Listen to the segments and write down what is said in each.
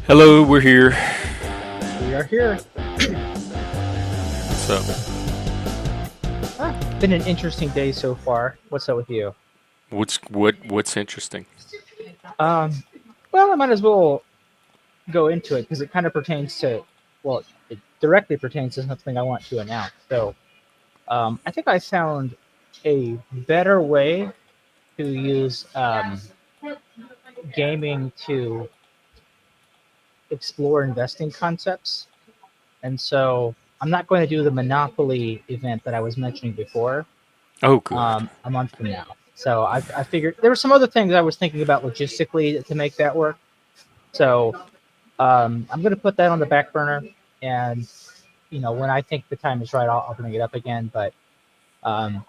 Hello, we're here. We are here. What's Been an interesting day so far. What's up with you? what's interesting? Um, well, I might as well go into it because it kind of pertains to, well, it directly pertains to something I want to announce. So, I think I found a better way to use gaming to explore investing concepts. And so I'm not going to do the Monopoly event that I was mentioning before. Oh, good. A month from now. So I figured there were some other things I was thinking about logistically to make that work. So I'm going to put that on the back burner, and when I think the time is right, I'll bring it up again. But um,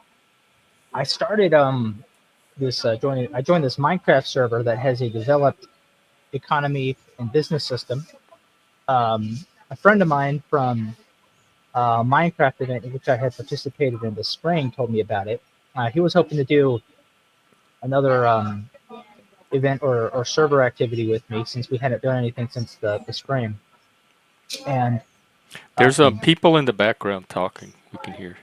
I started I joined this Minecraft server that has a developed economy and business system. A friend of mine from Minecraft event in which I had participated in the spring told me about it. He was hoping to do another event or server activity with me since we hadn't done anything since the spring. And There's um, people in the background talking. We can hear.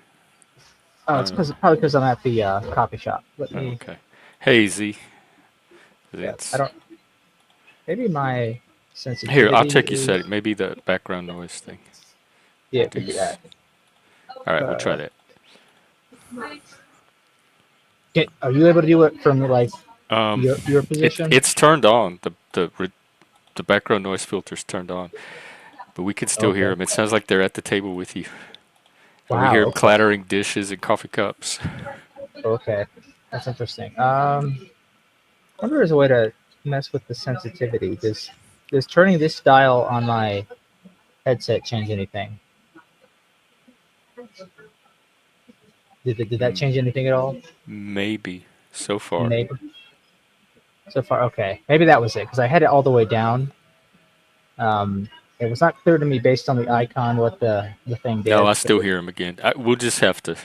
oh, I it's don't know. probably because I'm at the coffee shop. Let Oh, me. okay. Hey, Z. Yeah, I It's don't. Maybe my here. I'll sensitivity check your is. setting. Maybe the background noise thing. Yeah, it could be Reduce. that. All right, we'll try Uh, that. are you able to do it from like Um, your position? it's turned on. The background noise filter's turned on, but we can still hear Okay. them. It sounds like they're at the table with you, and we hear Wow. them Okay. clattering dishes and coffee cups. Okay. That's interesting. I wonder if there's a way to mess with the sensitivity. Does turning this dial on my headset change anything? Did that Hmm. change anything at all? Maybe so far. Maybe. So far, okay. Maybe that was it because I had it all the way down. It was not clear to me based on the icon what the thing No, did. I still hear him again. We'll just have to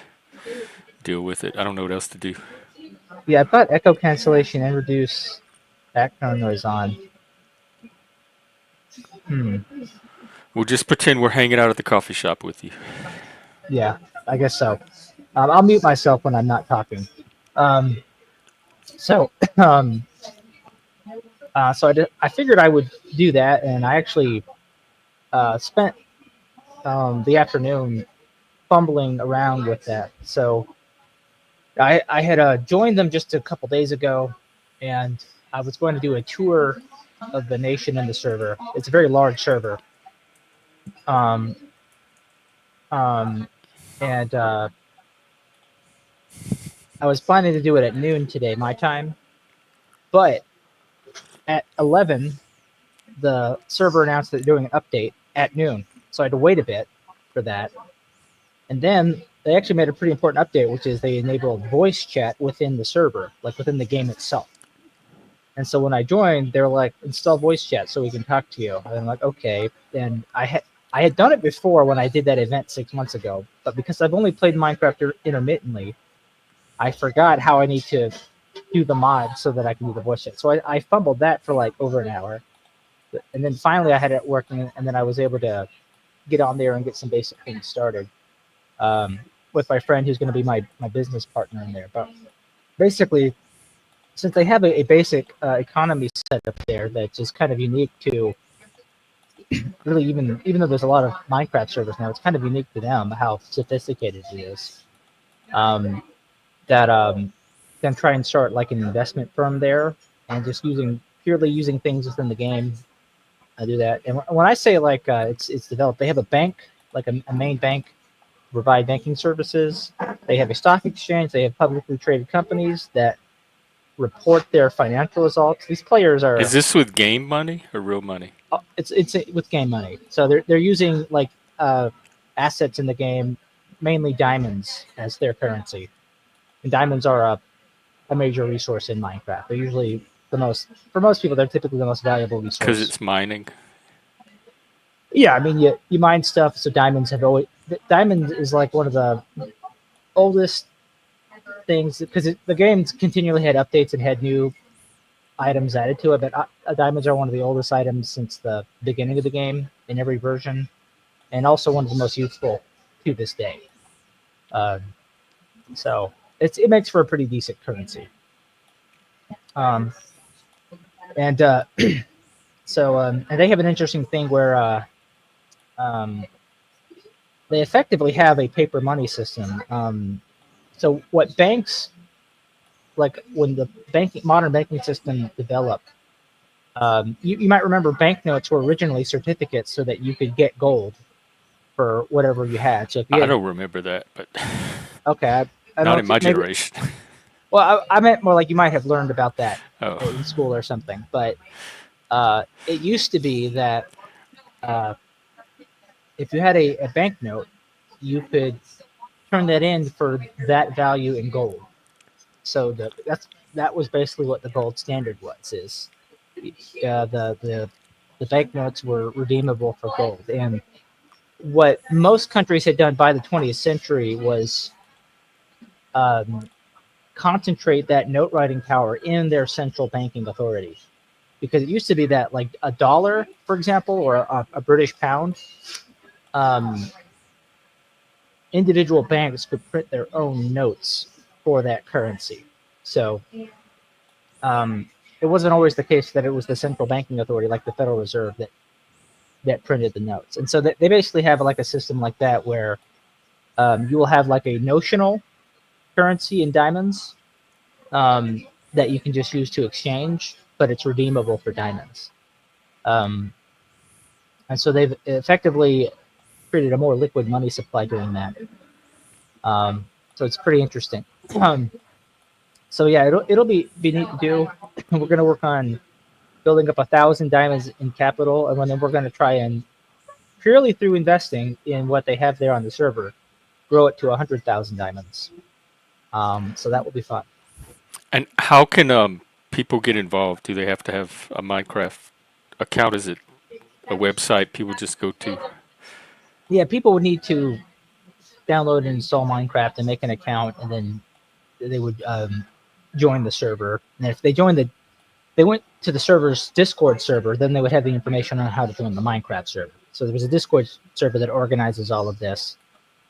deal with it. I don't know what else to do. Yeah, I put echo cancellation and reduce background noise on. Hmm. We'll just pretend we're hanging out at the coffee shop with you. Yeah, I guess so. I'll mute myself when I'm not talking. Um, so, um, I figured I would do that, and I actually spent the afternoon fumbling around with that. So I had joined them just a couple days ago, and I was going to do a tour of the nation in the server. It's a very large server, um, um, and I was planning to do it at noon today, my time. But at 11, the server announced that they're doing an update at noon, so I had to wait a bit for that. And then they actually made a pretty important update, which is they enabled voice chat within the server, like within the game itself. And so when I joined, they're like, install voice chat so we can talk to you. And I'm like, okay. And I had done it before when I did that event 6 months ago, but because I've only played Minecraft intermittently, I forgot how I need to do the mod so that I can do the voice chat. So I fumbled that for like over an hour. And then finally I had it working, and then I was able to get on there and get some basic things started with my friend who's going to be my business partner in there. But basically, since they have a basic economy set up there that's just kind of unique to really even though there's a lot of Minecraft servers now, it's kind of unique to them how sophisticated it is. Um, that Then try and start like an investment firm there and just purely using things within the game. I do that, and when I say like it's developed, they have a bank, like a main bank, provide banking services. They have a stock exchange. They have publicly traded companies that report their financial results. These players Is are this with game money or real money? it's with game money, so they're using like uh, assets in the game, mainly diamonds as their currency. And diamonds are a major resource in Minecraft. They're usually the most for most people. They're typically the most valuable Because resource. it's mining. Yeah, I mean you mine stuff, so diamonds have always diamond is like one of the oldest things because the game's continually had updates and had new items added to it, but diamonds are one of the oldest items since the beginning of the game in every version, and also one of the most useful to this day. Uh, so it makes for a pretty decent currency. Um, and and they have an interesting thing where um, they effectively have a paper money system. So what banks like when the modern banking system developed, you might remember banknotes were originally certificates so that you could get gold for whatever you had. So if you I had, don't remember that, but okay, I not don't in know, my maybe, generation. well, I meant more like you might have learned about that Oh, in school or something. But it used to be that uh, if you had a banknote, you could turn that in for that value in gold. So that was basically what the gold standard was. Is the banknotes were redeemable for gold, and what most countries had done by the 20th century was um, concentrate that note writing power in their central banking authority. Because it used to be that like a dollar, for example, or a British pound, um, individual banks could print their own notes for that currency. So it wasn't always the case that it was the central banking authority, like the Federal Reserve, that printed the notes. And so they basically have like a system like that where you will have like a notional currency in diamonds that you can just use to exchange, but it's redeemable for diamonds. Um, and so they've effectively created a more liquid money supply doing that. So it's pretty interesting. Um, so yeah, it'll be neat to do. We're gonna work on building up 1,000 diamonds in capital, and then we're gonna try and purely through investing in what they have there on the server, grow it to 100,000 diamonds. So that will be fun. and how can people get involved? Do they have to have a Minecraft account? Is it a website people just go to? Yeah, people would need to download and install Minecraft and make an account, and then they would join the server. And if they went to the server's Discord server, then they would have the information on how to join the Minecraft server. So there was a Discord server that organizes all of this.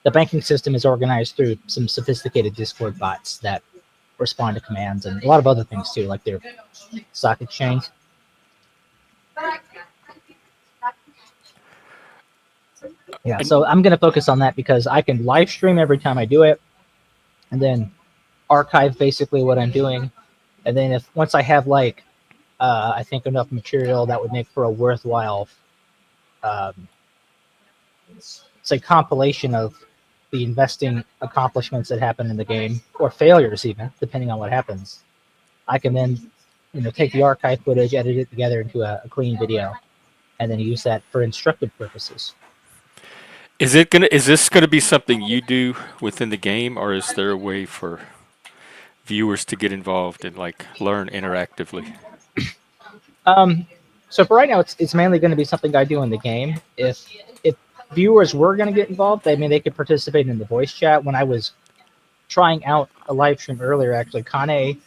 The banking system is organized through some sophisticated Discord bots that respond to commands and a lot of other things too, like their stock exchange. Yeah, And so I'm going to focus on that because I can live stream every time I do it, and then archive basically what I'm doing. And then if once I have like I think enough material that would make for a worthwhile um, say compilation of the investing accomplishments that happen in the game or failures even depending on what happens, I can then take the archive footage, edit it together into a clean video, and then use that for instructive purposes. is this gonna be something you do within the game, or is there a way for viewers to get involved and like learn interactively? um, so for right now it's mainly going to be something I do in the game. If viewers were going to get involved, I mean they could participate in the voice chat. When I was trying out a live stream earlier, actually Kane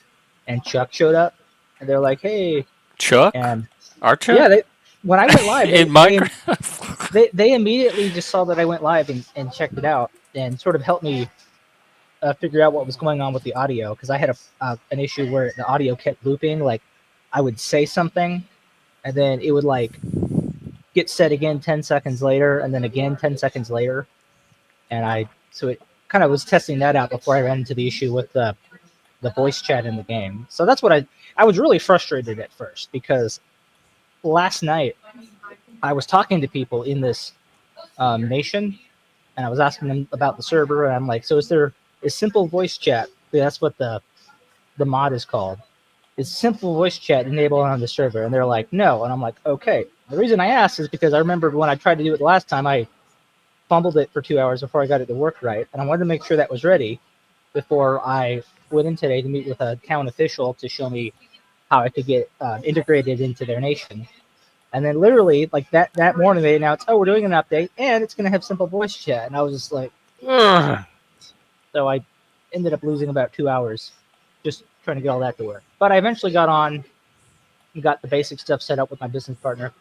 and Chuck showed up, and they're like, "Hey," Chuck, and our yeah, Chuck, when I went live, in Minecraft. they immediately just saw that I went live and checked it out and sort of helped me figure out what was going on with the audio because I had an issue where the audio kept looping. Like I would say something, and then it would like get said again 10 seconds later, and then again 10 seconds later, and so it kind of was testing that out before I ran into the issue with the voice chat in the game. So that's what I was really frustrated at first because last night I was talking to people in this nation, and I was asking them about the server, and I'm like, so is simple voice chat? That's what the mod is called. Is simple voice chat enabled on the server? And they're like, no. And I'm like, okay. The reason I asked is because I remembered when I tried to do it the last time, I fumbled it for 2 hours before I got it to work right, and I wanted to make sure that was ready before I went in today to meet with a town official to show me how I could get integrated into their nation. And then literally like that morning they announced, oh, we're doing an update and it's gonna have simple voice chat. And I was just like, ugh. So I ended up losing about 2 hours just trying to get all that to work. But I eventually got on got the basic stuff set up with my business partner.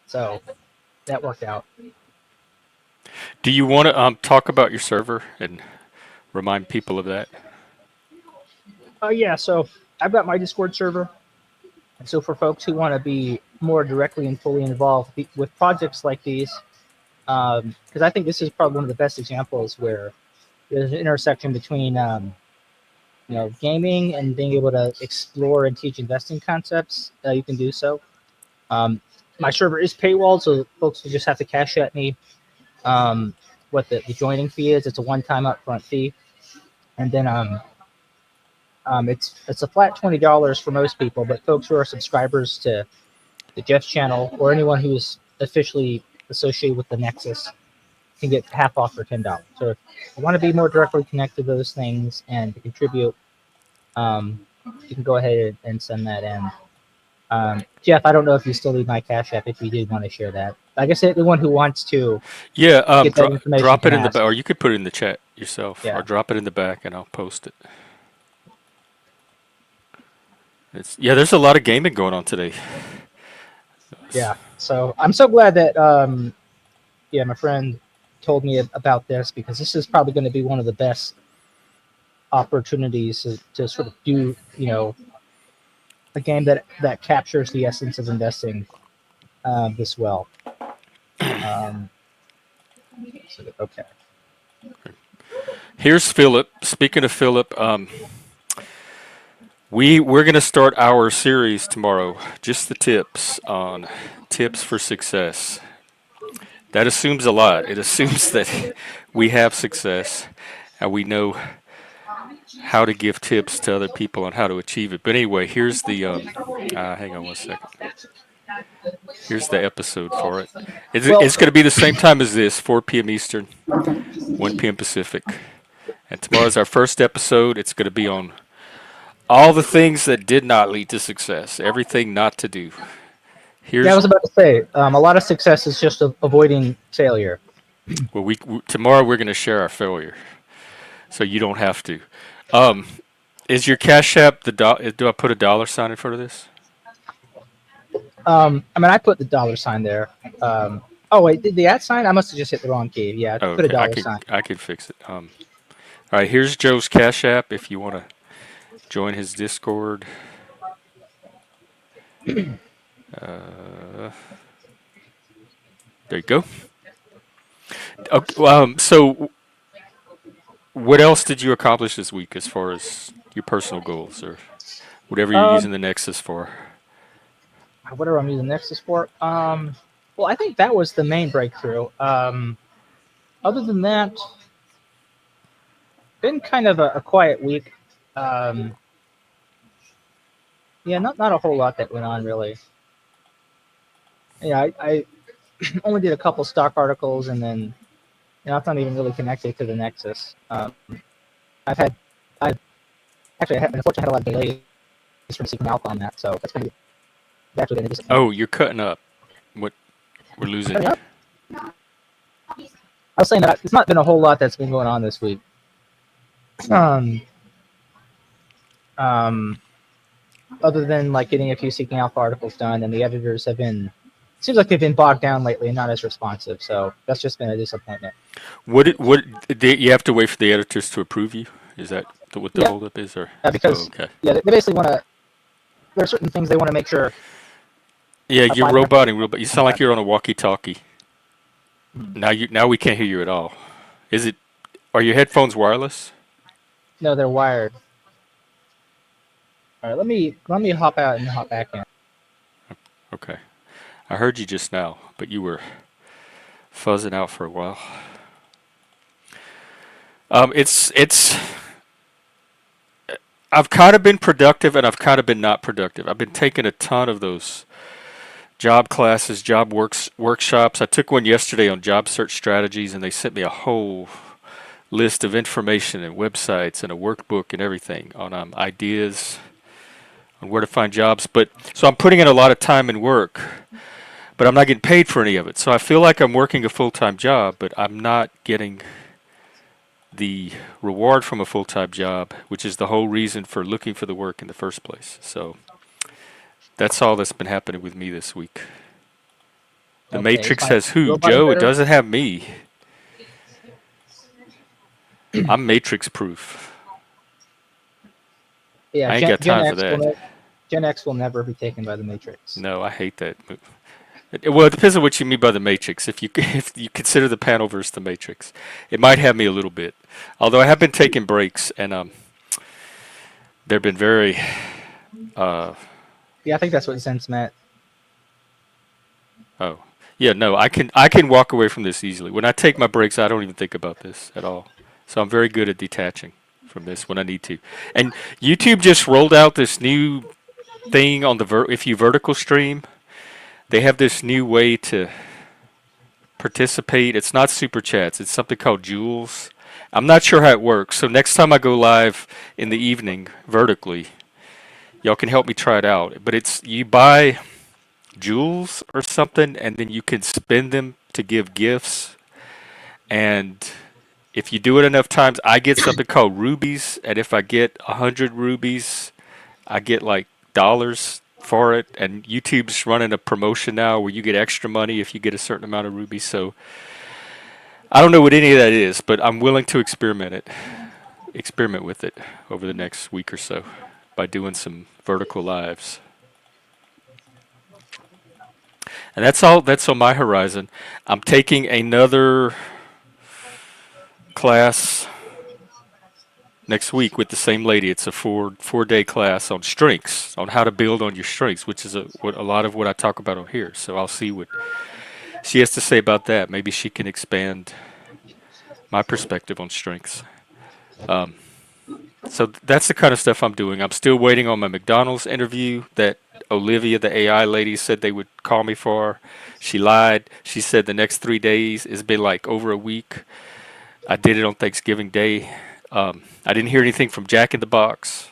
So that worked out. Do you want to talk about your server and remind people of that? Oh yeah, so I've got my Discord server. And so for folks who want to be more directly and fully involved with projects like these, because I think this is probably one of the best examples where there's an intersection between gaming and being able to explore and teach investing concepts. You can do so. Um, my server is paywalled, so folks will just have to cash at me what the joining fee is. It's a one-time upfront fee, and then it's a flat $20 for most people. But folks who are subscribers to the Jeff's channel or anyone who's officially associated with the Nexus can get half off for $10. So if you want to be more directly connected to those things and to contribute, you can go ahead and send that in. Jeff, I don't know if you still need my Cash App if you did want to share that. I guess anyone who wants to Yeah, get that information drop it can in the ask. back, or you could put it in the chat yourself, or Yeah, drop it in the back, and I'll post it. There's a lot of gaming going on today. yeah. So I'm so glad that my friend told me about this because this is probably going to be one of the best opportunities to sort of do a game that captures the essence of investing this well. Um, okay. Here's Philip. Speaking of Philip, we're going to start our series tomorrow. Just the tips for success. That assumes a lot. It assumes that we have success and we know how to give tips to other people on how to achieve it. But anyway, here's the hang on one second. Here's the episode for it. Well, It's going to be the same time as this, 4 p.m. Eastern, 1 p.m. Pacific. And tomorrow's our first episode. It's going to be on all the things that did not lead to success, everything not to do. yeah, I Here's was about to say a lot of success is just avoiding failure. well, tomorrow we're going to share our failure, so you don't have to. Um, is your Cash App do I put a dollar sign in front of this? I mean, I put the dollar sign there. Oh wait, did the at sign? I must have just hit the wrong key. Yeah, Oh, put a okay, dollar sign. I can fix it. All right, here's Joe's Cash App if you want to join his Discord. There you go. Okay, so what else did you accomplish this week as far as your personal goals or whatever you're Um, using the Nexus for? whatever I'm using Nexus for. Well, I think that was the main breakthrough. Other than that, been kind of a quiet week. Um, yeah, not a whole lot that went on really. Yeah, I only did a couple stock articles, and then it's not even really connected to the Nexus. I've had, I've actually unfortunately had a lot of delays from seeking alpha on that, so that's going to be actually going to disappoint. Oh, you're cutting up. What we're losing you. I was saying that it's not been a whole lot that's been going on this week. Um, um, Other than like getting a few seeking alpha articles done, and the editors have been seems like they've been bogged down lately and not as responsive. So that's just been a disappointment. You have to wait for the editors to approve you? Is that what the Yeah, holdup is, or? Oh, because okay. they basically want to. There are certain things they want to make sure. Yeah, you're Apply roboting real, but you sound like that. you're on a walkie-talkie. Now we can't hear you at all. Is it? Are your headphones wireless? No, they're wired. All right, let me hop out and hop back in. Okay. I heard you just now, but you were fuzzing out for a while. It's. I've kind of been productive and I've kind of been not productive. I've been taking a ton of those job classes, workshops. I took one yesterday on job search strategies, and they sent me a whole list of information and websites and a workbook and everything on ideas on where to find jobs. But so I'm putting in a lot of time and work, but I'm not getting paid for any of it. So I feel like I'm working a full-time job, but I'm not getting the reward from a full-time job, which is the whole reason for looking for the work in the first place. So That's all that's been happening with me this week. The Okay, is Matrix my has who? robot Joe, it better? doesn't have me. I'm Matrix proof. Yeah, I ain't got Gen time for X will that. Gen X will never be taken by the Matrix. No, I hate that. Well, it depends on what you mean by the Matrix. If you if you consider the panel versus the Matrix, it might have me a little bit. Although I have been taking breaks, and they've been very. Uh, Yeah, I think that's what sense meant. oh, yeah, no, I can walk away from this easily. When I take my breaks, I don't even think about this at all. So I'm very good at detaching from this when I need to. And YouTube just rolled out this new thing on the if you vertical stream, they have this new way to participate. It's not super chats. It's something called Jewels. I'm not sure how it works. So next time I go live in the evening vertically, y'all can help me try it out. But it's you buy jewels or something, and then you can spend them to give gifts. And if you do it enough times, I get something called rubies. And if I get 100 rubies, I get like dollars for it. And YouTube's running a promotion now where you get extra money if you get a certain amount of rubies. So I don't know what any of that is, but I'm willing to experiment with it over the next week or so by doing some vertical lives. And that's all that's on my horizon. I'm taking another class next week with the same lady. It's a four day class on strengths, on how to build on your strengths, which is a lot of what I talk about on here. So I'll see what she has to say about that. Maybe she can expand my perspective on strengths. Um, So that's the kind of stuff I'm doing. I'm still waiting on my McDonald's interview that Olivia, the AI lady, said they would call me for. She lied. She said the next 3 days. It's been like over a week. I did it on Thanksgiving Day. I didn't hear anything from Jack in the Box.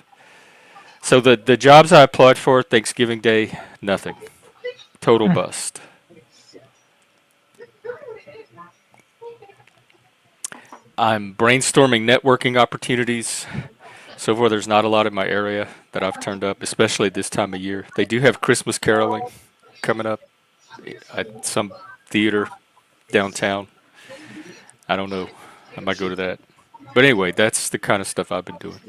So the jobs I applied for Thanksgiving Day, nothing. Total bust. I'm brainstorming networking opportunities. So far, there's not a lot in my area that I've turned up, especially this time of year. They do have Christmas caroling coming up at some theater downtown. I don't know. I might go to that. But anyway, that's the kind of stuff I've been doing.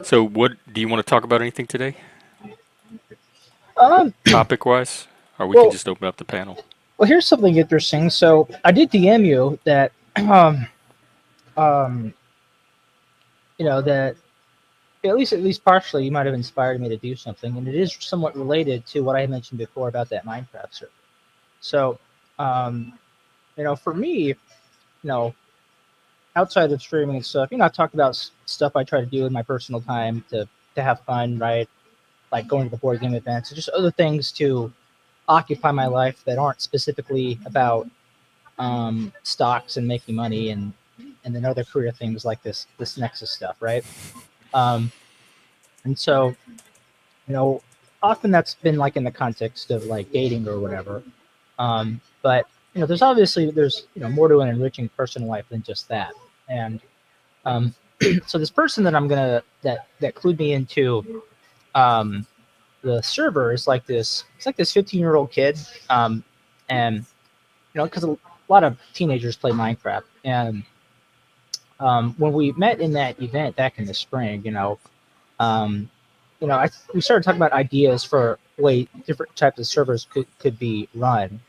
So, what do you want to talk about anything today, Um, topic wise? Or we can well, just open up the panel. well, here's something interesting. So I did DM you that, um, that at least partially you might have inspired me to do something, and it is somewhat related to what I mentioned before about that Minecraft server. So, um, for me, outside of streaming and stuff, I've talked about stuff I try to do in my personal time to have fun, right? Like going to the board game events, and just other things to occupy my life that aren't specifically about stocks and making money and then other career things like this Nexus stuff, right? Um, and so you know, often that's been like in the context of like dating or whatever. But there's more to an enriching personal life than just that. And um, so this person that I'm gonna that clued me into um, the server is like this. It's like this 15-year-old kid, and because a lot of teenagers play Minecraft, and when we met in that event back in the spring, um, we started talking about ideas for way different types of servers could be run,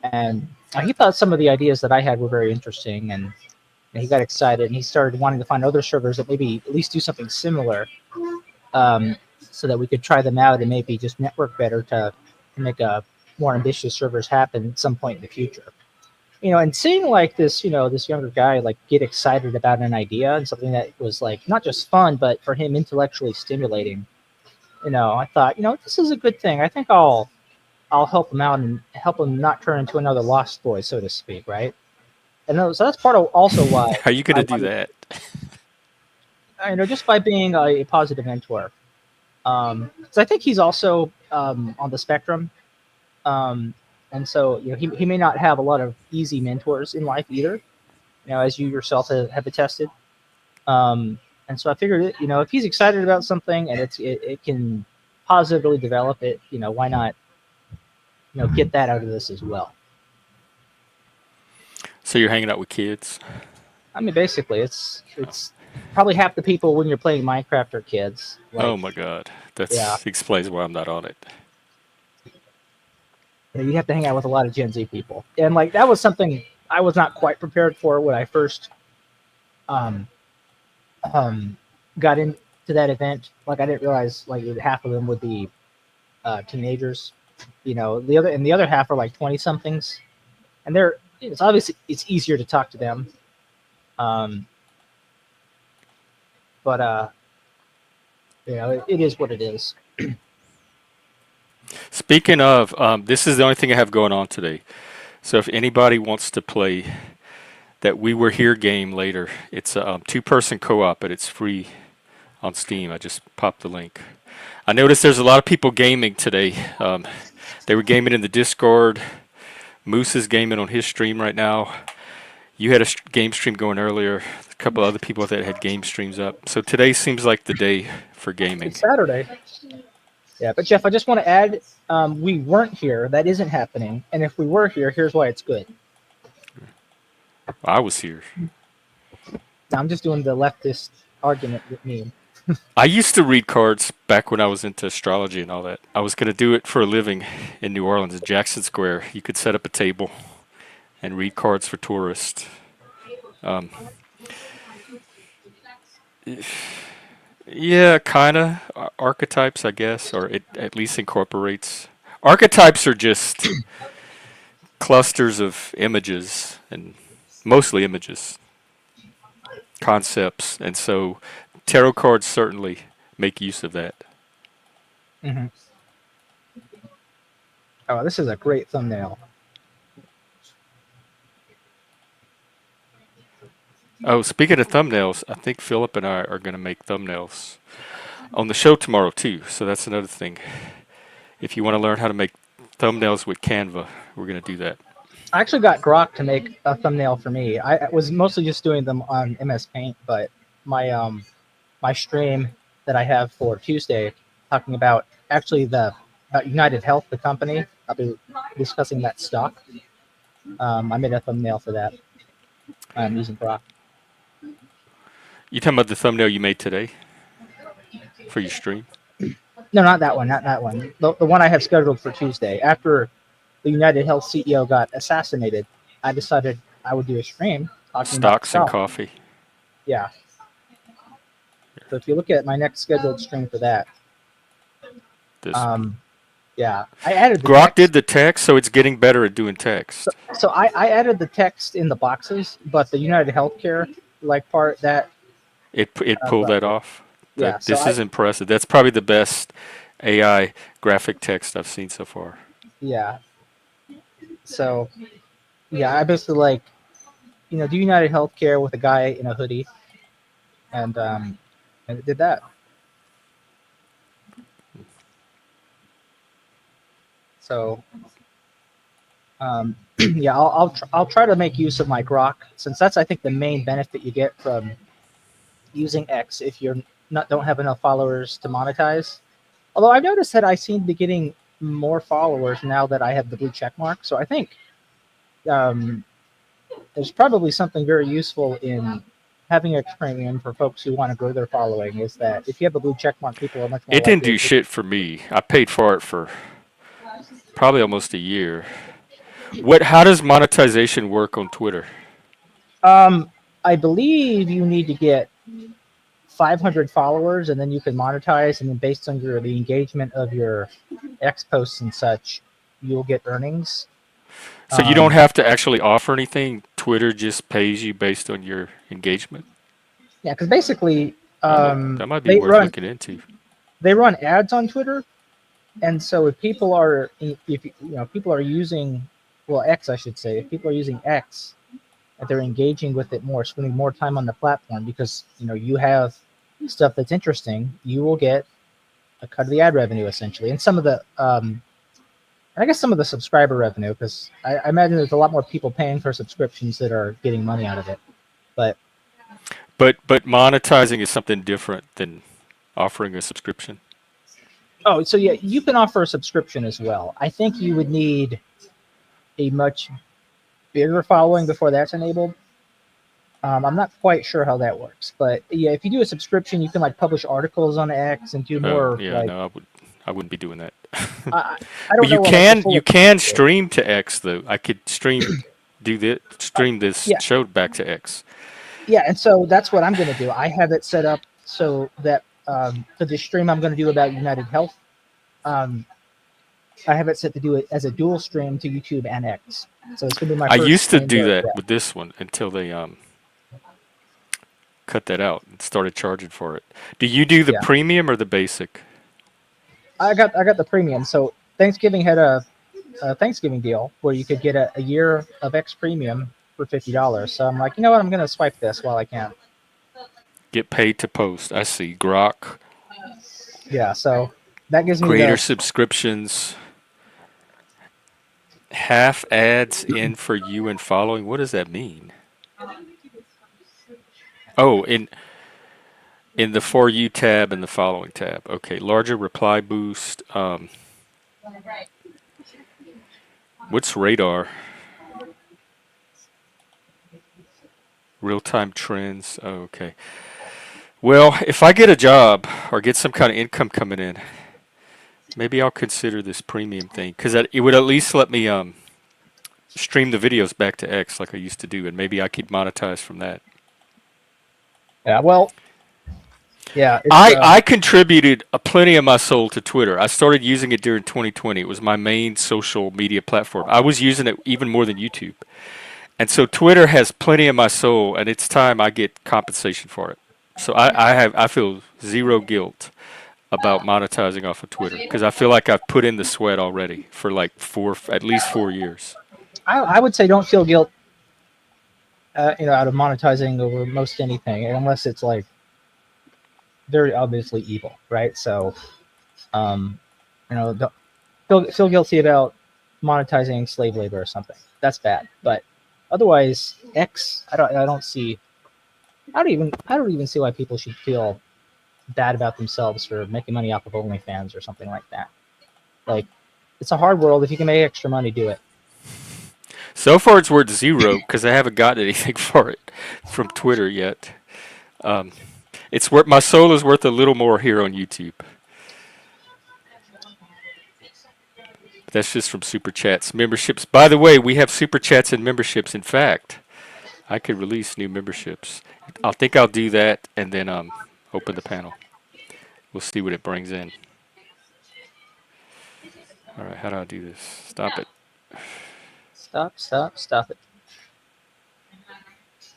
and he thought some of the ideas that I had were very interesting, and he got excited, and he started wanting to find other servers that maybe at least do something similar, so that we could try them out and maybe just network better to make a more ambitious servers happen at some point in the future. And seeing like this younger guy like get excited about an idea and something that was like not just fun but for him intellectually stimulating. I thought, this is a good thing. I think I'll help him out and help him not turn into another lost boy, so to speak, right? And so that's part of also why How are you going I to do wanted, that? just by being a positive mentor. So I think he's also on the spectrum, um, and so he may not have a lot of easy mentors in life either. as you yourself have attested. And so I figured, if he's excited about something and it can positively develop it, why not, get that out of this as well. So you're hanging out with kids? I mean, basically, it's probably half the people when you're playing Minecraft are kids. Oh Like, my God, yeah, that explains why I'm not on it. you have to hang out with a lot of Gen Z people, and like that was something I was not quite prepared for when I first um, um, got into that event. Like, I didn't realize like half of them would be teenagers. The other half are like 20 somethings, and it's obviously it's easier to talk to them. Um, but it is what it is. Speaking of, this is the only thing I have going on today. So if anybody wants to play that We Were Here game later, it's a two-person co-op, but it's free on Steam. I just popped the link. I noticed there's a lot of people gaming today. They were gaming in the Discord. Moose is gaming on his stream right now. You had a game stream going earlier. A couple other people that had game streams up. So today seems like the day for gaming. It's Saturday. Yeah, but Jeff, I just want to add, we weren't here. That isn't happening. And if we were here, here's why it's good. I was here. Now, I'm just doing the leftist argument with me. I used to read cards back when I was into astrology and all that. I was going to do it for a living in New Orleans, at Jackson Square. You could set up a table and read cards for tourists. Um, yeah, kind of archetypes, I guess, or it at least incorporates. Archetypes are just clusters of images, and mostly images, concepts, and so tarot cards certainly make use of that. Mm-hmm. Oh, this is a great thumbnail. Oh, speaking of thumbnails, I think Philip and I are going to make thumbnails on the show tomorrow too. So that's another thing. If you want to learn how to make thumbnails with Canva, we're going to do that. I actually got Grok to make a thumbnail for me. I was mostly just doing them on MS Paint, but my stream that I have for Tuesday, talking about about United Health, the company. I'll be discussing that stock. I made a thumbnail for that. I'm using Grok. You talking about the thumbnail you made today for your stream? No, not that one. Not that one. The one I have scheduled for Tuesday. After the United Health CEO got assassinated, I decided I would do a stream talking about Stocks and coffee. Yeah. So if you look at my next scheduled stream for that, This yeah, I added the Grok text. did the text, so it's getting better at doing text. So I added the text in the boxes, but the United Healthcare part that It pulled that off. Yeah, This is impressive. That's probably the best AI graphic text I've seen so far. Yeah. So, yeah, I basically do United Healthcare with a guy in a hoodie, and it did that. So, yeah, I'll try to make use of my Grok, since that's, I think, the main benefit you get from using X if you're don't have enough followers to monetize. Although I've noticed that I seem to be getting more followers now that I have the blue check mark. So I think there's probably something very useful in having a premium for folks who want to grow their following. Is that if you have a blue check mark, people are much more. It didn't do shit for me. I paid for it for probably almost a year. How does monetization work on Twitter? I believe you need to get 500 followers, and then you can monetize, and then based on the engagement of your X posts and such, you'll get earnings. So you don't have to actually offer anything. Twitter just pays you based on your engagement. Yeah, because basically, that might be worth looking into. They run ads on Twitter, and so if people are using, well, X, I should say, if people are using X, and they're engaging with it more, spending more time on the platform, because you have stuff that's interesting, you will get a cut of the ad revenue essentially, and some of the I guess some of the subscriber revenue, because I imagine there's a lot more people paying for subscriptions that are getting money out of it. But But monetizing is something different than offering a subscription. oh, so yeah, you can offer a subscription as well. I think you would need a much bigger following before that's enabled. I'm not quite sure how that works, but yeah, if you do a subscription, you can like publish articles on X and do Oh more yeah, like no, I wouldn't be doing that. I But don't know what like the full you can equivalent is. stream to X though. I could stream this Yeah, show back to X. yeah, and so that's what I'm going to do. I have it set up so that for the stream I'm going to do about United Health, um, I have it set to do it as a dual stream to YouTube and X. So it's going to be my I first used to stream do there. that Yeah, with this one until they cut that out and started charging for it. Do you do the yeah. premium or the basic? I got the premium. So Thanksgiving had a Thanksgiving deal where you could get a year of X premium for $50. So I'm like, you know what? I'm going to swipe this while I can. Get paid to post. I see. Grok, Yeah, so that gives me creator the subscriptions, half ads in for you and following. What does that mean? Oh, in the For You tab and the Following tab. Okay, larger reply boost. What's radar? Real-time trends. Oh, okay. Well, if I get a job or get some kind of income coming in, maybe I'll consider this premium thing because it would at least let me stream the videos back to X like I used to do, and maybe I could monetize from that. yeah. Well, yeah, it's I contributed a plenty of my soul to Twitter. I started using it during 2020. It was my main social media platform. I was using it even more than YouTube. And so Twitter has plenty of my soul, and it's time I get compensation for it. So I feel zero guilt about monetizing off of Twitter because I feel like I've put in the sweat already for like at least 4 years. I would say don't feel guilt, out of monetizing over most anything, unless it's like very obviously evil, right? So, don't feel guilty about monetizing slave labor or something. That's bad. But otherwise, X, I don't even see why people should feel bad about themselves for making money off of OnlyFans or something like that. Like, it's a hard world. If you can make extra money, do it. So far, it's worth zero because I haven't gotten anything for it from Twitter yet. It's worth my soul is worth a little more here on YouTube. That's just from super chats, memberships. By the way, we have super chats and memberships. In fact, I could release new memberships. I think I'll do that and then open the panel. We'll see what it brings in. All right, how do I do this? Stop it. Stop it.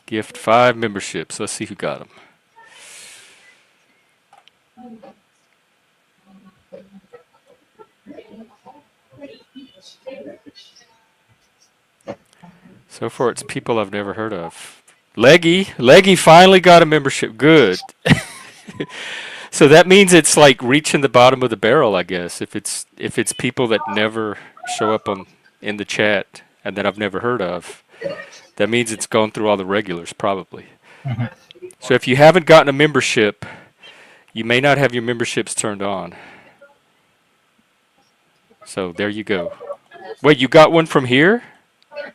Gift 5 memberships. Let's see who got them. So far, it's people I've never heard of. Leggy finally got a membership. Good. So that means it's like reaching the bottom of the barrel, I guess. If it's people that never show up in the chat and that I've never heard of, that means it's gone through all the regulars probably. Mm-hmm. So if you haven't gotten a membership, you may not have your memberships turned on. So there you go. Wait, you got one from here?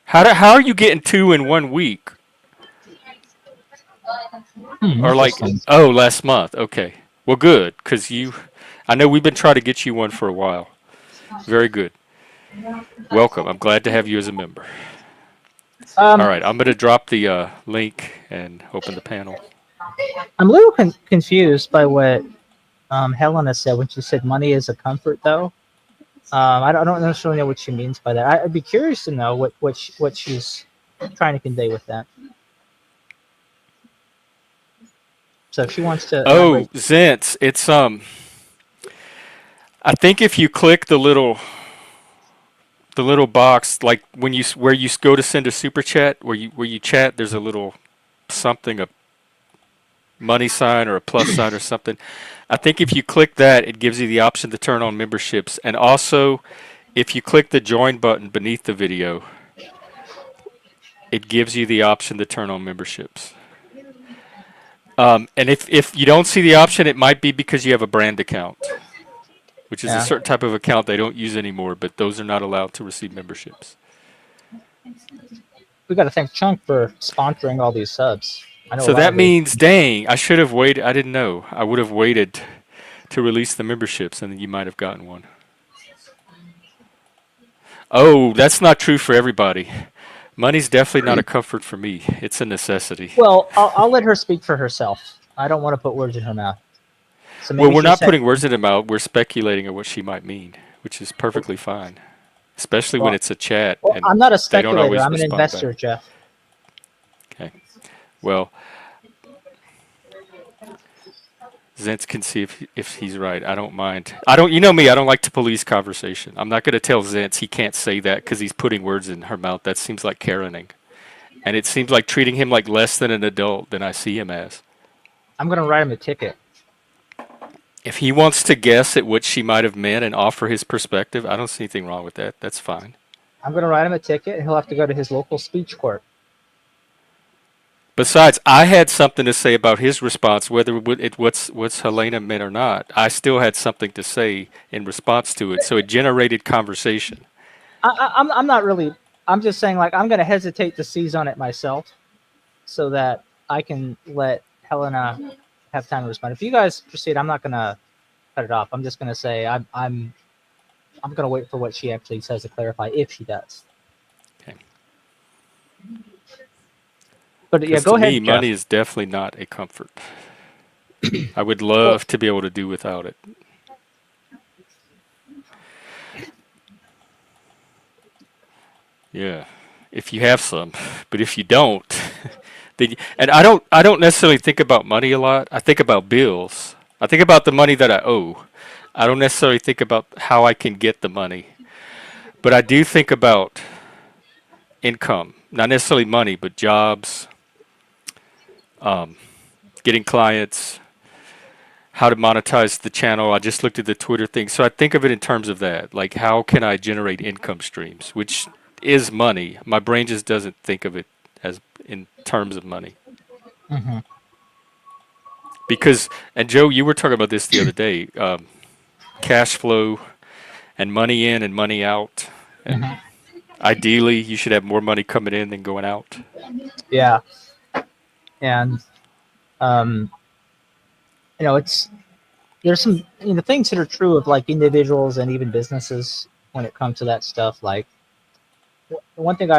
How are you getting 2 in 1 week? Or like, oh, last month. Okay. Well, good, because I know we've been trying to get you one for a while. Very good. Welcome. I'm glad to have you as a member. All right, I'm going to drop the link and open the panel. I'm a little confused by what Helena said when she said money is a comfort, though. I don't necessarily know what she means by that. I'd be curious to know what she's trying to convey with that. So if she wants to Oh, Zents, it's I think if you click the little box, like where you go to send a super chat, where you chat, there's a little something, a money sign or a plus sign or something. I think if you click that, it gives you the option to turn on memberships. And also, if you click the join button beneath the video, it gives you the option to turn on memberships. And if you don't see the option, it might be because you have a brand account, which is a Yeah, certain type of account they don't use anymore, but those are not allowed to receive memberships. we got to thank Chunk for sponsoring all these subs. I know a So lot that of the. means, dang, I should have waited. I didn't know. I would have waited to release the memberships, and then you might have gotten one. Oh, that's not true for everybody. Money's definitely not a comfort for me. It's a necessity. Well, I'll let her speak for herself. I don't want to put words in her mouth. So Well, maybe we're she not said. putting words in her mouth. We're speculating on what she might mean, which is perfectly fine, especially when Well, it's a chat well, and I'm not a they don't speculator. always I'm an respond back. investor, Jeff. Okay. Well, Zentz can see if he's right. I don't mind. I don't. You know me. I don't like to police conversation. I'm not going to tell Zentz he can't say that because he's putting words in her mouth. That seems like Karening, and it seems like treating him like less than an adult than I see him as. I'm gonna write him a ticket. If he wants to guess at what she might have meant and offer his perspective, I don't see anything wrong with that. That's fine. I'm gonna write him a ticket, and he'll have to go to his local speech court. Besides, I had something to say about his response, whether what's Helena meant or not. I still had something to say in response to it, so it generated conversation. I'm not really. I'm just saying, like, I'm gonna hesitate to seize on it myself, so that I can let Helena have time to respond. If you guys proceed, I'm not gonna cut it off. I'm just gonna say I'm gonna wait for what she actually says to clarify if she does. Okay. But yeah, Because go to me, ahead, money Jeff. is definitely not a comfort. I would Well, love to be able to do without it. Yeah, if you have some, but if you don't, then and I don't necessarily think about money a lot. I think about bills. I think about the money that I owe. I don't necessarily think about how I can get the money, but I do think about income, not necessarily money, but jobs, um, getting clients, how to monetize the channel. I just looked at the Twitter thing. So I think of it in terms of that. Like, how can I generate income streams, which is money. My brain just doesn't think of it as in terms of money. hmm Because, and Joe, you were talking about this the other day, cash flow and money in and money out. And hmm ideally, you should have more money coming in than going out. yeah, and um, it's there's some things that are true of like individuals and even businesses when it comes to that stuff. Like one thing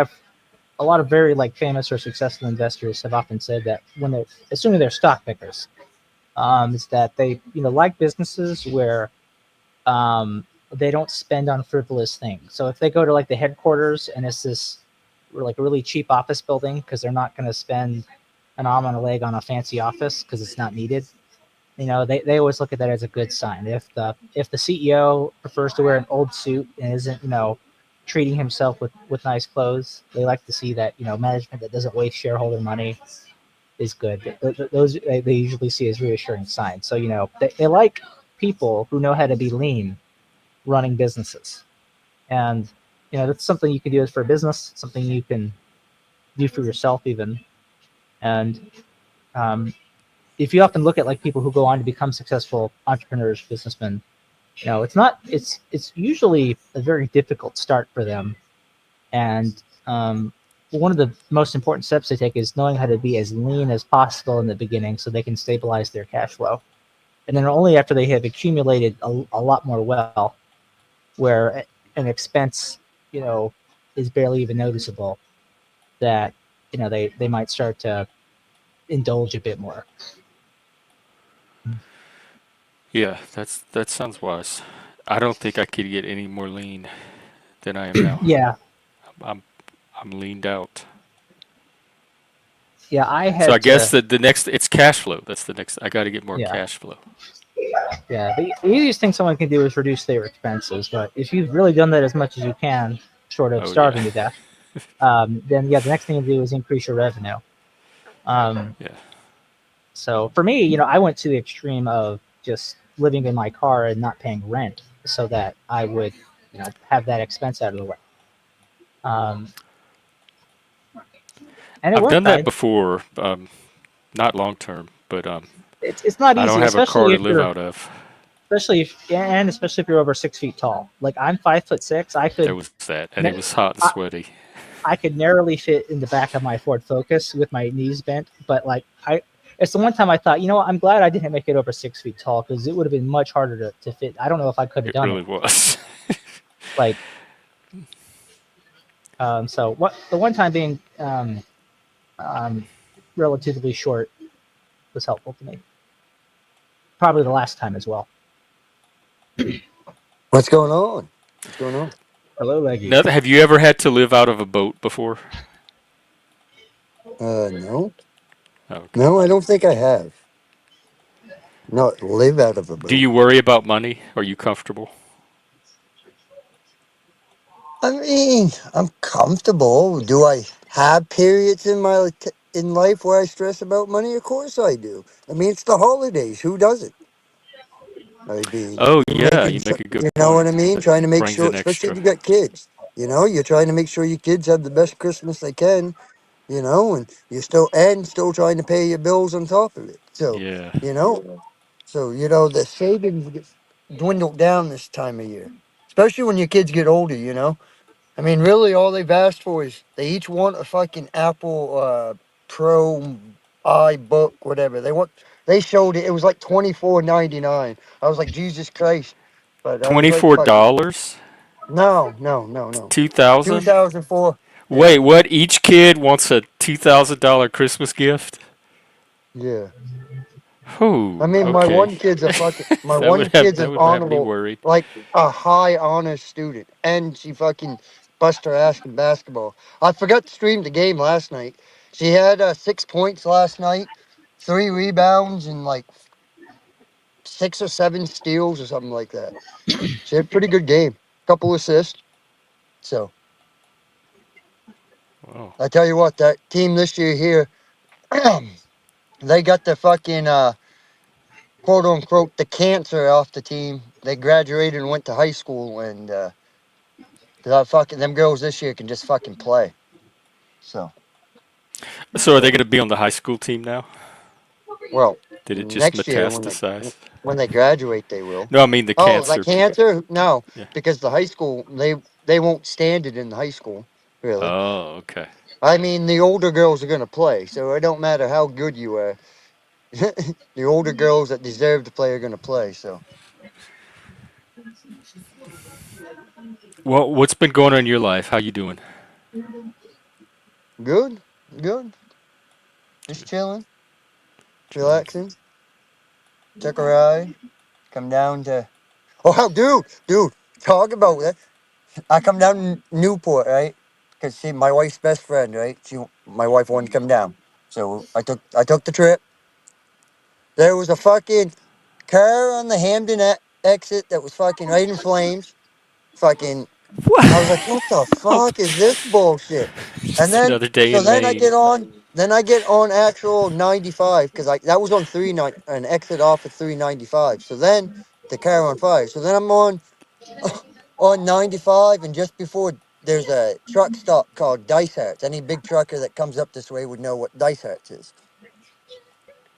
a lot of very like famous or successful investors have often said that when they're assuming they're stock pickers, is that they like businesses where they don't spend on frivolous things. So if they go to like the headquarters and it's this like a really cheap office building because they're not going to spend an arm and a leg on a fancy office because it's not needed. They always look at that as a good sign. If the CEO prefers to wear an old suit and isn't treating himself with nice clothes, they like to see that management that doesn't waste shareholder money is good. Those they usually see as reassuring signs. So they like people who know how to be lean running businesses, and that's something you can do for a business, something you can do for yourself even. And um, if you often look at like people who go on to become successful entrepreneurs, businessmen, it's usually a very difficult start for them. And one of the most important steps they take is knowing how to be as lean as possible in the beginning so they can stabilize their cash flow. And then only after they have accumulated a lot more wealth, where an expense, you know, is barely even noticeable, that they might start to indulge a bit more. Yeah, that sounds wise. I don't think I could get any more lean than I am now. Yeah, I'm I'm leaned out. yeah, I So I had guess to. the next it's cash flow. That's the next. I got to get more Yeah, cash flow. yeah. The easiest thing someone can do is reduce their expenses. But if you've really done that as much as you can, short of Oh yeah, starving to death, then yeah, the next thing to do is increase your revenue. Um, yeah. so for me, I went to the extreme of just living in my car and not paying rent, so that I would, have that expense out of the way. Um, and it I've done worked. that before. Not long term, but It's not I don't easy, have a car especially to if live you're out of. especially if you're over 6 feet tall. Like I'm 5'6". There was that, and it was hot and I, sweaty. I could narrowly fit in the back of my Ford Focus with my knees bent, but it's the one time I thought, I'm glad I didn't make it over 6 feet tall because it would have been much harder to fit. I don't know if I could have It done it. really was. Like, so what the one time being um, relatively short was helpful to me. Probably the last time as well. What's going on? What's going on? Hello, Leggy. Now, have you ever had to live out of a boat before? No. Okay. No, I don't think I have. Not live out of a Do boat. you worry about money? Are you comfortable? I mean, I'm comfortable. Do I have periods in in life where I stress about money? Of course I do. I mean, it's the holidays. Who doesn't? I mean, Oh you're yeah, making you make sure, a good you know point. what I mean? That Trying to make brings sure, in especially if extra. you got kids, you're trying to make sure your kids have the best Christmas they can, and you're still trying to pay your bills on top of it. So, Yeah. you know, the savings gets dwindled down this time of year, especially when your kids get older. I mean, really, all they've asked for is they each want a fucking Apple Pro iBook, whatever. They showed it. It was like $24.99. I was like, Jesus Christ! But I was like, fucking $24? no, no, no, no. 2000? 2004. Yeah, Wait, what? Each kid wants a $2,000 Christmas gift? yeah. I Oh, mean, okay. my That would one have kid's that an would have me honorable, worried. like a high honor student, and she fucking bust her ass in basketball. I forgot to stream the game last night. She had 6 points last night, 3 rebounds, and like 6 or 7 steals or something like that. She had a pretty good game. Couple assists. So Oh. I tell you what, that team this year here, they got the fucking quote unquote the cancer off the team. They graduated and went to high school, and fucking them girls this year can just fucking play. So, So are they but going to be on the high school team now? well, Did it just next year metastasize? when they graduate, they will. No, I mean the Oh, like cancer. cancer? No, Yeah. because the high school they won't stand it in the high school. Really, Oh, okay. I mean the older girls are gonna play, so it don't matter how good you are. The older girls that deserve to play are gonna play. So Well, what's been going on in your life? How you doing? good, good. Just chilling, relaxing. Took a ride. Come down to. Oh, dude, talk about that. I come down to Newport, right? Because she, my wife's best friend, right? My wife wanted to come down, so I took the trip. There was a fucking car on the Hamden exit that was fucking right in flames. Fucking, I was like, What? what the Oh, fuck is this bullshit? And just then, another day so in then I Maine. get on, actual 95 because that was on an exit off of 395. So then the car on fire. So then I'm on 95, and just before there's a truck stop called Dice Arts. Any big trucker that comes up this way would know what Dice Arts is.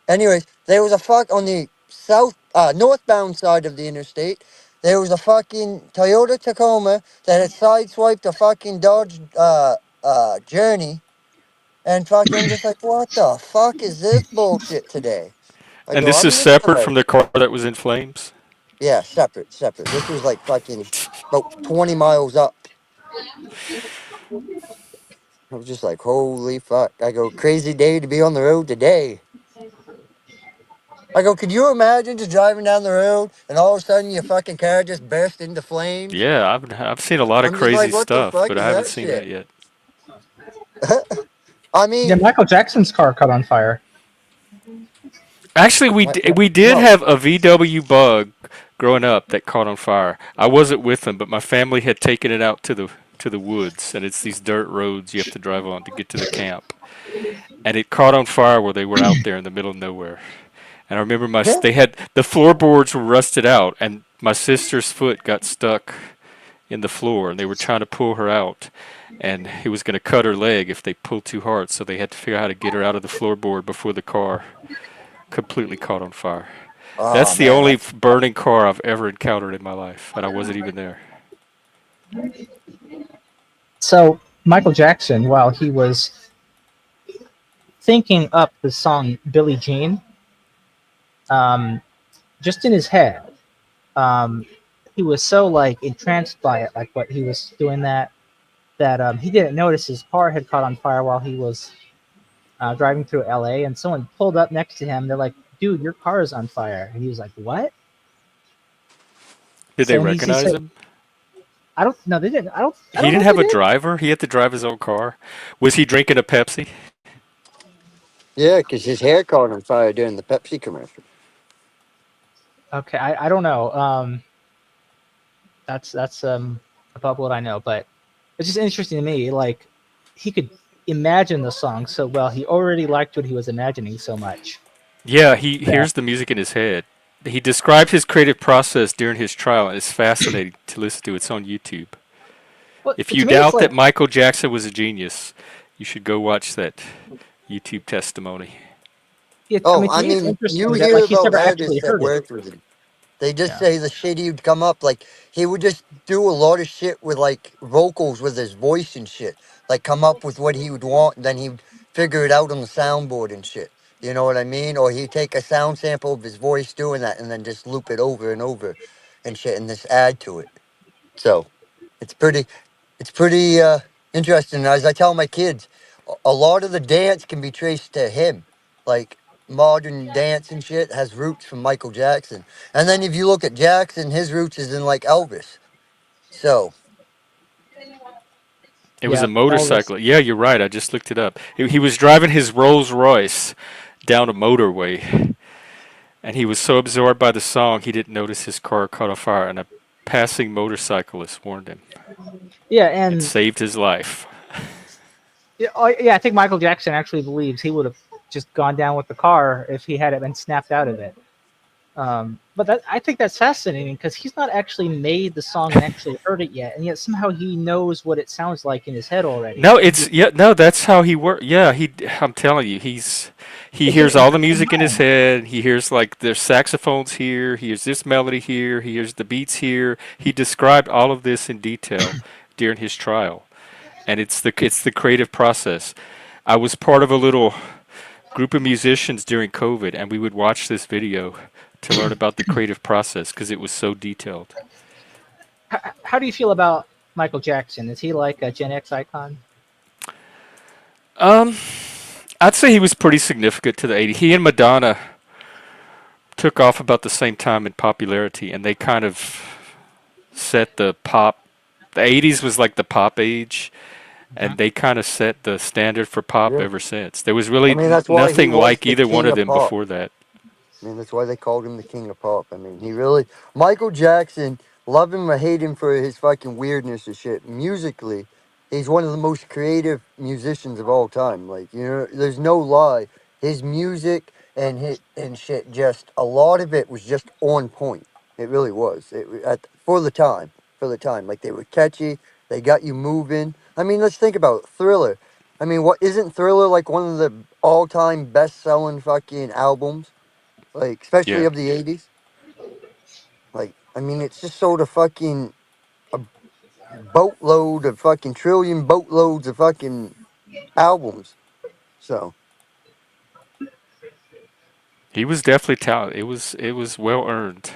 Anyways, there was a fuck on the northbound side of the interstate. There was a fucking Toyota Tacoma that had sideswiped a fucking Dodge Journey, and fucking I'm just like, what the fuck is this bullshit today? I And go, this I'm is just separate from like, the car that was in flames? yeah, separate, separate. This was like fucking about 20 miles up. I was just like, holy fuck. I go, crazy day to be on the road today. I go, could you imagine just driving down the road and all of a sudden your fucking car just burst into flames? Yeah, I've seen a lot of I'm just crazy like, what the stuff, fuck but I is haven't that seen that shit? yet. I Yeah, mean, Michael Jackson's car caught on fire. Actually, we did no. have a VW Bug growing up that caught on fire. I wasn't with them, but my family had taken it out to the woods, and it's these dirt roads you have to drive on to get to the camp. And it caught on fire where they were out there in the middle of nowhere. And I remember they had the floorboards were rusted out, and my sister's foot got stuck in the floor, and they were trying to pull her out, and it was going to cut her leg if they pulled too hard. So they had to figure out how to get her out of the floorboard before the car completely caught on fire. Oh That's the man, only that's burning car I've ever encountered in my life, and I wasn't even there. So Michael Jackson, while he was thinking up the song Billie Jean, um, just in his head, um, he was so like entranced by it, like what he was doing that he didn't notice his car had caught on fire while he was driving through LA, and someone pulled up next to him. They're like, "Dude, your car is on fire," and he was like, "What?" Did they So and he recognize said, him? "I don't know. They didn't. I He don't know didn't if they have a did." driver. He had to drive his own car. Was he drinking a Pepsi? yeah, because his hair caught on fire during the Pepsi commercial. Okay, I don't know. That's above what I know, but it's just interesting to me. Like he could imagine the song so well. He already liked what he was imagining so much. Yeah, he That hears the music in his head. He described his creative process during his trial, and it's fascinating to listen to. It's on YouTube. well, If to you me, it's doubt that like Michael Jackson was a genius, you should go watch that YouTube testimony. I Oh, mean, to I me, it's mean, you interesting that hear like he's about never actually artists that heard it. work with him. They just Yeah. say the shit he'd come up like he would just do a lot of shit with like vocals with his voice and shit. Like come up with what he would want, and then he'd figure it out on the soundboard and shit. You know what I mean? Or he'd take a sound sample of his voice doing that, and then just loop it over and over and shit, and just add to it. So it's pretty, it's pretty interesting. As I tell my kids, a lot of the dance can be traced to him. Like modern dance and shit has roots from Michael Jackson. And then if you look at Jackson, his roots is in like Elvis. So It was Yeah, a Elvis. motorcycle. Yeah, you're right. I just looked it up. He was driving his Rolls Royce down a motorway, and he was so absorbed by the song he didn't notice his car caught on fire, and a passing motorcyclist warned him. Yeah, It and saved his life. yeah, I think Michael Jackson actually believes he would have just gone down with the car if he had been snapped out of it. But I think that's fascinating because he's not actually made the song and actually heard it yet, and yet somehow he knows what it sounds like in his head already. No, it's yeah, no, that's how he works. Yeah, I'm telling you, he It's just hears all the inside his music in his mind. head. He hears like there's saxophones here, he hears this melody here, he hears the beats here. He described all of this in detail during his trial. And it's the creative process. I was part of a little group of musicians during COVID, and we would watch this video to learn about the creative process because it was so detailed. How do you feel about Michael Jackson? Is he like a Gen X icon? Um, I'd say he was pretty significant to the '80s. He and Madonna took off about the same time in popularity, and they kind of set the pop. The '80s was like the pop age, Mhm. and they kind of set the standard for pop yeah, ever since. There was I really mean that's why he nothing was like the either one king of of them pop. before that. I mean, that's why they called him the king of pop. I mean, he really Michael Jackson, love him or hate him for his fucking weirdness and shit. Musically, he's one of the most creative musicians of all time. Like, you know, there's no lie. His music and hit and shit, just a lot of it was just on point. It really was. For the time, like they were catchy. They got you moving. I mean, let's think about it. Thriller. I mean, what isn't Thriller like one of the all-time best-selling fucking albums? Like especially Yeah. of the '80s. Like I mean, it's just sold a fucking a boatload of fucking trillion boatloads of fucking albums. So He was definitely talented. It was well earned.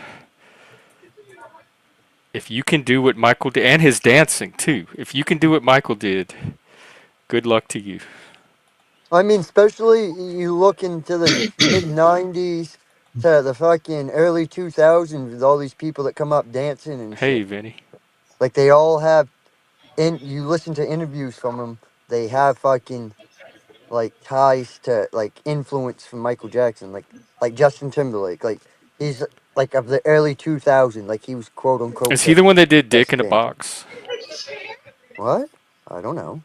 If you can do what Michael did, and his dancing too. If you can do what Michael did, good luck to you. I mean, especially you look into the mid '90s to the fucking early 2000s with all these people that come up dancing and Hey, shit. Vinny. Like they all have. And you listen to interviews from them. They have fucking like ties to like influence from Michael Jackson, like Justin Timberlake, like he's like of the early 2000, like he was quote unquote Is he the the one that did Dick best in a dancer. Box? What? I don't know.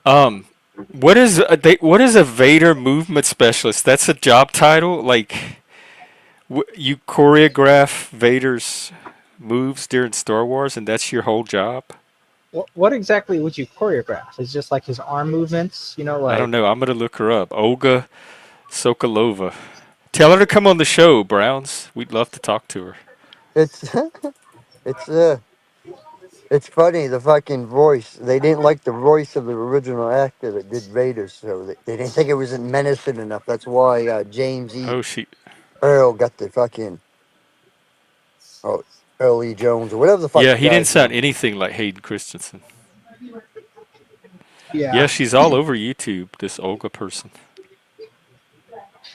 Um, what is a Vader movement specialist? That's a job title. Like you choreograph Vader's moves during Star Wars, and that's your whole job. What exactly would you choreograph? Is just like his arm movements? I don't Like know. I'm gonna look her up. Olga Sokolova. Tell her to come on the show, Browns. We'd love to talk to her. It's it's it's funny, the fucking voice. They didn't like the voice of the original actor that did Raiders, so they didn't think it was menacing enough. That's why James E. Oh, she. Earl got the fucking oh Earl E. Jones or whatever the fuck Yeah, the he didn't guy's sound name. anything like Hayden Christensen. Yeah, Yeah. she's all over YouTube. This Olga person.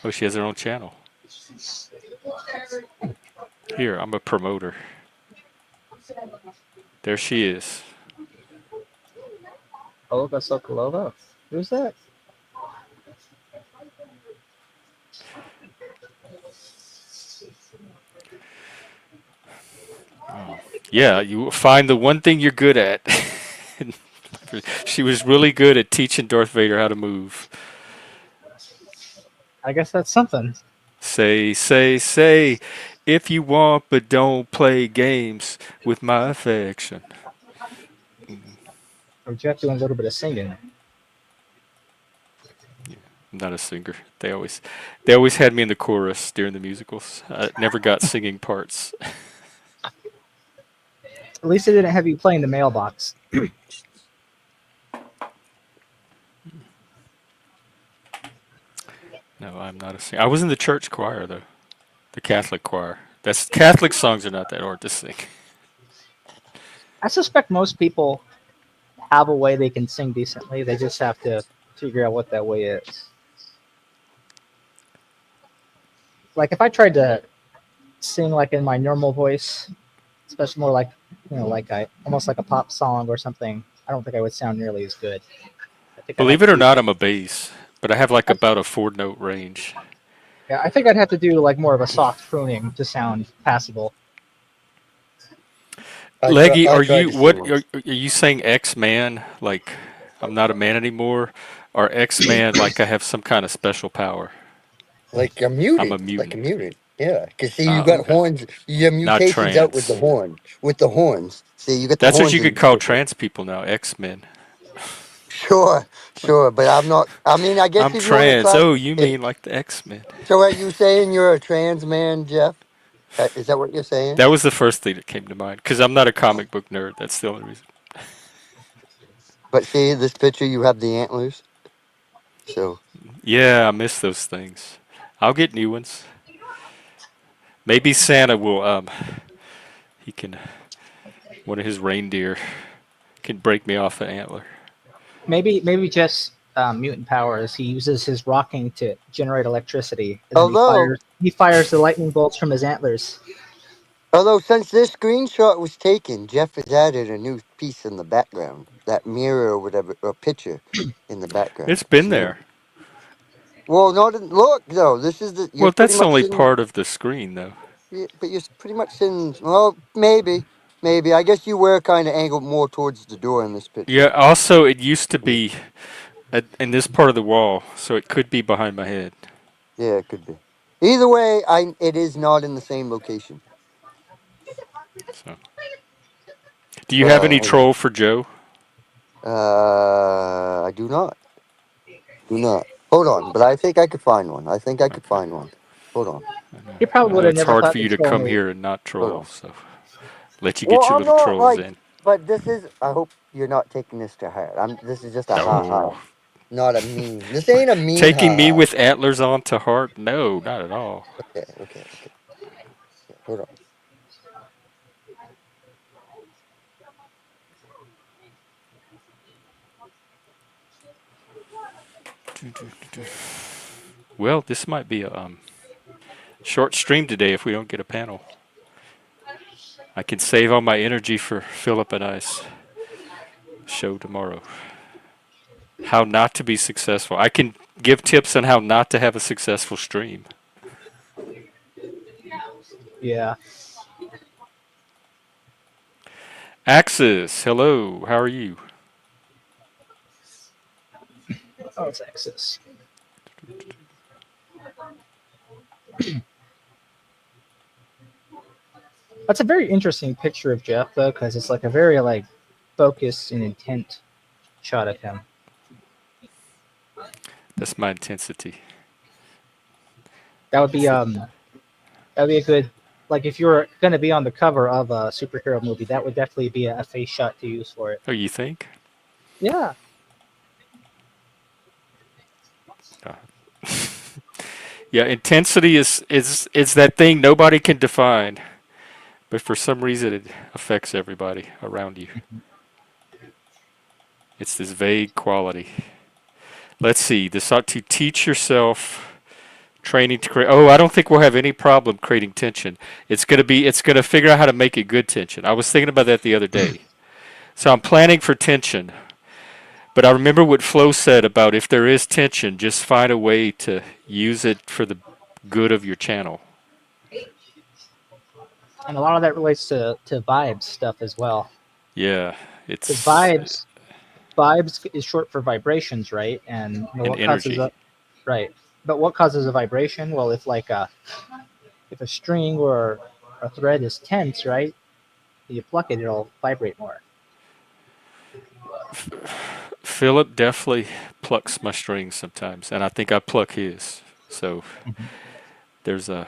Oh, she has her own channel. Here, I'm a promoter. There she is. Olga Sokolova. Who's that? Oh. Yeah, you find the one thing you're good at. She was really good at teaching Darth Vader how to move. I guess that's something. Say, if you want, but don't play games with my affection. Or Jeff doing a little bit of singing. I'm not a singer. They always had me in the chorus during the musicals. I never got singing parts. At least they didn't have you playing the mailbox. No, I'm not a singer. I was in the church choir though, the Catholic choir. That's Catholic songs are not that hard to sing. I suspect most people have a way they can sing decently. They just have to figure out what that way is. Like if I tried to sing like in my normal voice, especially more like like I almost like a pop song or something, I don't think I would sound nearly as good. I think I'd have Believe to it or do not, I'm a bass, but I have like about a 4-note range. yeah, I think I'd have to do like more of a soft crooning to sound passable. Leggy, I are tried you to sing what once. are you saying? X-Man, like I'm not a man anymore, or X-Man, like I have some kind of special power? Like a I'm a mutant, like a mutant, mutant. Yeah, because see, you got okay. horns. Your Not mutations out with the trans. horn, with the horns. See, you got the That's what horns you in could your call picture. trans people now, X-Men. Sure, sure, but I'm not. I mean, I guess I'm if you want to trans. class Oh, you it. mean like the X-Men? So, are you saying you're a trans man, Jeff? Is that what you're saying? That was the first thing that came to mind because I'm not a comic book nerd. That's the only reason. But see, this picture, you have the antlers. So, Yeah, I miss those things. I'll get new ones. Maybe Santa will. He can. One of his reindeer can break me off an antler. Maybe just mutant powers. He uses his rocking to generate electricity, and then although, he fires the lightning bolts from his antlers. although since this screenshot was taken, Jeff has added a new piece in the background, that mirror or whatever, or picture in the background. It's been See that? there. Well, not in, look though. This is the you're Well, pretty that's much only in. part of the screen, though. Yeah, but you're pretty much in. Well, maybe, maybe. I guess you were kind of angled more towards the door in this Yeah. picture. Also, it used to Yeah, be in this part of the wall, so it could be behind my head. yeah, it could be. Either way, it is not in the same location. So, do you have any But troll for Joe? I do not. Do not. Hold on, but I think I could find one. I think I could Okay. find one. Hold on. He I probably would know have it's never hard thought for to you to troll come me. here and not Hold troll, on. so let you Well, get your I'm little not trolls like, in. but this is. I hope you're not taking this to heart. This is just a ha No. ha, not a mean. This ain't a mean Taking ha me ha. with antlers on to heart? No, not at all. Okay, okay, okay. Hold on. Well, this might be a short stream today if we don't get a panel. I can save all my energy for Philip and I's show tomorrow. How not to be successful. I can give tips on how not to have a successful stream. Yeah. Axis, hello. How are you? Oh, it's Axis. That's a very interesting picture of Jeff, though, because it's like a very like focused and intent shot of him. That's my intensity. That would be that'd be a good, like if you were going to be on the cover of a superhero movie, that would definitely be a face shot to use for it. Oh, you think? Yeah. Uh, yeah, intensity is that thing nobody can define, but for some reason it affects everybody around you. It's this vague quality. Let's see. This ought to teach yourself training to create. Oh, I don't think we'll have any problem creating tension. It's gonna figure out how to make it good tension. I was thinking about that the other day. So I'm planning for tension. But I remember what Flo said about if there is tension, just find a way to use it for the good of your channel. And a lot of that relates to vibes stuff as well. Yeah, Because it's vibes is short for vibrations, right? And you know, an what causes energy. a right? But what causes a vibration? Well, if a string or a thread is tense, right? You pluck it, it'll vibrate more. Philip definitely plucks my strings sometimes, and I think I pluck his. So Mm-hmm. there's a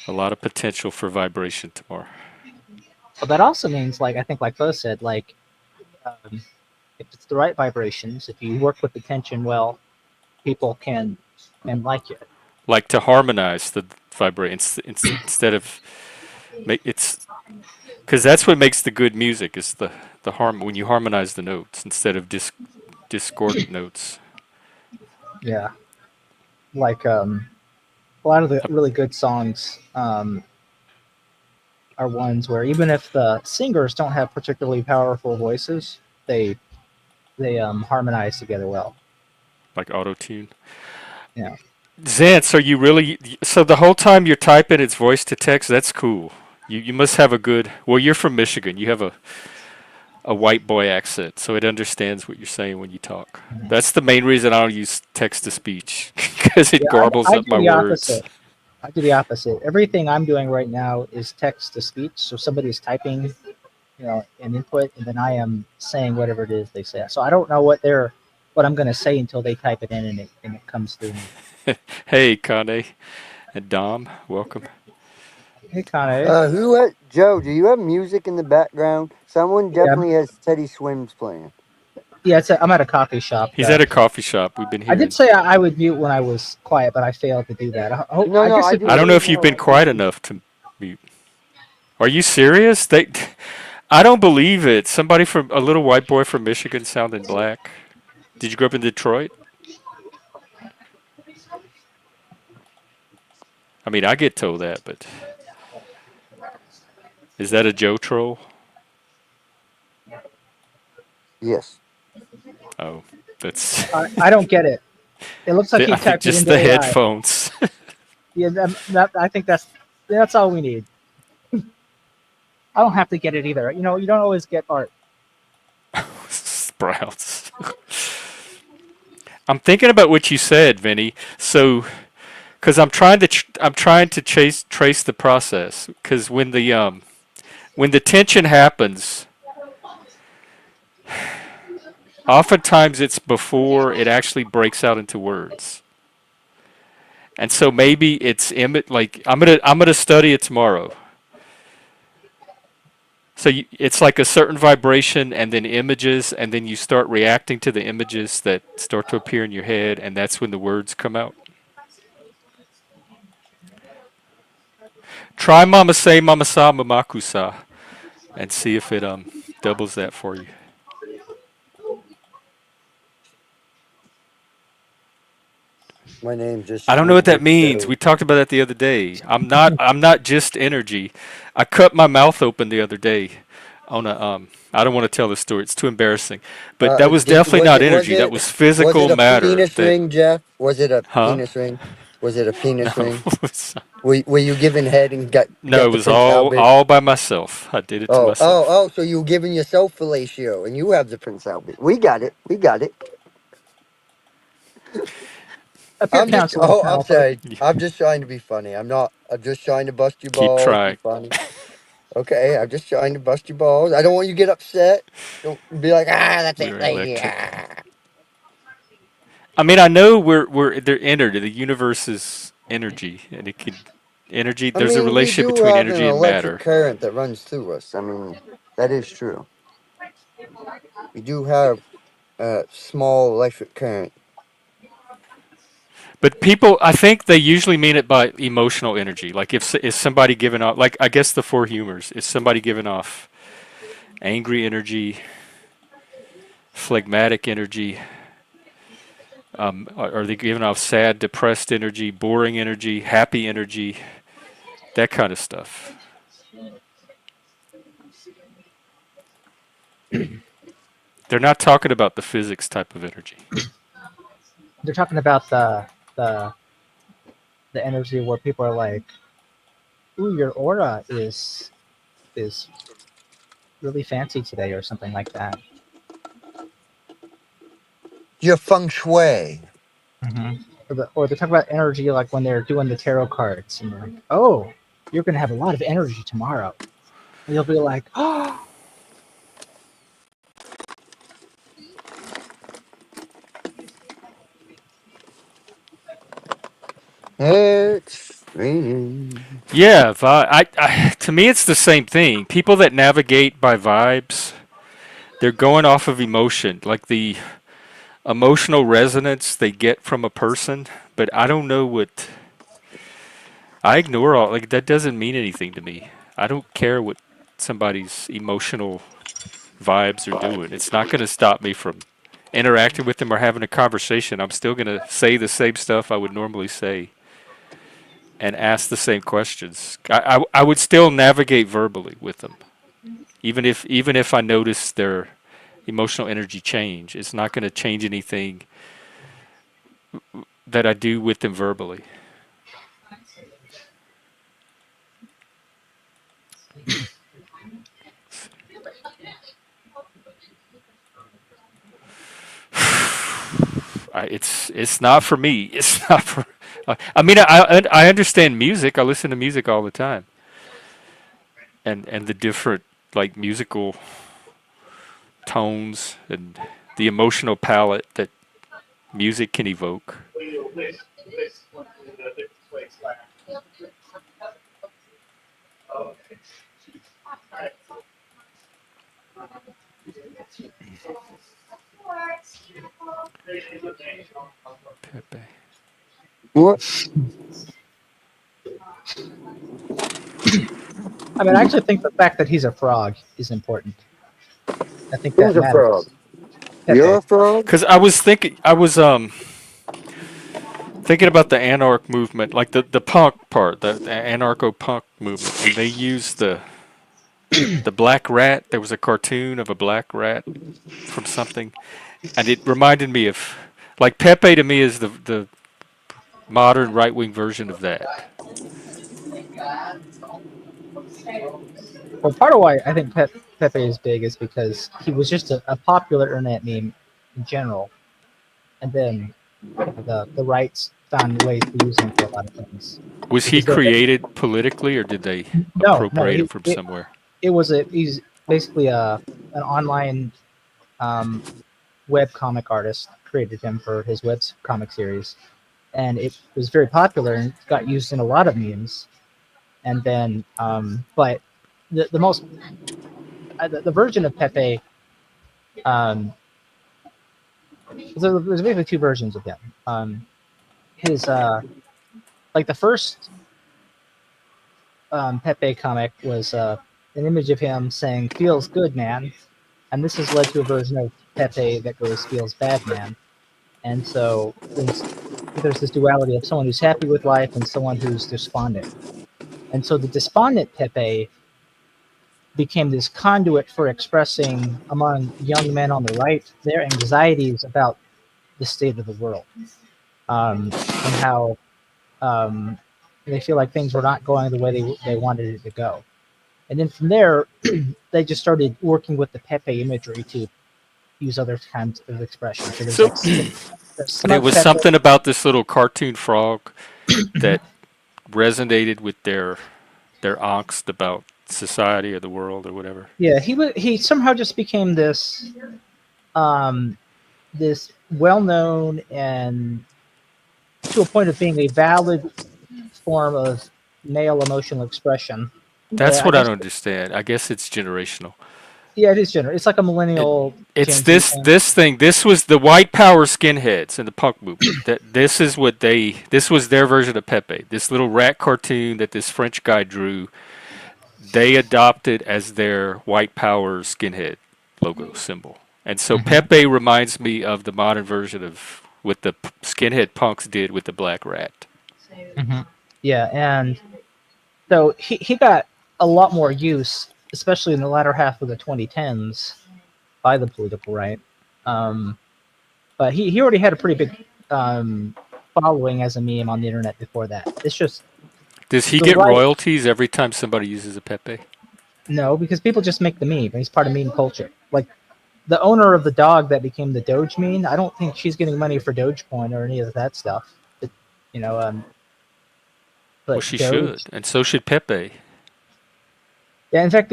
lot of potential for vibration tomorrow. But that also means, like I think, like Bo said, like if it's the right vibrations, if you work with the tension well, people can like you. Like to harmonize the vibrations instead of make it's because that's what makes the good music is the harm when you harmonize the notes instead of discordant notes. Yeah, like a lot of the Uh, really good songs are ones where even if the singers don't have particularly powerful voices, they harmonize together well. like auto tune. Yeah. Zance, are you really so the whole time you're typing it's voice to text? That's cool. You must have a good. Well, you're from Michigan. You have a white boy accent, so it understands what you're saying when you talk. That's the main reason I don't use text to speech because it Yeah, garbles I up do my the words. opposite. I do the opposite. Everything I'm doing right now is text to speech. So somebody's typing, an input, and then I am saying whatever it is they say. So I don't know what I'm going to say until they type it in and it comes through me. Hey, Kane and Dom, welcome. Hey, Kane. Joe, do you have music in the background? Someone Yeah, definitely has Teddy Swims playing. yeah. I'm at a coffee shop. He's at a coffee shop. We've been I did hearing. say I would mute when I was quiet, but I failed to do that. No, I no, guess I if I didn't don't know mean if you've no, been I didn't quiet mean. enough to mute. Are you serious? I don't believe it. Somebody from a little white boy from Michigan sounding black. Did you grow up in Detroit? I mean, I get told that, but is that a Joe troll? Yes. Oh, that's. I don't get it. It looks like he I think typed it just into the AI. headphones. Yeah, I think that's all we need. I don't have to get it either. You don't always get art. Sprouts. I'm thinking about what you said, Vinny. So, because I'm trying to trace the process. Because when the tension happens, oftentimes it's before it actually breaks out into words. And so maybe like I'm gonna study it tomorrow. So it's like a certain vibration and then images, and then you start reacting to the images that start to appear in your head, and that's when the words come out. Try Mama Say, Mama Sa, Mamakusa, and see if it doubles that for you. My name just I don't know what that Squidward means. Joe. We talked about that the other day. I'm not just energy. I cut my mouth open the other day on a I don't want to tell the story. It's too embarrassing. But that was Did definitely was not it was energy. That it was was physical it a matter. penis ring, Jeff? Was it a Huh? penis ring? Was it a penis No. ring? Were you giving head and No, got it the was Prince Albert? all by myself. I did it to myself. So you were giving yourself fellatio, and you have the Prince Albert. We got it. We got it. Up here counts a little I'm powerful. sorry. I'm just trying to be funny. I'm not. I'm just trying to bust your Keep balls. Be trying. funny. Okay. I'm just trying to bust your balls. I don't want you to get upset. Don't be like, that's it, We're lady. electric. I mean, I know we're they're entered. The universe is energy, and it could energy. I There's a mean, we relationship do between have an energy and electric matter. current that runs through us. I mean, that is true. We do have a small electric current. But people, I think they usually mean it by emotional energy. Like if somebody giving off, like I guess the four humors, is somebody giving off angry energy, phlegmatic energy, are they giving off sad, depressed energy, boring energy, happy energy, that kind of stuff. They're not talking about the physics type of energy. They're talking about the the energy where people are like, "Ooh, your aura is really fancy today," or something like that. Your feng shui. Or they talk about energy like when they're doing the tarot cards, and they're like, "Oh, you're gonna have a lot of energy tomorrow." And you'll be like, "Oh." Extreme. Yeah, to me it's the same thing. People that navigate by vibes, they're going off of emotion, like the emotional resonance they get from a person. But I don't know what I ignore all like that doesn't mean anything to me. I don't care what somebody's emotional vibes are doing. It's not going to stop me from interacting with them or having a conversation. I'm still going to say the same stuff I would normally say and ask the same questions. I would still navigate verbally with them, even if I notice their emotional energy change. It's not going to change anything that I do with them verbally. It's not for me. It's not for. I mean, I understand music. I listen to music all the time, and the different like musical tones and the emotional palette that music can evoke. Pepe. What? I mean, I actually think the fact that he's a frog is important. I think Who's that a frog? matters. You're Pepe. a frog? Because I was thinking about the anarch movement, like the punk part, the anarcho punk movement, and they used the black rat. There was a cartoon of a black rat from something, and it reminded me of like Pepe to me is the modern right wing version of that. Well, part of why I think Pepe is big is because he was just a popular internet meme in general, and then the rights found ways to use him for a lot of things Was he because created politically, or did they no, appropriate him from somewhere? it was he's basically an online um, web comic artist created him for his web comic series, and it was very popular and got used in a lot of memes. And then, but the most the version of Pepe, um, so there's basically two versions of him. His like the first Pepe comic was an image of him saying "feels good, man," and this has led to a version of Pepe that goes "feels bad, man." And so there's this duality of someone who's happy with life and someone who's despondent. And so the despondent Pepe became this conduit for expressing among young men on the right their anxieties about the state of the world, and how um, they feel like things were not going the way they wanted it to go. And then from there, they just started working with the Pepe imagery to use other kinds of expression. So there's So, like the and it smug was Pepe. something about this little cartoon frog that resonated with their angst about society or the world or whatever. Yeah, he somehow just became um, this well known and to a point of being a valid form of male emotional expression. That's I what I guess, don't understand. I guess it's generational. yeah, it is general. It's like a It, millennial it's Gen Z this thing. this thing. This was the white power skinheads in the punk movement. That this is what they. This was their version of Pepe. This little rat cartoon that this French guy drew. They adopted as their white power skinhead logo symbol. And so Hmm. Pepe reminds me of the modern version of what the skinhead punks did with the black rat. Hmm. Yeah, and so he got a lot more use, especially in the latter half of the 2010s, by the political right. Um, but he already had a pretty big following as a meme on the internet before that. It's just Does he the get right. royalties every time somebody uses a Pepe? No, because people just make the meme. And he's part of meme culture. Like the owner of the dog that became the Doge meme, I don't think she's getting money for Dogecoin or any of that stuff. But, you know, Well, but she should, Doge. and so should Pepe. Yeah, in fact,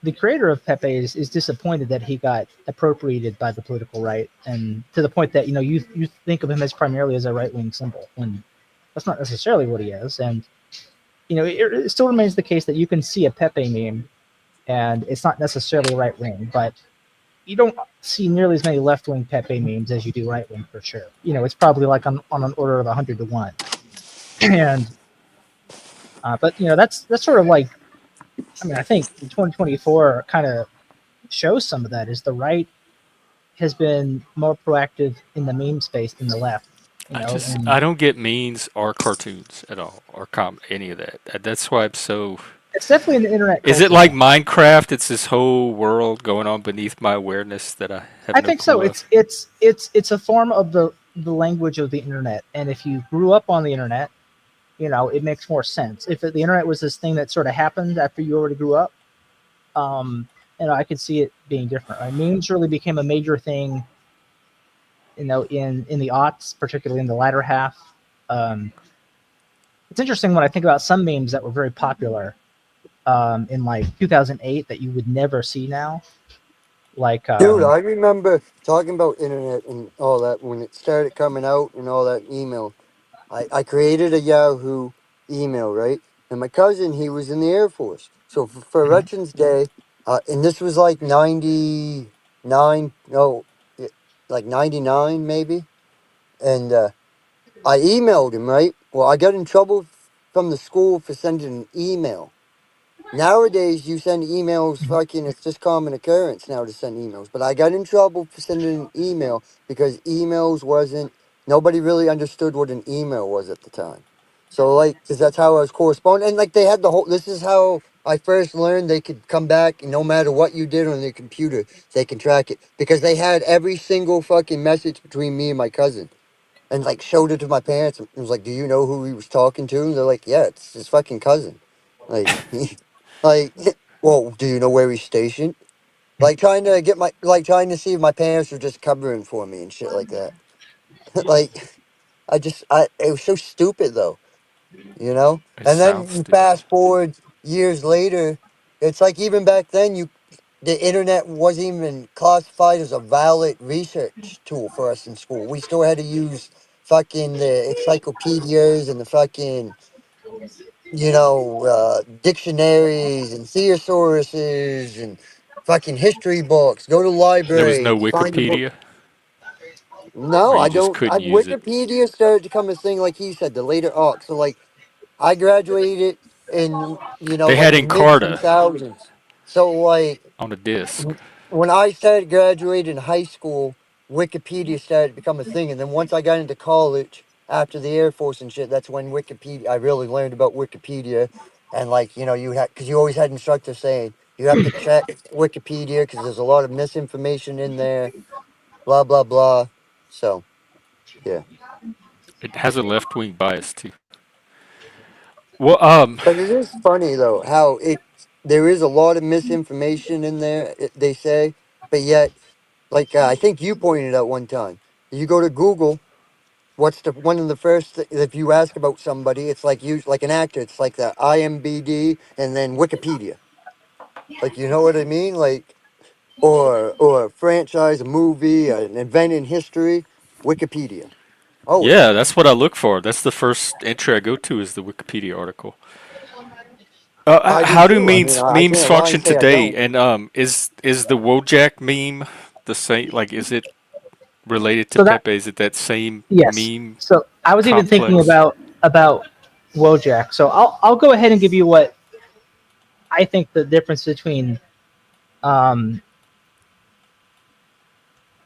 the creator of Pepe is disappointed that he got appropriated by the political right, and to the point that you think of him as primarily as a right wing symbol when that's not necessarily what he is. And it still remains the case that you can see a Pepe meme, and it's not necessarily right wing, but you don't see nearly as many left wing Pepe memes as you do right wing for sure. It's probably like on an order of 100 to 1, and but that's sort of like, I mean, I think 2024 kind of shows some of that. Is the right has been more proactive in the meme space than the left, and I don't get memes or cartoons at all, or any of that. That's why I'm so. it's definitely an internet Is it culture like thing. Minecraft? It's this whole world going on beneath my awareness that I have I no think so. clue It's of. it's it's it's a form of the language of the internet, and if you grew up on the internet, it makes more sense. If the internet was this thing that sort of happened after you already grew up, um, I could see it being different. Right? Memes really became a major thing, in the aughts, particularly in the latter half. Um, it's interesting when I think about some memes that were very popular in like 2008 that you would never see now. Like, Dude, I remember talking about internet and all that when it started coming out and all that email. I created a Yahoo email, right? And my cousin, he was in the Air Force. So for mhm, Veterans Day, and this was like 99, no, like 99 maybe. And I emailed him, right? Well, I got in trouble from the school for sending an email. Nowadays, you send emails, mhm. fucking, it's just common occurrence now to send emails. But I got in trouble for sending an email because emails wasn't, nobody really understood what an email was at the time. So, like, because that's how I was corresponding. And, like, they had the whole, this is how I first learned they could come back, and no matter what you did on their computer, they can track it. Because they had every single fucking message between me and my cousin. And, like, showed it to my parents. And was like, do you know who he was talking to? And they're like, yeah, it's his fucking cousin. Like, like, well, do you know where he's stationed? Like trying to get my, like trying to see if my parents were just covering for me and shit like that. Like, it was so stupid though, you know. It And sounds then you stupid. fast forward years later, it's like even back then, the internet wasn't even classified as a valid research tool for us in school. We still had to use fucking the encyclopedias and the fucking dictionaries and thesauruses and fucking history books. Go to There was no libraries, find a book. Wikipedia, or No, you I just don't. couldn't use it. Wikipedia started to come a thing, like he said, the later arc. So, like, I graduated in, They like had the mid Encarta 2000s. So, like, on a disc. when I started graduating high school, Wikipedia started to become a thing. And then once I got into college, after the Air Force and shit, that's when I really learned about Wikipedia. And like, you had, because you always had instructors saying, you have to check Wikipedia because there's a lot of misinformation in there, blah, blah, blah. So, yeah. It has a left wing bias too. Well, But it is funny, though, how there is a lot of misinformation in there, they say, but yet, like, I think you pointed out one time, you go to Google. What's the one of the first if you ask about somebody, it's like you like an actor, it's like the IMBD and then Wikipedia. Like you know what I mean? Like or a franchise, a movie, an event in history, Wikipedia. Oh, Yeah, that's what I look for. That's the first entry I go to is the Wikipedia article. I do How do too. I mean, memes I memes can't lie and function say I today? don't. And is the Wojak meme the same? Like, is it related to So that Pepe? Is it that same yes. meme So I was even thinking complex? about Wojak. So I'll go ahead and give you what I think the difference between um,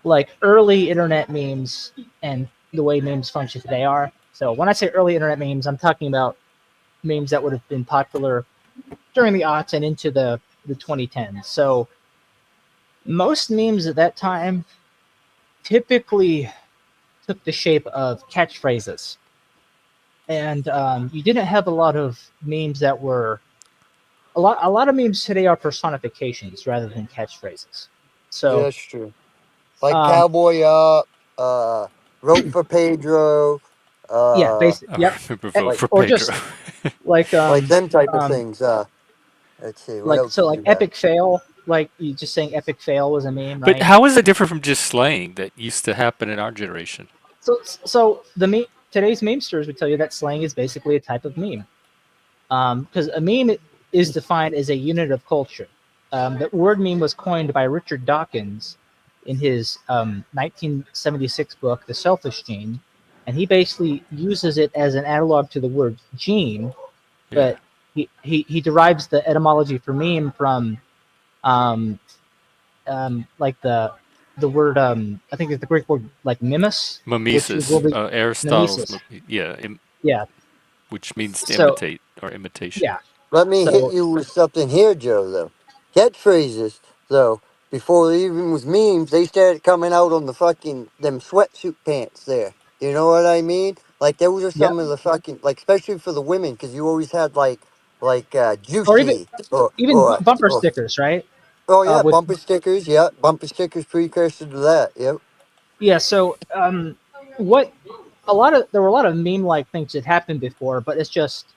like early internet memes and the way memes function today are. So when I say early internet memes, I'm talking about memes that would have been popular during the aughts and into the 2010s. So most memes at that time typically took the shape of catchphrases, and you didn't have a lot of memes that were a lot of memes today are personifications rather than catchphrases. Yeah, So it's true. Like um, Cowboy Up, Wrote for Pedro, yeah, uh, basic, I yep. remember vote like for Or Pedro. just like like them type of um, things. Let's see, what like else so did like you have? epic fail, like you just saying epic fail was a meme, But right? how is it different from just slang that used to happen in our generation? So the meme today's memesters would tell you that slang is basically a type of meme, because a meme is defined as a unit of culture. The word meme was coined by Richard Dawkins in his 1976 book The Selfish Gene, and he basically uses it as an analog to the word gene, Yeah, but he derives the etymology for meme from um, like the word I think it's the Greek word like mimesis, which is mimesis, will be Aristotle's, mimesis. yeah, Yeah. which means to So imitate or imitation. yeah. Let me hit So you with something here, Joe, though. Catchphrases, though, before it even was memes, they started coming out on the fucking, them sweatsuit pants there. You know what I mean? Like, those are yeah, some of the fucking, like, especially for the women, because you always had, or even juicy, or, even or, bumper or, stickers, right? oh yeah, With bumper stickers precursor to that, yep. yeah. So what there were a lot of meme like things that happened before, but it's just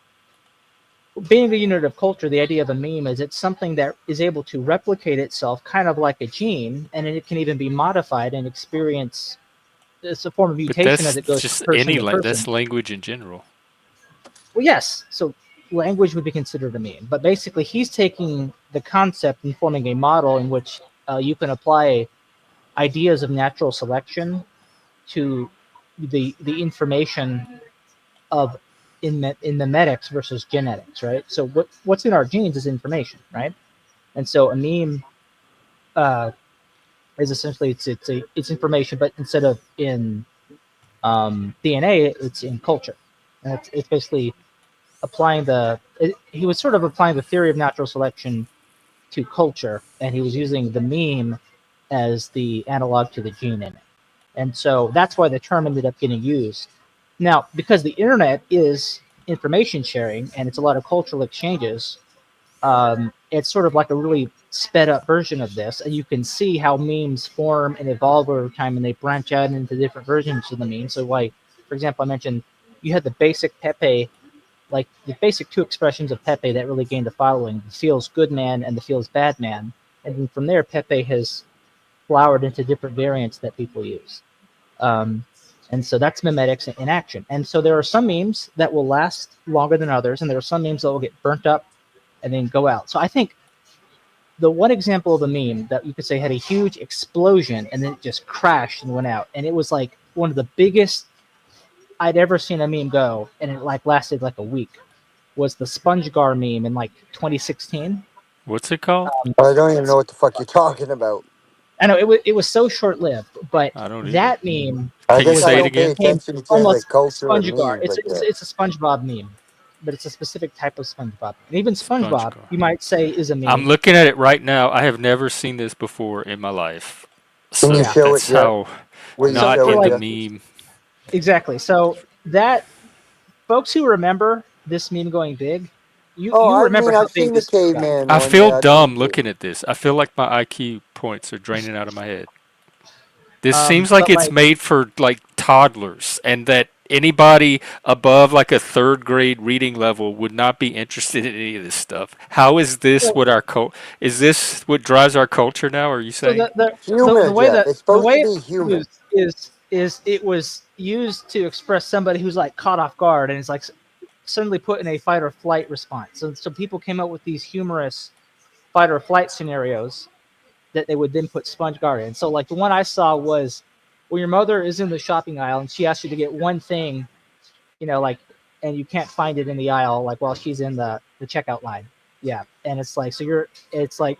being a unit of culture. The idea of a meme is it's something that is able to replicate itself, kind of like a gene, and it can even be modified and experience. It's a form of But mutation as that's it goes from just person to that's person. language in general. Well, yes. So language would be considered a meme, but basically he's taking the concept and forming a model in which you can apply ideas of natural selection to the information of in memetics versus genetics, right? So what's in our genes is information, right? And so a meme uh, is essentially it's information, but instead of in DNA, it's in culture, and it's basically applying he was sort of applying the theory of natural selection to culture, and he was using the meme as the analog to the gene in it. And so that's why the term ended up getting used. Now, because the internet is information sharing and it's a lot of cultural exchanges, it's sort of like a really sped up version of this. And you can see how memes form and evolve over time and they branch out into different versions of the meme. So, like, for example, I mentioned you had the basic Pepe, like the basic two expressions of Pepe that really gained a following: the feels good man and the feels bad man. And then from there, Pepe has flowered into different variants that people use. Um, and so that's memetics in action. And so there are some memes that will last longer than others, and there are some memes that will get burnt up and then go out. So I think the one example of a meme that you could say had a huge explosion and then it just crashed and went out, and it was like one of the biggest I'd ever seen a meme go, and it like lasted like a week. Was the SpongeGar meme in like 2016? What's it called? I don't even know what the fuck you're talking about. I know it was so short lived, but I don't either. that meme I Can you guess was I say it like don't pay again? became attention to the almost culture of SpongeGar. memes It's like it's that. it's a SpongeBob meme, but it's a specific type of SpongeBob. And even SpongeBob, SpongeGar. you might say, is a I'm meme. looking at it right now. I have never seen this before in my life. Can you Yeah. So show it, that's Jeff? how Will you So not show for it, in the like Jeff? meme. exactly. So that folks who remember this meme going big, you Oh, you I remember mean, how I've big seen the this meme got. caveman I one. feel Yeah, I've dumb seen it. looking at this. I feel like my IQ points are draining out of my head. This seems like But it's like made for like toddlers, and that anybody above like a third grade reading level would not be interested in any of this stuff. How is this so what our is this what drives our culture now? Are you so saying? the Humor, way Jeff. that It's the supposed way to it be was humor. used is it was used to express somebody who's like caught off guard and is like suddenly put in a fight or flight response. So people came up with these humorous fight or flight scenarios that they would then put SpongeGuard in. So like the one I saw was when your mother is in the shopping aisle and she asks you to get one thing, like, and you can't find it in the aisle, like while she's in the checkout line. Yeah, and it's like it's like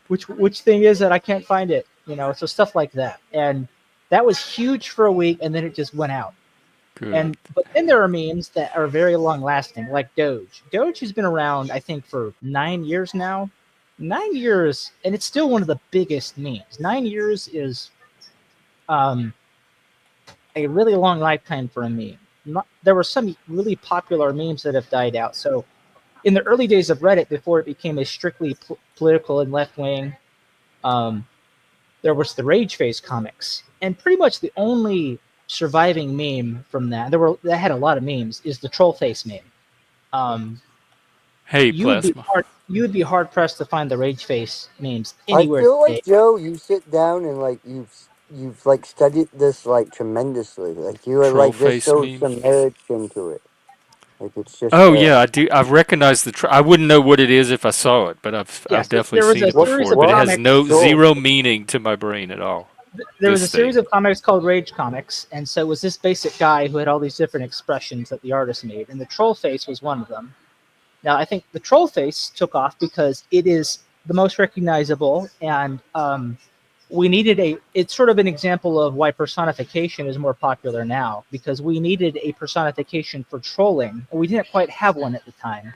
which thing is it? I can't find it. So stuff like that, and that was huge for a week, and then it just went out. Good. But then there are memes that are very long lasting, like Doge. Doge has been around, I think, for 9 years now. 9 years, and it's still one of the biggest memes. 9 years is a really long lifetime for a meme. There were some really popular memes that have died out. So in the early days of Reddit, before it became a strictly political and left wing, there was the Rage Face comics, and pretty much the only surviving meme from that had a lot of memes is the Troll Face meme. Hey, You would be Plasma. hard pressed to find the Rage Face memes I anywhere feel today. like Joe, you sit down and like you've like studied this like tremendously. Like you are Troll like just face so meme. submerged into it. Like it's just Oh yeah, I do. I've recognized I wouldn't know what it is if I saw it, but I've Yes, definitely there was seen a it series before. of But it what has comics. no Joe? zero meaning to my brain at all. There was a This series thing. of comics called Rage Comics, and so it was this basic guy who had all these different expressions that the artist made, and the Troll Face was one of them. Now, I think the Troll Face took off because it is the most recognizable, and we needed it's sort of an example of why personification is more popular now, because we needed a personification for trolling, and we didn't quite have one at the time.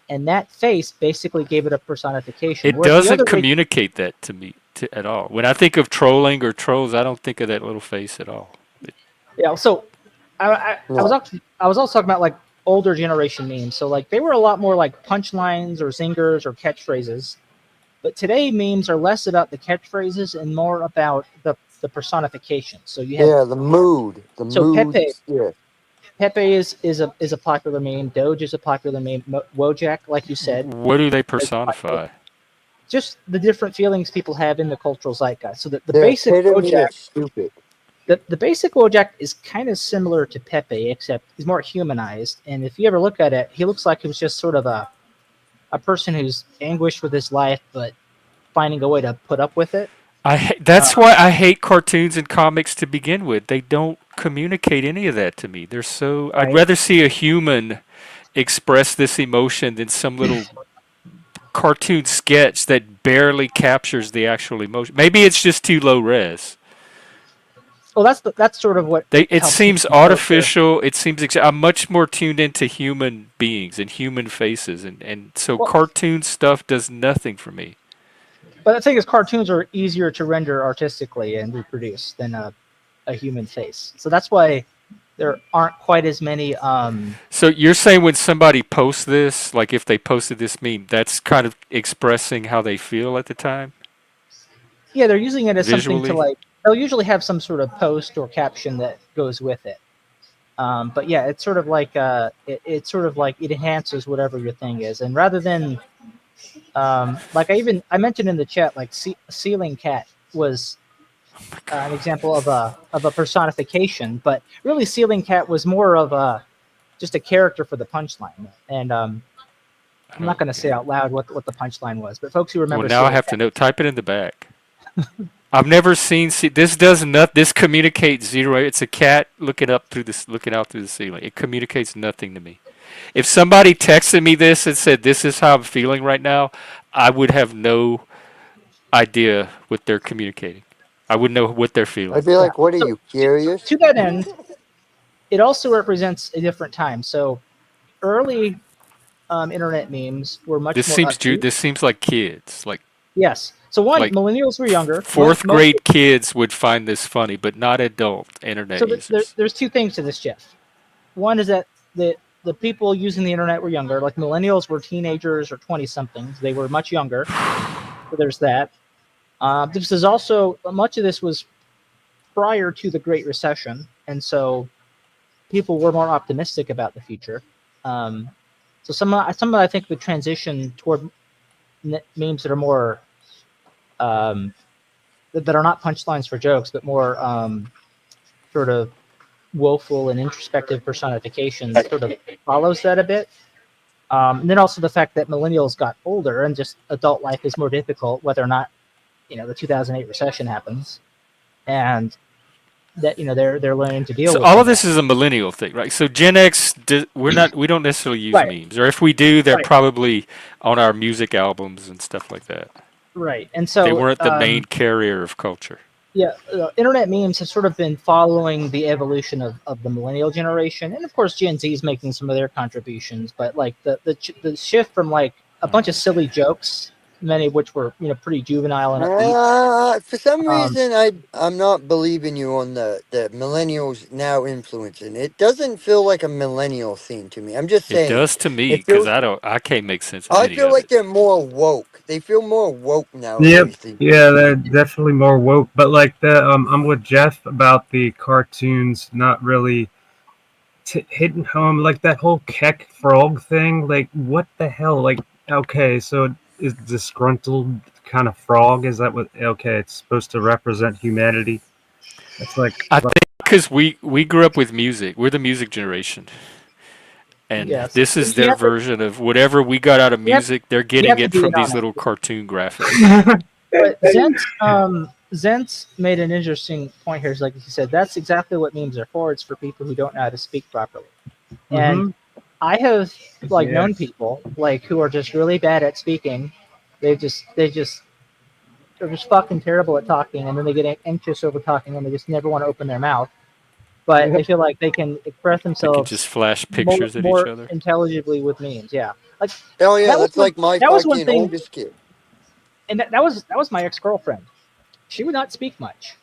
And that face basically gave it a personification, It whereas the doesn't other way, communicate that to me at all. When I think of trolling or trolls, I don't think of that little face at all. yeah. So No. I was also talking about like older generation memes. So like they were a lot more like punchlines or zingers or catchphrases. But today memes are less about the catchphrases and more about the personification. So you have Yeah, the mood. The so mood. Yeah. Pepe is a popular meme. Doge is a popular meme. Wojak, like you said, What do they is popular. personify? Just the different feelings people have in the cultural zeitgeist. So the The basic epitome Wojak, of stupid. the basic Wojak is kind of similar to Pepe, except he's more humanized. And if you ever look at it, he looks like he was just sort of a person who's anguished with his life, but finding a way to put up with it. That's why I hate cartoons and comics to begin with. They don't communicate any of that to me. They're so. I'd Right. rather see a human express this emotion than some little cartoon sketch that barely captures the actual emotion. Maybe it's just too low res. Well, that's sort of what It helps make seems them character. artificial. It seems I'm much more tuned into human beings and human faces, and so Well, cartoon stuff does nothing for me. but the thing is, cartoons are easier to render artistically and reproduce than a human face. So that's why there aren't quite as many. So you're saying when somebody posts this, like if they posted this meme, that's kind of expressing how they feel at the time, Yeah, they're using it as something to visually. like. They'll usually have some sort of post or caption that goes with it. But yeah, it's sort of like it's sort of like it enhances whatever your thing is, and rather than like I mentioned in the chat, like ceiling cat was an example of a personification, but really ceiling cat was more of a just a character for the punchline. And I'm not going to say Okay. out loud what the punchline was, but folks who Well, remember now I ceiling have to cat, know. Type it in the back. I've never seen. This does not. This communicates zero. It's a cat looking out through the ceiling. It communicates nothing to me. If somebody texted me this and said, "This is how I'm feeling right now," I would have no idea what they're communicating. I wouldn't know what they're feeling. I'd be yeah. like, what are So you, curious? to that end, it also represents a different time. So early internet memes were much more upbeat. This seems like kids, Yes. So one, like millennials were younger. fourth Most grade kids would find this funny, but not adult internet so users. there's two things to this, Jeff. One is that the people using the internet were younger. Like millennials were teenagers or 20 somethings. They were much younger. So there's that. This is also much of this was prior to the Great Recession, and so people were more optimistic about the future. Um, so some of I think the transition toward memes that are more that are not punchlines for jokes, but more sort of woeful and introspective personifications sort of follows that a bit. And then also the fact that millennials got older and just adult life is more difficult, whether or not the 2008 recession happens, and that they're learning to deal So with all some of of that. this is a millennial thing, right? So Gen X, we don't necessarily use Right, memes, or if we do, they're right, probably on our music albums and stuff like that. right. And They so weren't the main carrier of culture. yeah, internet memes have sort of been following the evolution of the millennial generation, and of course Gen Z is making some of their contributions. But like the shift from like a bunch of silly jokes, many of which were pretty juvenile and upbeat. For some Um, reason, I'm not believing you on the millennials now influencing. It doesn't feel like a millennial thing to me. I'm just It saying. does to me It because feels. I can't make sense of I any feel of like it. they're more woke. They feel more woke Yep. nowadays. Yeah, they're definitely more woke. But like I'm with Jeff about the cartoons not really hitting home. Like that whole Keck frog thing. Like what the hell? Like okay, so is disgruntled kind of frog? Is that what? Okay, it's supposed to represent humanity. It's like I what? think because we grew up with music. We're the music generation, and yes, this is you their have to version of whatever we got out of you have music. They're you getting have to it be from an these honest. little cartoon graphics. But Zentz made an interesting point here. Is like he said, that's exactly what memes are for. It's for people who don't know how to speak properly. And Mm-hmm. I have like Yeah. known people like who are just really bad at speaking. They just they're just fucking terrible at talking, and then they get anxious over talking, and they just never want to open their mouth. But they Yep. feel like they can express They can themselves just flash more pictures at each more other. intelligibly with memes. Yeah, like Oh yeah, that was that's one like my that was one fucking thing, oldest kid. and that was my ex girlfriend. She would not speak much.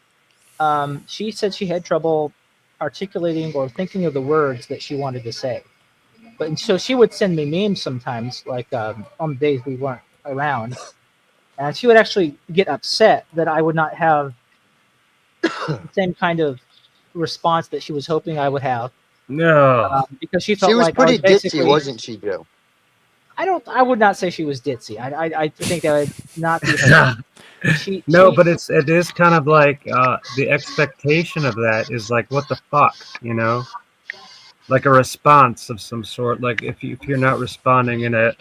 She said she had trouble articulating or thinking of the words that she wanted to say. But so she would send me memes sometimes, like on the days we weren't around, and she would actually get upset that I would not have the same kind of response that she was hoping I would have, No. because she She felt was like I was pretty ditzy, basically. wasn't she, Joe? I would not say she was ditzy. I think that would not be her. She No, she but it is kind of like the expectation of that is like what the fuck, you know? Like a response of some sort. Like if you're not responding in a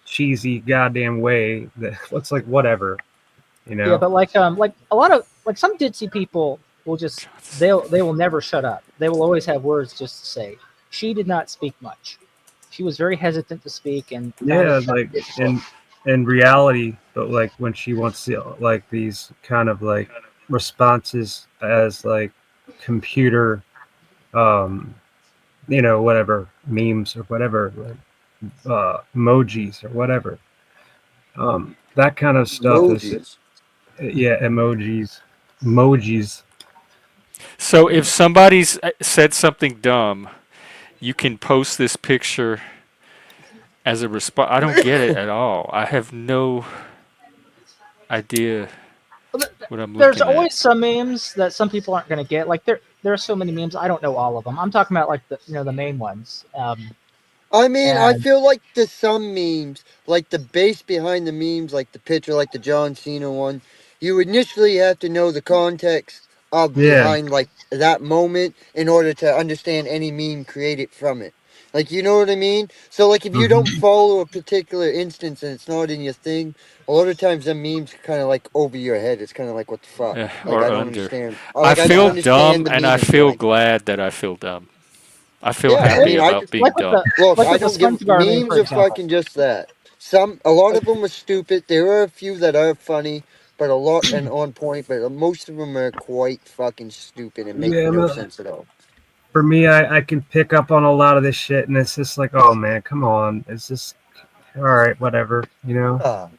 cheesy goddamn way, that it's like whatever, you Yeah, know? but like a lot of like some ditzy people will just they will never shut up. They will always have words just to say. She did not speak much. She was very hesitant to speak and found Yeah, it kind like of difficult. in reality, but like when she wants to like these kind of like responses as like computer um whatever memes or whatever like emojis or whatever that kind of stuff is Emojis. yeah emojis. So if somebody's said something dumb, you can post this picture as a response. I don't get it at all. I have no idea what I'm There's looking at. always some memes that some people aren't going to get. Like there are so many memes. I don't know all of them. I'm talking about like the main ones. I mean, I And feel like the some memes, like the base behind the memes, like the picture, like the John Cena one, you initially have to know the context of Yeah, behind like that moment in order to understand any meme created from it. Like, you know what I mean? So, like, if you don't hmm, follow a particular instance and it's not in your thing, a lot of times the memes kind of like over your head. It's kind of like, what the fuck? Like, Or I don't under. understand. I Like, I don't feel yeah, dumb understand the and I meaning feel behind it. glad that I feel dumb. I feel Yeah, I like happy mean, I about just being like with dumb. the look. like I with the don't give SpongeBob meme, memes for are example. fucking just that. A lot of them are stupid. There are a few that are funny, but a lot and on point. But most of them are quite fucking stupid and make yeah, no sense at all. for me I can pick up on a lot of this shit and it's just like oh man come on it's just all right whatever Ah,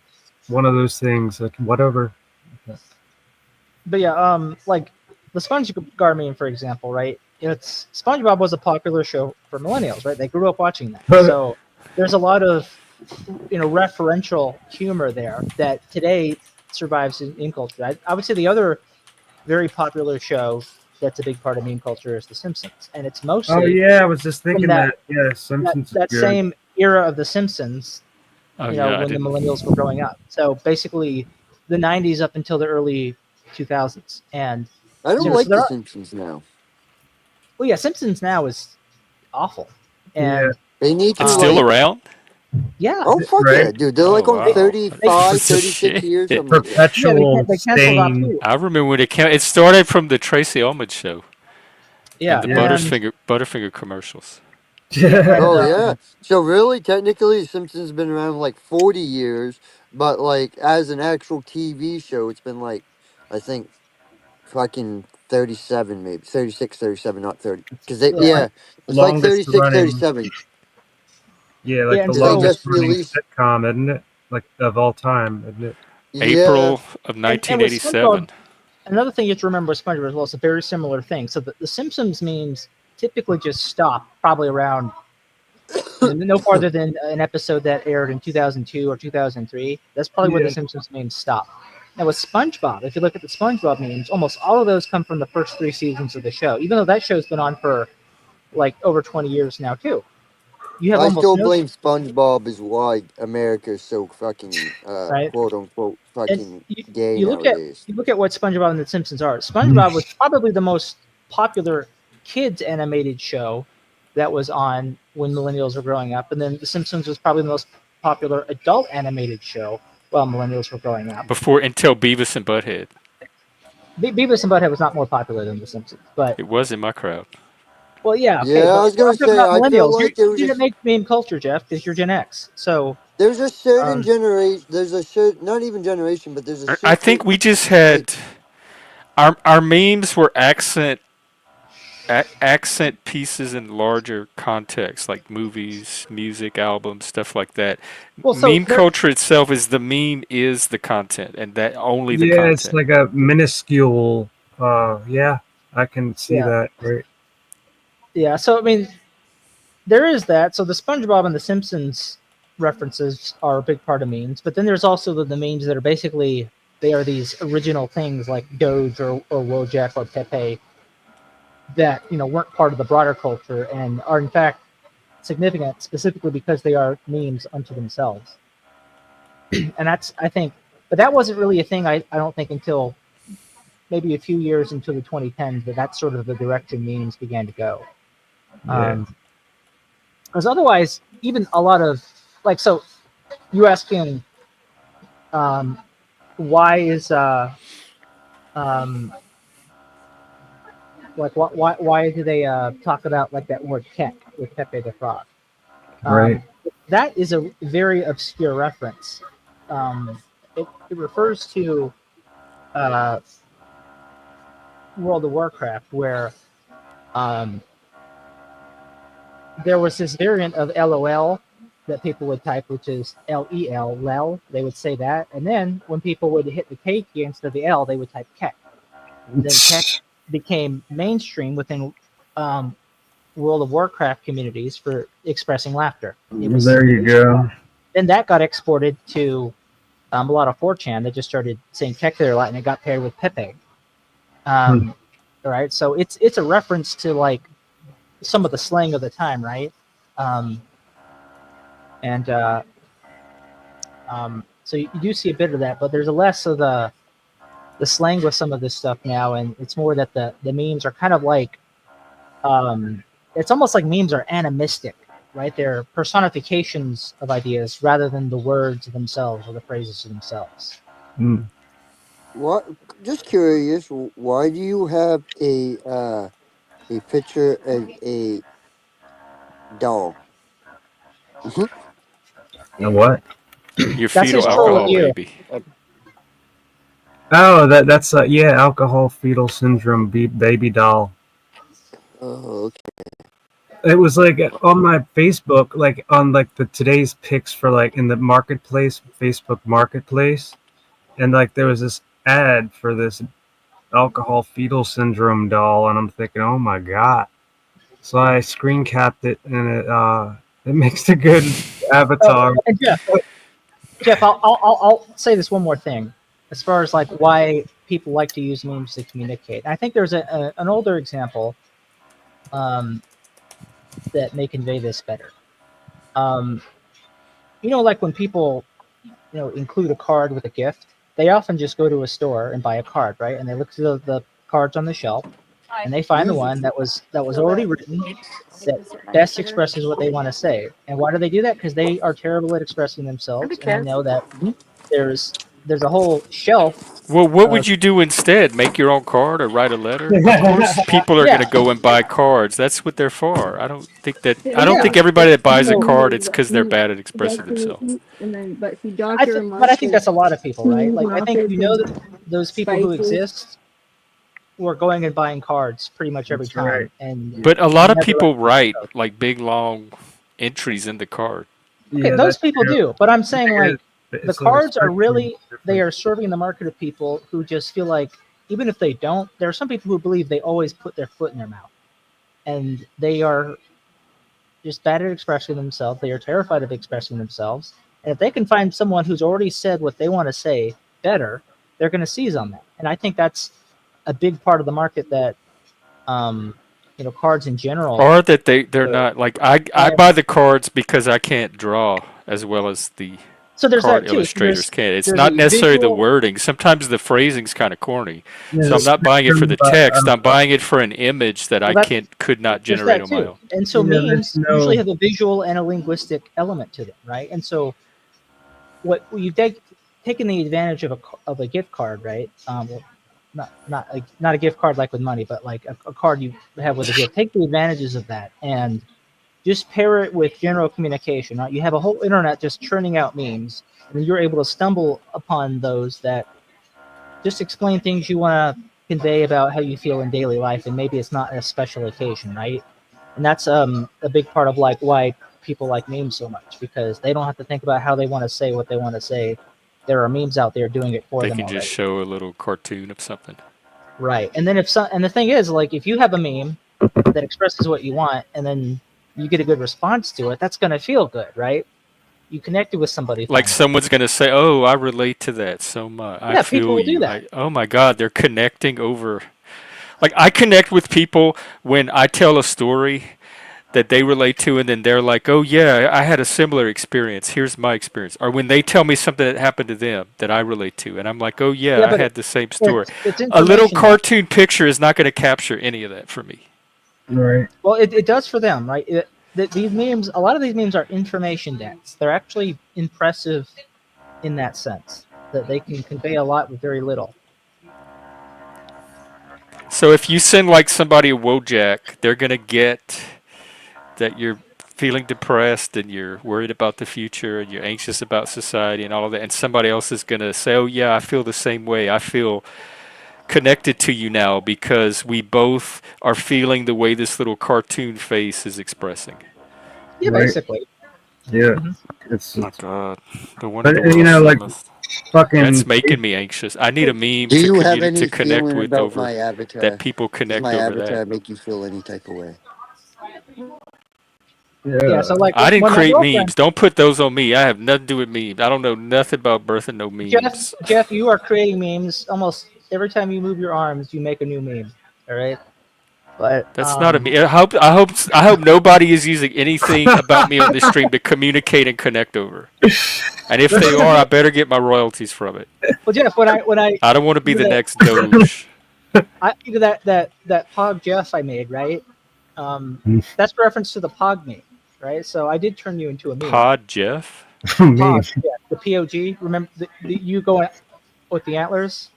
one of those things like whatever. But yeah, like the SpongeBob meme, for example, right? It's SpongeBob was a popular show for millennials, right? They grew up watching that, so there's a lot of referential humor there that today survives in culture. I would say the other very popular show that's a big part of meme culture is The Simpsons, and it's Oh mostly yeah, I was just from thinking that that. Yeah, that Simpsons is that good. same era of The Simpsons. Oh yeah, I When the didn't. millennials were growing up. So basically, the '90s up until the early 2000s, and I don't so like there The are Simpsons now. Well, yeah, Simpsons now is awful, and They need to It's still like. around? yeah, Oh fuck yeah, Right? dude! They're Oh like on they, wow. they 35, Shit. 36 years, something like that. yeah Perpetual they canceled about stain. two. I remember when it came. It started from the Tracy Ullman show and Yeah, the Yeah. Butterfinger commercials. yeah, and Oh yeah. So really, technically, Simpsons been around like 40 years, but like as an actual TV show, it's been like I think fucking 37, maybe 36, 37, not 30. Because they, yeah, yeah, it's like Longest 36, running. 37. Yeah, yeah, like the and Because they so longest just running released. sitcom, isn't it? Like of all time, isn't it? Yeah. April of and with SpongeBob, 1987. another thing you have to remember with SpongeBob as well is a very similar thing. So the Simpsons memes typically just stop probably around no farther than an episode that aired in 2002 or 2003. That's probably where the Yeah. Simpsons memes stop. Now with SpongeBob, if you look at the SpongeBob memes, almost all of those come from the first 3 seasons of the show, even though that show's been on for like over 20 years now too. You have I almost still no blame SpongeBob is why America is so fucking, right. quote unquote, And fucking you, gay you look at nowadays. you look at what SpongeBob and the Simpsons are. SpongeBob was probably the most popular kids animated show that was on when millennials were growing up, and then The Simpsons was probably the most popular adult animated show while millennials were growing up. Before until Beavis and Butthead. Beavis and Butthead was not more popular than The Simpsons, but It was in my crowd. well, yeah, okay, Yeah, I but was gonna I'm talking say, about I feel millennials. like You didn't make meme culture, Jeff, because you're Gen X. So, there's a certain um, generation, there's a certain, not even generation, but there's a I super, think we just like, had our memes were accent pieces in larger contexts like movies, music, albums, stuff like that. well, so Meme there, culture itself is the meme is the content and that only the Yeah, it's content. like a minuscule. Yeah, I can see yeah, that. Right. yeah. So I mean, there is that. So the SpongeBob and the Simpsons references are a big part of memes, but then there's also the memes that are basically they are these original things like Doge or Wojak or Pepe that weren't part of the broader culture and are in fact significant specifically because they are memes unto themselves. And that's I think, but that wasn't really a thing. I don't think until maybe a few years into the 2010s that that's sort of the direction memes began to go. Yeah. Because otherwise, even a lot of like so you asking um, why is um, like why do they talk about like that word keck with Pepe the Frog? Right. That is a very obscure reference. It refers to uh, World of Warcraft where um, there was this variant of LOL that people would type, which is LEL, lel. They would say that, and then when people would hit the K key instead of the L, they would type keck. Then keck became mainstream within um, World of Warcraft communities for expressing laughter. It was There you go. then that got exported to a lot of 4chan that just started saying keck there a lot, and it got paired with Pepe. Hmm. All right, so it's a reference to like some of the slang of the time, right? Um, and so you do see a bit of that, but there's a less of the slang with some of this stuff now, and it's more that the memes are kind of like it's almost like memes are animistic, right? They're personifications of ideas rather than the words themselves or the phrases themselves. Hmm. what? Just curious, why do you have a picture of a doll? Now what? Your That's fetal his troll of alcohol you. baby. Oh, that's yeah, alcohol fetal syndrome baby doll. Oh, okay. It was like on my Facebook, like on like the today's pics for like in the marketplace, Facebook marketplace, and like there was this ad for this alcohol fetal syndrome doll, and I'm thinking, oh my god. So I screen capped it, and it makes a good avatar. And Jeff, I'll say this one more thing, as far as like why people like to use memes to communicate. I think there's an older example um, that may convey this better. Um, like when people include a card with a gift, they often just go to a store and buy a card, right? And they look through the cards on the shelf, and they find the one that was already written that best expresses what they want to say. And why do they do that? Because they are terrible at expressing themselves, and they know that there's a whole shelf Well, what of would you do instead? Make your own card or write a letter? Of course, people are going yeah. to go and buy cards. That's what they're for. I don't think Well, yeah. everybody that buys a So card it's because they're bad at expressing themselves. but I think that's a lot of people, right? Like I think that those people who exist who are going and buying cards pretty much every That's time, right. and But a they lot of never write people write code. like big long entries in the card. Okay, Yeah, those that's people true. do, but I'm saying Yeah, like but the it's a cards are spectrum really of they different- are serving the market of people who just feel like even if they don't, there are some people who believe they always put their foot in their mouth, and they are just bad at expressing themselves. They are terrified of expressing themselves, and if they can find someone who's already said what they want to say better, they're going to seize on that. And I think that's a big part of the market that um, cards in general. Or that they're uh, not like I buy the cards because I can't draw as well as the So there's card that too. So illustrators can. It's there's not a necessarily the visual. wording. Sometimes the phrasing's kind of corny. Yeah, So the I'm not buying it for spectrum, the but text. I'm buying it for an image that Well, I could not there's generate that on my too. own. And so yeah, there's memes usually no. have a visual and a linguistic element to them, right? And so what you've taken the advantage of a gift card, right? Well, not a gift card like with money, but like a card you have with a gift. Take the advantages of that and just pair it with general communication, right? You have a whole internet just churning out memes, and then you're able to stumble upon those that just explain things you want to convey about how you feel in daily life, and maybe it's not a special occasion, right? And that's a big part of like why people like memes so much, because they don't have to think about how they want to say what they want to say. There are memes out there doing it for They them can just already, show a little cartoon of something. right? And then and the thing is, like, if you have a meme that expresses what you want, and then you get a good response to it, that's gonna feel good, right? You connected with somebody Like finally. someone's gonna say, "Oh, I relate to that so much. I Yeah, people feel will do you." that. Oh my God, they're connecting over. Like I connect with people when I tell a story that they relate to, and then they're like, "Oh yeah, I had a similar experience. Here's my experience." Or when they tell me something that happened to them that I relate to, and I'm like, "Oh yeah, Yeah, I but had the same story." it's A little information though. cartoon picture is not going to capture any of that for me. Right. Well, it does for them, right? These memes, a lot of these memes are information dense. They're actually impressive in that sense that they can convey a lot with very little. So if you send like somebody a Wojak, they're going to get that you're feeling depressed and you're worried about the future and you're anxious about society and all of that, and somebody else is going to say, "Oh yeah, I feel the same way. I feel connected to you now because we both are feeling the way this little cartoon face is expressing." Yeah, Right. basically. Yeah. Mhm. It's, Oh my God, no wonder but the you world's know, so like That's fucking. making me anxious. I need a meme Do you have to any connect feeling with about over my that avatar? people Does connect my over that. avatar make you feel any type of way? Yeah. Yeah. So like I didn't when my create girlfriend memes. Don't put those on me. I have nothing to do with memes. I don't know nothing about birthing no memes. Jeff, you are creating memes almost every time you move your arms. You make a new meme. All right. But That's not a meme. I hope nobody is using anything about me on this stream to communicate and connect over. And if they are, I better get my royalties from it. well, Jeff, I don't want to be the that next Doge. that Pog Jeff I made, right? That's a reference to the Pog meme, right? So I did turn you into a meme. Pod Jeff? Me. Pog, yeah, the POG. Remember you going with the antlers?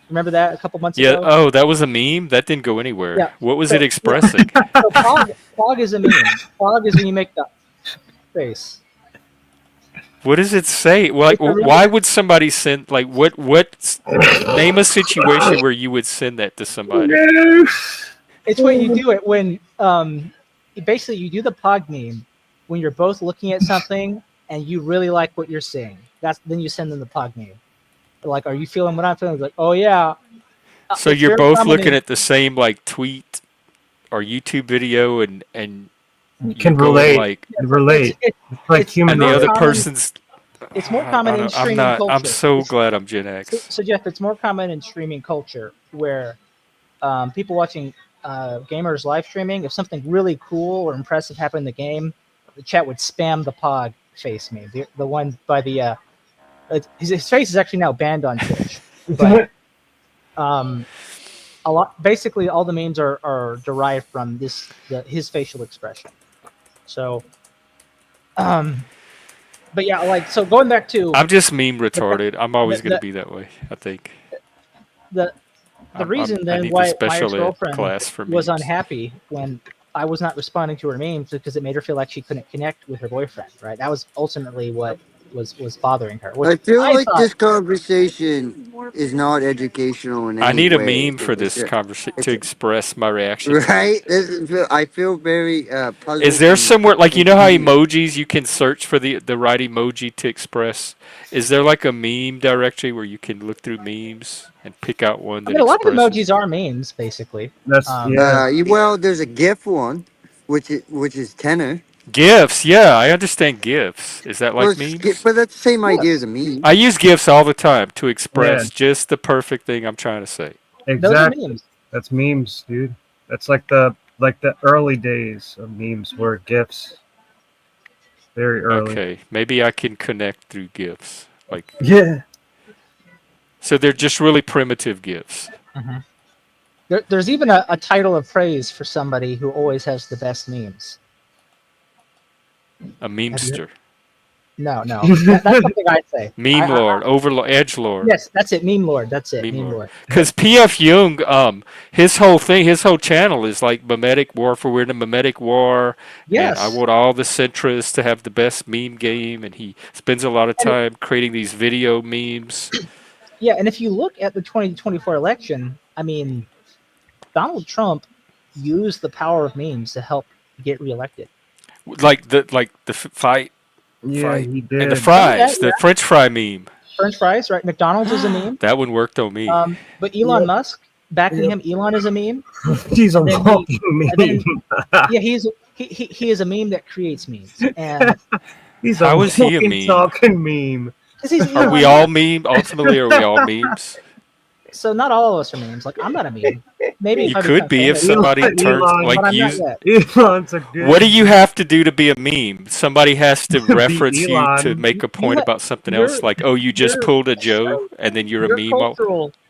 Remember that a couple months Yeah. ago? Oh, that was a meme? That didn't go anywhere. Yeah. What was it So yeah. expressing? So Pog is a meme. Pog is when you make the face. What does it say? Like, It's a really, why would somebody send, like, name a situation where you would send that to somebody? No. it's when you do it when basically you do the Pog meme when you're both looking at something and you really like what you're seeing. Then you send them the Pog meme. Like, are you feeling what I'm feeling? Like, oh yeah. So It's you're very both common looking in, at the same, like, tweet or YouTube video and You you're can going, relate. like, Relate. It's like it's human and the more other relate. common. person's. It's more common in I'm streaming not. I'm culture. so glad I'm Gen So, X. so Jeff, it's more common in streaming culture where people watching gamers live streaming, if something really cool or impressive happened in the game, the chat would spam the Pog face meme, the one by the his face is actually now banned on Twitch, but um, a lot. Basically, all the memes are derived from his facial expression. So, but yeah, like so going back to I'm just meme the retarded. I'm always going to the be that way, I think. the, the reason I then need the why my special ed ex-girlfriend class for was memes. unhappy when I was not responding to her memes because it made her feel like she couldn't connect with her boyfriend. Right, that was ultimately what was bothering her. Which I feel I like thought, this conversation is not educational in I any need a way. meme for this conversation to It's express my reaction to it. right. I feel very Is puzzled there somewhere like you and know how confused. emojis you can search for the right emoji to express? Is there like a meme directory where you can look through memes and pick out one I that mean, a lot of expresses? emojis are memes, basically. That's Um, yeah. Well, there's a GIF one, which is tenor. GIFs, yeah, I understand GIFs. Is that Well, like memes? but that's the same idea as yes, a meme. I use GIFs all the time to Yeah, express just the perfect thing I'm trying to say. those are exactly. memes. That's memes, dude. That's like the early days of memes were GIFs. Very early. Okay, maybe I can connect through GIFs. Like, Yeah. so they're just really primitive GIFs. Mhm. There's even a title of praise for somebody who always has the best memes. A Have you? memester. No. That's something I say. Meme lord, overlord, edge lord. Yes, that's it. Meme lord. That's it. Meme Meme lord. lord. Because P.F. Jung, his whole thing, his whole channel is like mimetic warfare. We're in a mimetic war, and I Yes, want all the centrists to have the best meme game, and he spends a lot of and time creating these video memes. yeah, and if you look at the 2024 election, I mean, Donald Trump used the power of memes to help get reelected. Like the Yeah, fight, he and the did. Oh yeah, fries, the yeah. French fry meme. French fries, right? McDonald's is a meme. That one worked on me. But Elon Yep. Musk backing Yep. him, Elon is a meme. He's a And then walking meme. and then yeah, he is a meme that creates memes, and He's a How is he a walking, meme? talking meme. because he's Are we Elon all Musk. meme? Ultimately, are we all memes? So not all of us are memes. Like I'm not a meme. Maybe if You I could become be if famous, somebody turns Elon, but like I'm not you. yet. Elon's a What do good you have to do to be a meme? Somebody has to be reference you to Elon. make a You point have about something else, your like, oh, you just your pulled a Joe, and then you're a meme.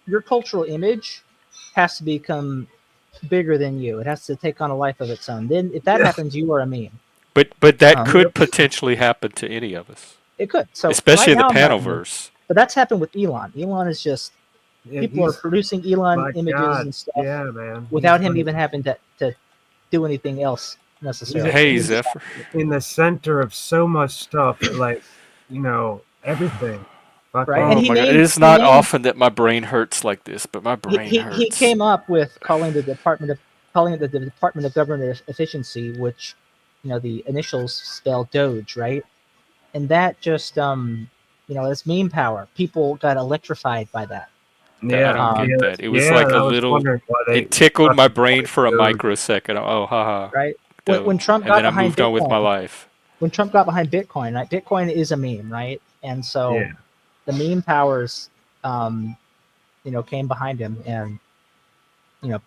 your cultural image has to become bigger than you. It has to take on a life of its own. Then if that Yeah. happens, you are a meme. But that Um, could Yep. potentially happen to any of us, it could. So especially right in the now I'm not a meme, panelverse. but that's happened with Elon. Elon is just Yeah, people are he's producing Elon my images God. and stuff Yeah, man. He's without him like even having to do anything else he's necessarily. Hey, He just Zephyr. in the center of so much stuff. Like everything. right, and Oh Fucking my god, it is he not named often that my brain hurts like this, but my brain he hurts. came up with calling it the Department of Government Efficiency, which the initials spell Doge, right? And that just it's meme power. People got electrified by that. I yeah, don't Um, get yeah, that. It was yeah. like a I was little. wondering why they It tickled my fucking brain called for a it Doge. microsecond. Oh, haha, right. When Doge, Trump and got then I behind moved on with my Bitcoin, life. right? Bitcoin is a meme, right? And so Yeah, the meme powers, came behind him and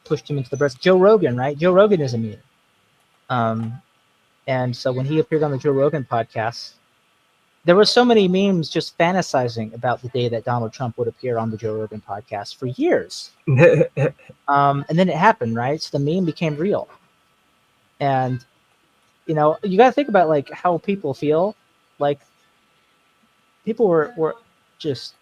pushed him into the breast. Joe Rogan, right? Joe Rogan is a meme. Um, and so when he appeared on the Joe Rogan podcast, there were so many memes just fantasizing about the day that Donald Trump would appear on the Joe Rogan podcast for years. And then it happened, right? So the meme became real. And you got to think about like how people feel. Like people were just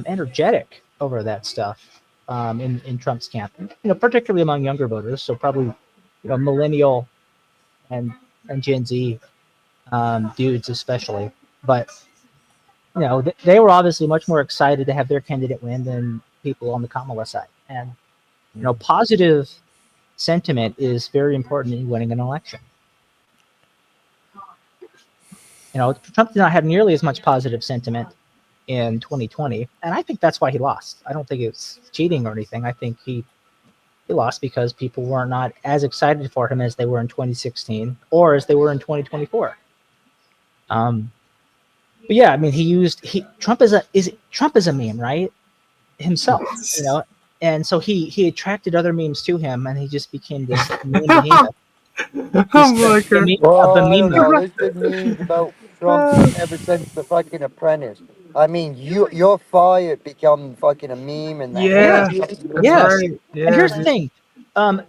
energetic over that stuff in Trump's camp. Particularly among younger voters. So probably millennial and Gen Z dudes especially. But they were obviously much more excited to have their candidate win than people on the Kamala side. And positive sentiment is very important in winning an election. Trump did not have nearly as much positive sentiment in 2020, and I think that's why he lost. I don't think it's cheating or anything. I think he lost because people were not as excited for him as they were in 2016 or as they were in 2024. But yeah, I mean, Trump is a meme, right? Himself, and so he attracted other memes to him, and he just became this meme behemoth. oh my God. Of the Well, I meme don't know. mode. There's been memes about Trump ever since the fucking Apprentice. I mean, your fire become fucking a meme and the Yeah, hand. that's Yes. right. And Yeah, here's the dude. thing.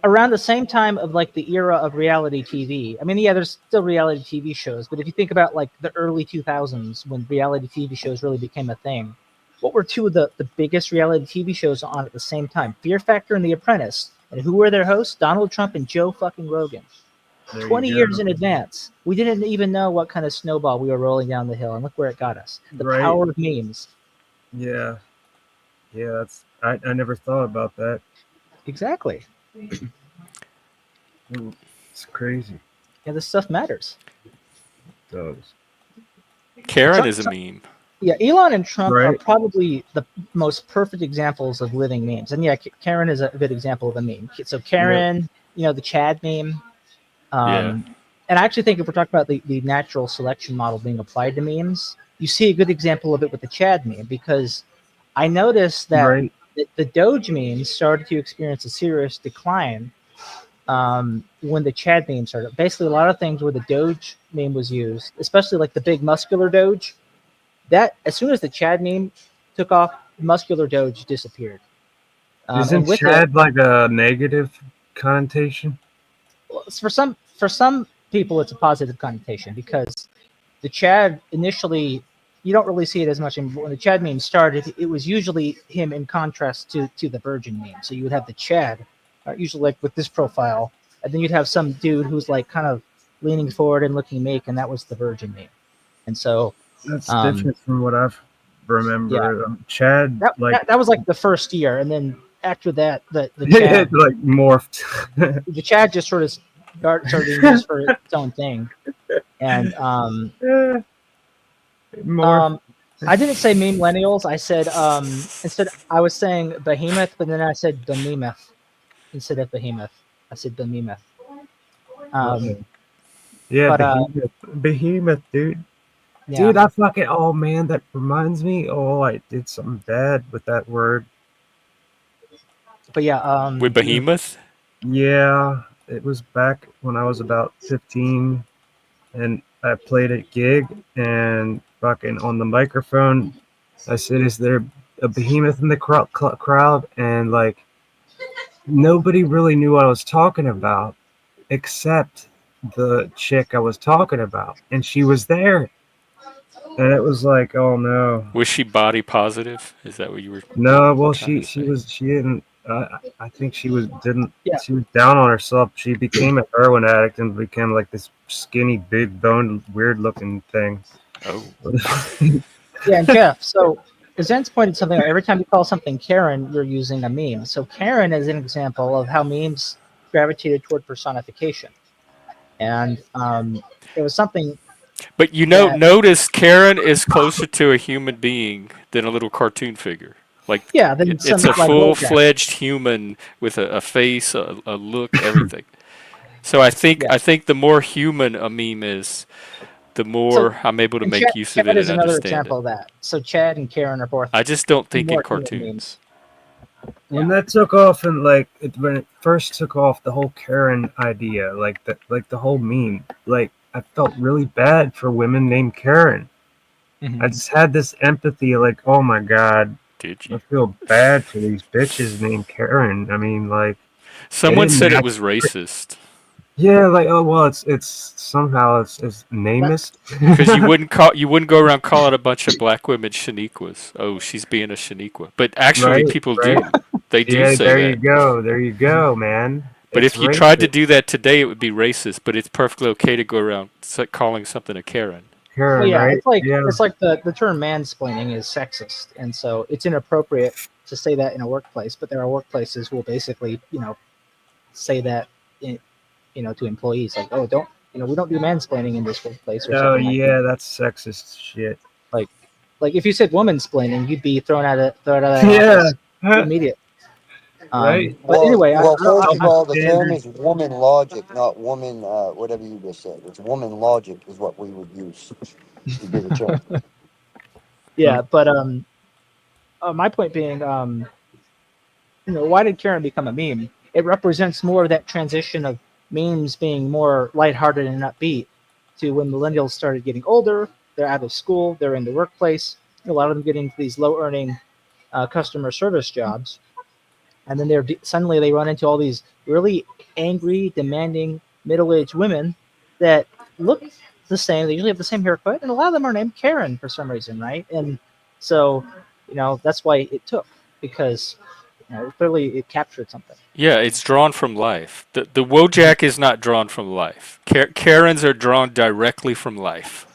Around the same time of like the era of reality TV, I mean, yeah, there's still reality TV shows, but if you think about like the early 2000s when reality TV shows really became a thing, what were two of the biggest reality TV shows on at the same time? Fear Factor and The Apprentice. And who were their hosts? Donald Trump and Joe fucking Rogan. There you 20 years go. in advance. We didn't even know what kind of snowball we were rolling down the hill, and look where it got us. The Right? power of memes. Yeah, yeah. That's I never thought about that. Exactly. Ooh, it's crazy. Yeah, this stuff matters. It does. Karen Trump, is a meme. Yeah, Elon and Trump are Right? probably the most perfect examples of living memes. And yeah, Karen is a good example of a meme. So Yep. Karen, the Chad meme. Yeah. And I actually think if we're talking about the natural selection model being applied to memes, you see a good example of it with the Chad meme because I noticed that Right. the Doge meme started to experience a serious decline when the Chad meme started. Basically, a lot of things where the Doge meme was used, especially like the big muscular Doge, that as soon as the Chad meme took off, muscular Doge disappeared. Isn't And with it, Chad like a negative connotation? for some people, it's a positive connotation because the Chad initially you don't really see it as much. When the Chad meme started, it was usually him in contrast to the Virgin meme. So you would have the Chad, usually like with this profile, and then you'd have some dude who's like kind of leaning forward and looking meek, and that was the Virgin meme. And so, That's um, different from what I've yeah, remembered. Chad that, like that that was like the first year, and then after that, the it Chad like morphed. the Chad just sort of started being used for its own thing, and Yeah, morphed. Um, I didn't say millennials. I said instead I was saying behemoth, but then I said behemoth instead of behemoth. I said behemoth. Um, Uh-oh. Yeah, but behemoth, dude. yeah, Dude, I fucking oh man, that reminds me. Oh, I did something bad with that word. but yeah, With Behemoth? Yeah, it was back when I was about 15, and I played a gig, and fucking on the microphone, I said, "Is there a behemoth in the crowd?" And like nobody really knew what I was talking about, except the chick I was talking about, and she was there, and it was like, "Oh no." Was she body positive? Is that what you were No, well, trying to she say? was she didn't. I think she was didn't. yeah, She was down on herself. She became a heroin addict and became like this skinny, big boned, weird looking thing. Oh. yeah. And Jeff, so Zen's pointed something out. Every time you call something Karen, you're using a meme. So Karen is an example of how memes gravitated toward personification, and it was something But that notice Karen is closer to a human being than a little cartoon figure. Like yeah, then it's some a like full-fledged human with a face, a look, everything. So yeah. I think the more human a meme is, the So more I'm able to and make use of Chad it is and another understand it. example of that. So Chad and Karen are both I just don't think in more human memes. cartoons. When Yeah. that took off and like when it first took off, the whole Karen idea, like the whole meme, like I felt really bad for women named Karen. I Mm-hmm. just had this empathy, like, oh my god, Did I you? feel bad for these bitches named Karen. I mean, like they Someone didn't said it act. was racist Yeah, like oh well, it's somehow it's That, nameless. because you wouldn't go around calling a bunch of black women Shaniquas. Oh, she's being a Shaniqua. But actually, Right, people right. do. They do Yeah, say that. there you go, man. But It's if you tried to racist. do that today, it would be racist. But it's perfectly okay to go around calling something a Karen. well, Karen, yeah, right? it's like Yeah. the term mansplaining is sexist, and so it's inappropriate to say that in a workplace. But there are workplaces who will basically say that in, to employees like, oh, don't we don't do mansplaining in this workplace or Oh something like that. yeah, that's sexist shit. Like like if you said womansplaining, you'd be thrown out of that Yeah. office immediately. Right. But anyway, Well, first of Double all, the term standard. is woman logic, not woman. Whatever you just said, it's woman logic is what we would use to do the term. yeah, but my point being, why did Karen become a meme? It represents more of that transition of memes being more lighthearted and upbeat to when millennials started getting older. They're out of school. They're in the workplace. a lot of them get into these low-earning customer service jobs, and then suddenly they run into all these really angry, demanding, middle-aged women that look the same. They usually have the same haircut, and a lot of them are named Karen for some reason, right? And so, that's why it took, because clearly it captured something. Yeah, it's drawn from life. The Wojak is not drawn from life. Karens are drawn directly from life.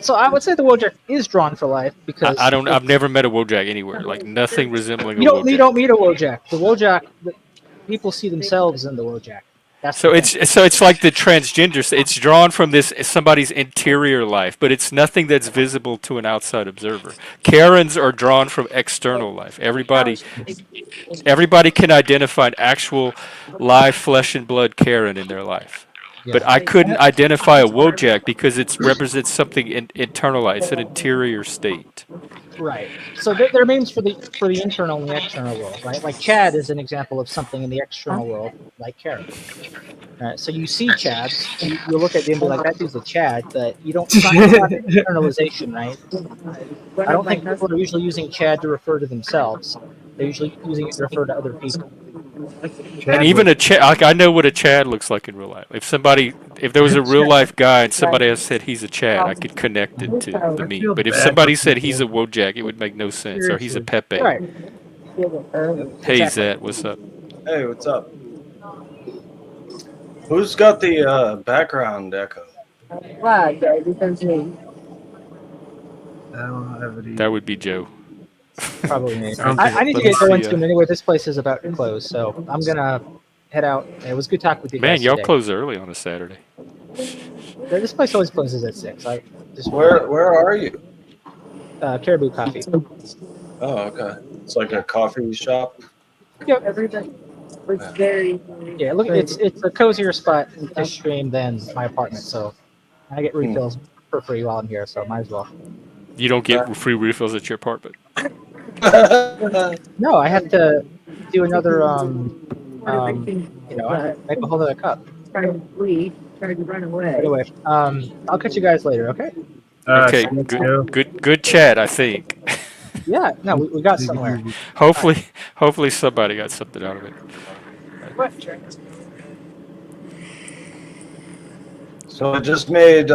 So I would say the Wojak is drawn for life because I've never met a Wojak anywhere. Like nothing resembling a you Wojak. don't meet a Wojak. The Wojak, people see themselves in the Wojak. That's So it's like the transgender. It's drawn from somebody's interior life, but it's nothing that's visible to an outside observer. Karens are drawn from external life. Everybody can identify an actual live flesh and blood Karen in their life. Yeah. But I couldn't identify a Wojak because it represents something internalized. It's an interior state. Right. So there are names for the internal and the external world, right? Like Chad is an example of something in the external world, like Karen. So you see Chads, you look at them and be like, that dude's a Chad, but you don't. It's not internalization, right? I don't think people are usually using Chad to refer to themselves. They're usually using it to refer to other people. And even a Chad, like I know what a Chad looks like in real life. If there was a real life guy and somebody else said he's a Chad, I could connect it to the meme. But if somebody said he's a Wojak, it would make no sense. Or he's a Pepe. Right. Hey Zat, what's up? Hey, what's up? Who's got the background echo? I don't have it either. That would be Joe. Probably me. I need to get going soon anyway. This place is about to close, so I'm gonna head out. It was good talking with you guys. Man, y'all today. close early on a Saturday. This place always closes at 6. Where are you? Caribou Coffee. Oh, okay. It's like a coffee shop. Yep. Yeah, look, it's a cozier spot in the stream than my apartment, so I get refills for free while I'm here, so might as well. You don't get free refills at your apartment. No, I have to do another. Make a whole other cup. Tried to run away. Anyway, I'll catch you guys later. Okay. Okay, good chat, I think. Yeah. No, we got somewhere. Hopefully somebody got something out of it. So I just made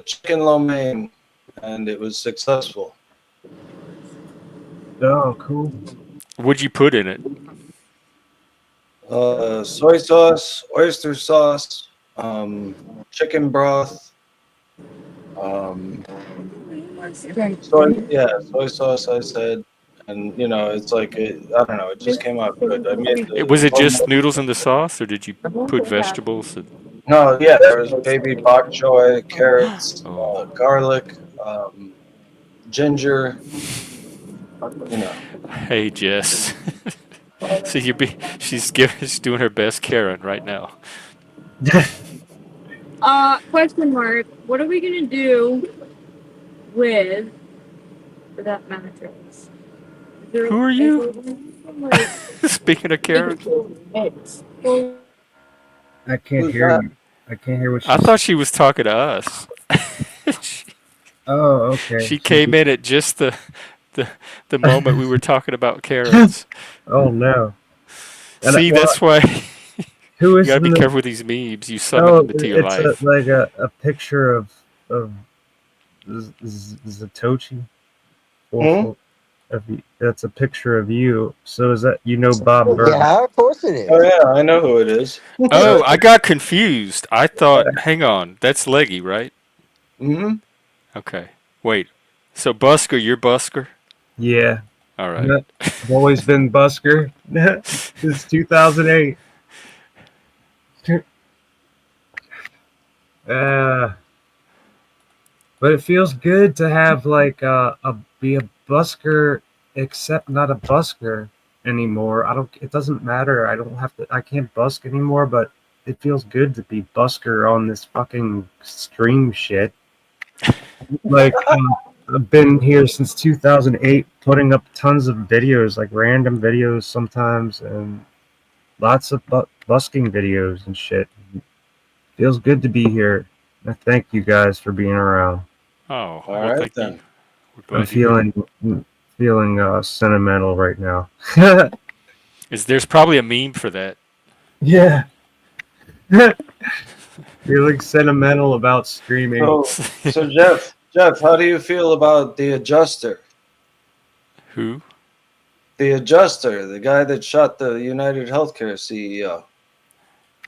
chicken lo mein, and it was successful. Oh, cool. What'd you put in it? Soy sauce, oyster sauce, chicken broth, soy sauce. I said, and it's like I don't know. It just came out good. I made. Was it just noodles in the sauce, or did you put vegetables? No, yeah, there was baby bok choy, carrots, garlic, ginger. Hey, Jess. So she's doing her best Karen right now. Question mark. What are we gonna do with that mattress? Who are you? Speaking of Karen, I can't hear you. I can't hear what she I thought she was talking to us. Oh, okay. She came in at just the moment we were talking about Karens. Oh no. See, that's why who you is gotta be careful with these memes. You summon them into your life. Like a picture of Zatochi. That's a picture of you. So is that Bob Burns? Yeah, of course it is. Oh yeah, I know who it is. Oh, I got confused. I thought, hang on, that's Leggy, right? Mm-hmm. Okay. Wait. So Busker, you're Busker? Yeah. All right. Yeah. I've always been Busker since 2008. But it feels good to have be a busker, except not a busker anymore. It doesn't matter. I can't busk anymore, but it feels good to be busker on this fucking stream shit. I've been here since 2008, putting up tons of videos, like random videos sometimes, and lots of busking videos and shit. Feels good to be here. I thank you guys for being around. Oh, All right then. We're I'm glad to hear it. feeling sentimental right now. There's probably a meme for that. Yeah. Feeling sentimental about streaming. So Jeff, how do you feel about the adjuster? Who? The adjuster, the guy that shot the United Healthcare CEO.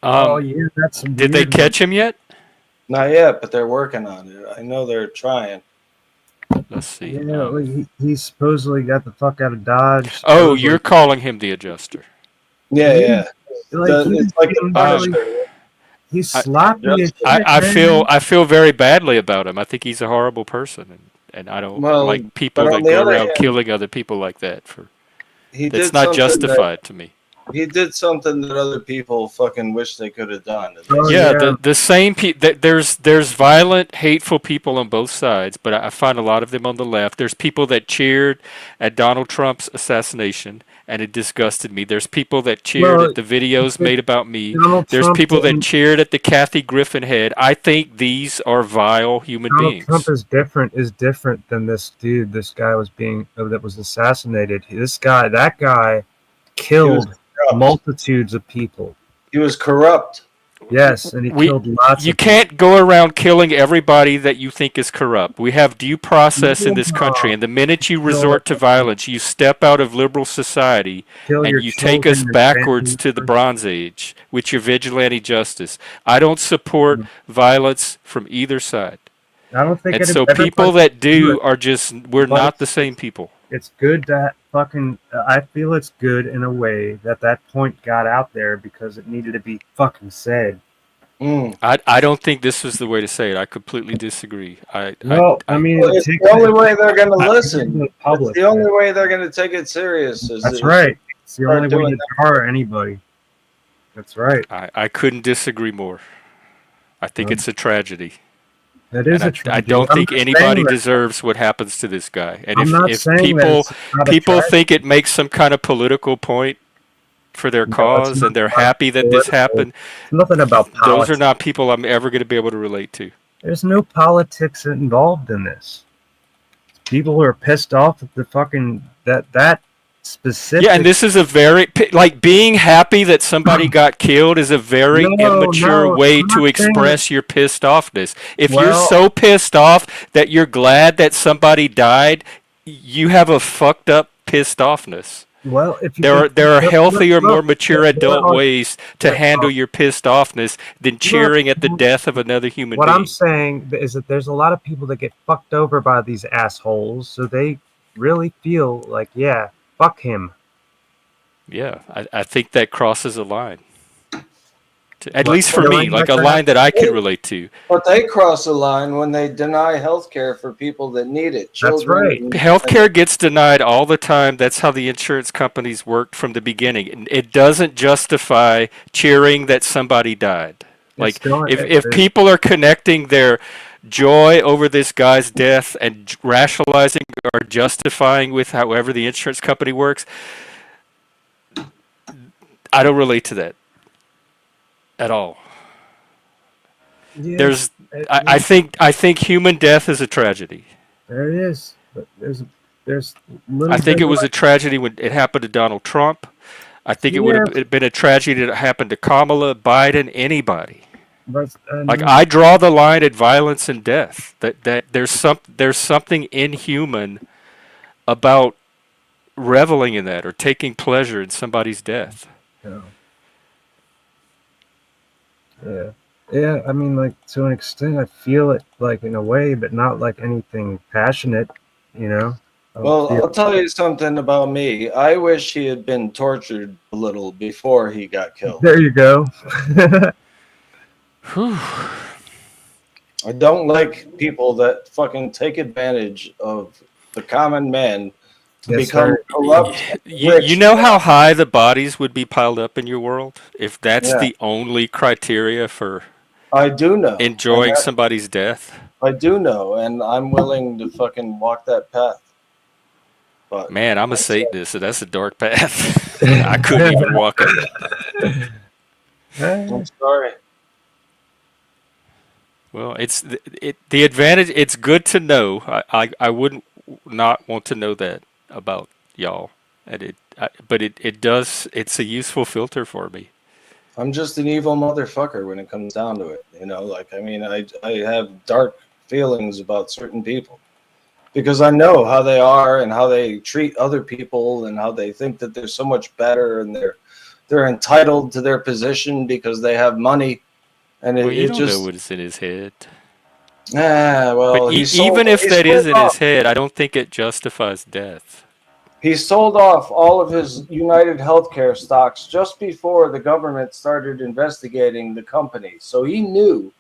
Oh Um, yeah, that's a did they weird one. catch him yet? Not yet, but they're working on it. I know they're trying. Let's see. Yeah, like he supposedly got the fuck out of Dodge. Oh, Supposedly, you're calling him the adjuster. Yeah, yeah, yeah. like he was It's like the being Um, really, Punisher. he's I, sloppy as Adjuster. shit, I feel man. I feel very badly about him. I think he's a horrible person, and I don't Well, like but people on that the go other around hand, killing other people like that. he That's did not something that justified to me. he did something that other people fucking wish they could have done. And they Oh Yeah, yeah, the same there's violent, hateful people on both sides, but I find a lot of them on the left. There's people that cheered at Donald Trump's assassination, and it disgusted me. There's people that cheered well, at the videos but made about me. Donald There's Trump people that didn't. cheered at the Kathy Griffin head. I think these are vile human Donald Trump beings. is different than this dude. This guy was being that was assassinated. That guy he was killed corrupt. multitudes of people. He was corrupt. Yes, and he We killed lots You of people. can't go around killing everybody that you think is corrupt. We have due process in this country, No, and the minute you kill, resort to violence, you step out of liberal society kill and your you take us children and backwards family to the members. Bronze Age with your vigilante justice. I don't support violence from either side. I don't think And so everybody people that should do do it, are just, we're but not the same people. it's good that fucking. I feel it's good in a way that point got out there because it needed to be fucking said. Mm. I don't think this was the way to say it. I completely disagree. Well, I mean, Well, it it's takes the only way they're going to I- listen. the It's public. the only way they're going to take it serious. That's right. It's the start only way doing to jar anybody. That's right. I couldn't disagree more. I think it's a tragedy. That And is a I tragedy. don't I'm think not anybody saying that. deserves what happens to this guy. And I'm not if saying that people it's not a people tragedy. think it makes some kind of political point for their No, it's cause not and they're about happy that this political. happened, It's nothing about those are politics. not people I'm ever going to be able to relate to. There's no politics involved in this. People who are pissed off at the fucking that specific. Yeah, and this is a very like being happy that somebody got killed is a very immature No, way I'm to not saying that. express your pissed offness. If you're Well, so pissed off that you're glad that somebody died, you have a fucked up pissed offness. well, if you There are look, healthier, more look, mature adult ways to look, handle your pissed offness than cheering at the death of another human what I'm being. saying is that there's a lot of people that get fucked over by these assholes, so they really feel like, yeah, fuck him. Yeah, I think that crosses a line. At What, least for me, feeling like like a that? line that I can relate to. But they cross the line when they deny health care for people that need it. That's right. Healthcare gets denied all the time. That's how the insurance companies worked from the beginning. It doesn't justify cheering that somebody died. Like if people are connecting their joy over this guy's death and rationalizing or justifying with however the insurance company works, I don't relate to that at all. Yeah, I think human death is a tragedy. there it is. But there's little. I think bit it was a tragedy when it happened to Donald Trump. I think it would have been a tragedy that happened to Kamala, Biden, anybody. Like I draw the line at violence and death. That there's something inhuman about reveling in that or taking pleasure in somebody's death. Yeah, I mean, like, to an extent, I feel it, like, in a way, but not like anything passionate, you know? Well, I'll tell you something about me. I wish he had been tortured a little before he got killed. There you go. I don't like people that fucking take advantage of the common man to become corrupt. You know how high the bodies would be piled up in your world if that's Yeah. the only criteria for I do know. enjoying somebody's death? I do know, and I'm willing to fucking walk that path. But man, I'm a Satanist, so that's a dark path. I couldn't even walk it. I'm sorry. Well, it's the advantage. It's good to know. I wouldn't not want to know that about y'all, and but it does. It's a useful filter for me. I'm just an evil motherfucker when it comes down to it. You know, like, I mean, I have dark feelings about certain people because I know how they are and how they treat other people and how they think that they're so much better and they're entitled to their position because they have money. And Well, you it don't know just, what's in his head. But well, even if he that sold is in his off. head, I don't think it justifies death. He sold off all of his United Healthcare stocks just before the government started investigating the company. So he knew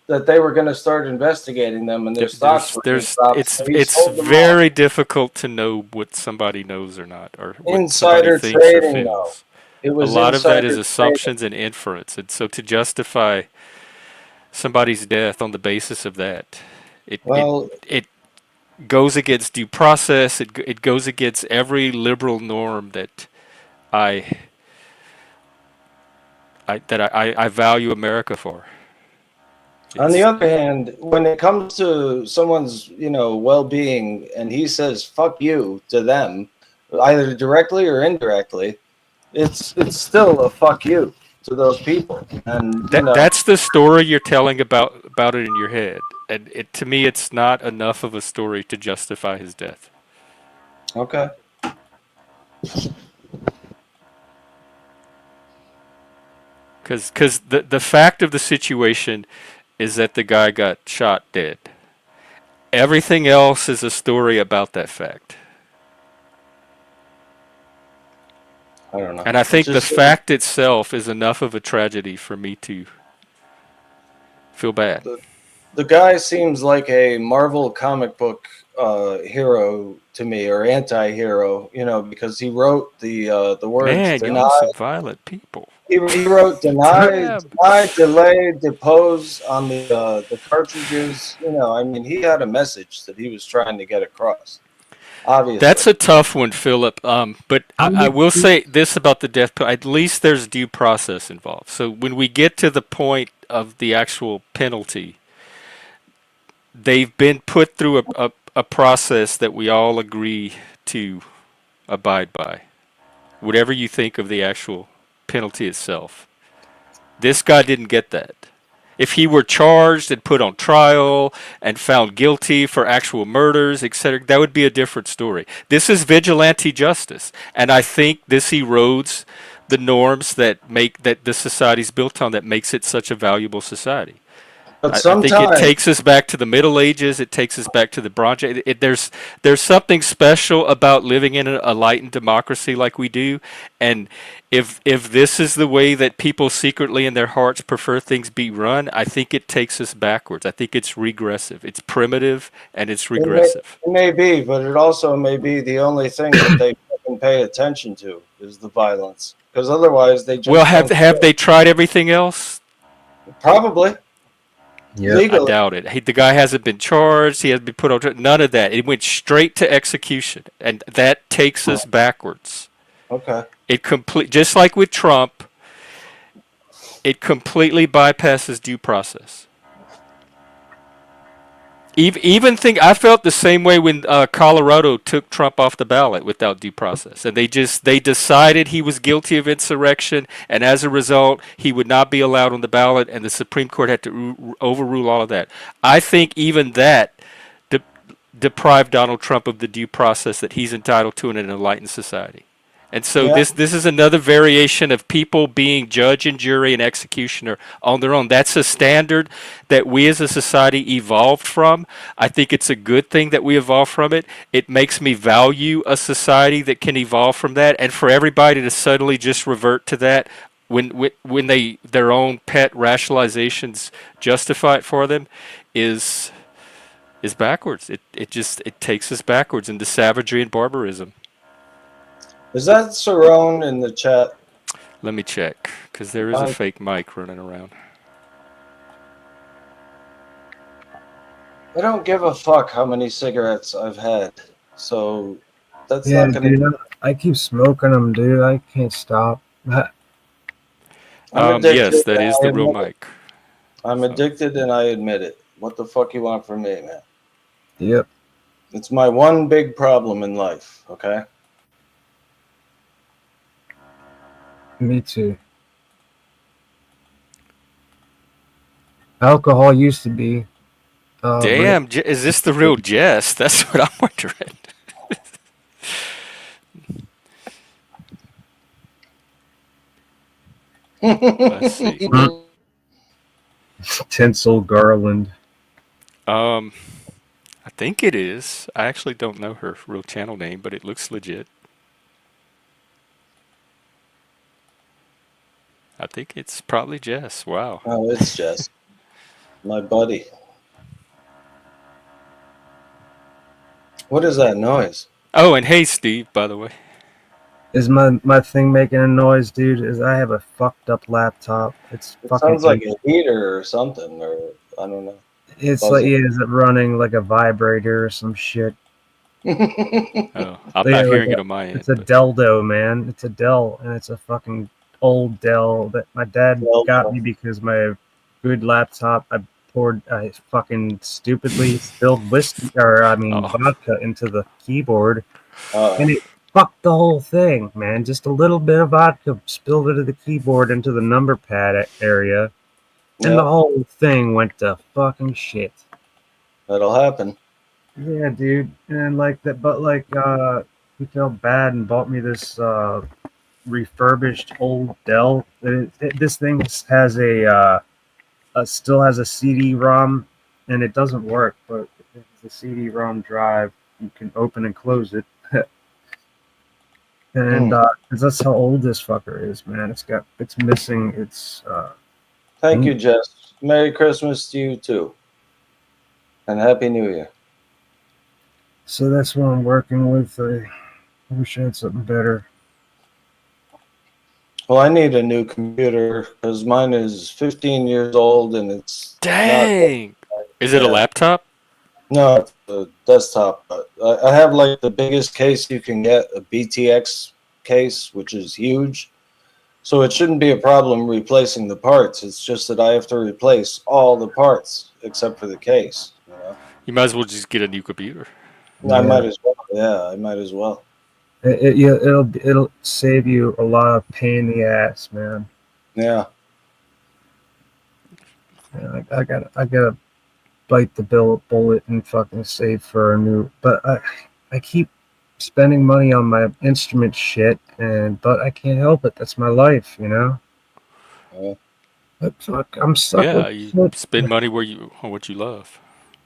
that they were going to start investigating them and their stocks were going to drop. So he It's sold them off. very difficult to know what somebody knows or not, or what somebody Insider thinks or trading, though. feels. It A was lot of that is insider trading. assumptions and inference, and so to justify somebody's death on the basis of that, it it Well, it goes against due process. It goes against every liberal norm that I I value America for. on the It's other hand, when it comes to someone's, well-being, and he says "fuck you" to them, either directly or indirectly, it's still a fuck you to those people. And that's the story you're telling about it in your head, and to me it's not enough of a story to justify his death. okay, Because the fact of the situation is that the guy got shot dead. Everything else is a story about that fact. I don't know. And I It think the just seems fact itself is enough of a tragedy for me to feel bad. the the guy seems like a Marvel comic book hero to me, or anti-hero. Because he wrote the words Man, y'all are deny. some violent people. He wrote deny, Tab. delay, depose on the cartridges. I mean, he had a message that he was trying to get across. Obviously, That's a tough one, Philip. But I'm I with will you. say this about the death penalty. At least there's due process involved. So when we get to the point of the actual penalty, they've been put through a process that we all agree to abide by. Whatever you think of the actual penalty itself. This guy didn't get that. If he were charged and put on trial and found guilty for actual murders, etc., that would be a different story. This is vigilante justice, and I think this erodes the norms that the society's built on that makes it such a valuable society. but I think it sometimes takes us back to the Middle Ages. It takes us back to the Bronze Age. There's something special about living in a enlightened democracy like we do, and if this is the way that people secretly in their hearts prefer things be run, I think it takes us backwards. I think it's regressive. It's primitive and it's regressive. it may be, but it also may be the only thing that they fucking pay attention to is the violence, because otherwise they Well, just don't have care. they tried everything else? Probably Yep. I legally. doubt it. The guy hasn't been charged. He hasn't been put on none of that. It went straight to execution, and that takes us backwards. Okay. Just like with Trump, it completely bypasses due process. Even think I felt the same way when Colorado took Trump off the ballot without due process, and they decided he was guilty of insurrection, and as a result, he would not be allowed on the ballot, and the Supreme Court had to overrule all of that. I think even that de- deprived Donald Trump of the due process that he's entitled to in an enlightened society. And so Yeah. this is another variation of people being judge and jury and executioner on their own. That's a standard that we as a society evolved from. I think it's a good thing that we evolved from it. It makes me value a society that can evolve from that. And for everybody to suddenly just revert to that when they their own pet rationalizations justify it for them is backwards. It takes us backwards into savagery and barbarism. Is that Cerrone in the chat? Let me check, because there is a I, fake mic running around. I don't give a fuck how many cigarettes I've had. So that's Yeah, not going to. dude. I keep smoking them, dude. I can't stop. I'm Yes, addicted that and is I the real admit it. mic. I'm So addicted and I admit it. What the fuck you want from me, man? Yep. It's my one big problem in life. Okay. Me too. Alcohol used to be. Damn, is this the real Jess? That's what I'm wondering. Let's see. Tinsel Garland. I think it is. I actually don't know her real channel name, but it looks legit. I think it's probably Jess. Wow. Oh, it's Jess, my buddy. What is that noise? Oh, and hey, Steve, by the way. Is my thing making a noise, dude? Is I have a fucked up laptop. It's It fucking. sounds like a heater or something, or I don't know. It's like, yeah, is it running like a vibrator or some shit? Oh, I'm Yeah, not like hearing it on my end. It's a but- Deldo, man. It's a Dell, and it's a fucking old Dell that my dad Deldo. got me because my good laptop, I fucking stupidly spilled whiskey, or I mean Oh. vodka into the keyboard, Uh, and it fucked the whole thing, man. Just a little bit of vodka spilled into the keyboard into the number pad area, and the yeah, whole thing went to fucking shit. that'll happen. Yeah, dude. And like that, but like, he felt bad and bought me this refurbished old Dell. This thing has still has a CD-ROM, and it doesn't work, but it's a CD-ROM drive. You can open and close it. And 'cause that's how old this fucker is, man. It's missing its. Thank you, Jess. Merry Christmas to you too, and Happy New Year. So that's what I'm working with. I wish I had something better. Well, I need a new computer because mine is 15 years old and it's Dang! Is it a Yeah. laptop? No, it's a desktop. But I have like the biggest case you can get, a BTX case, which is huge. So it shouldn't be a problem replacing the parts. It's just that I have to replace all the parts except for the case. You know? You might as well just get a new computer. I might as well. Yeah, I might as well. It'll save you a lot of pain in the ass, man. Yeah. Yeah, I gotta bite the bullet and fucking save for a new. But I keep spending money on my instrument shit, but I can't help it. That's my life, you know. Yeah. But fuck, I'm stuck. Yeah, with you shit. spend money on what you love.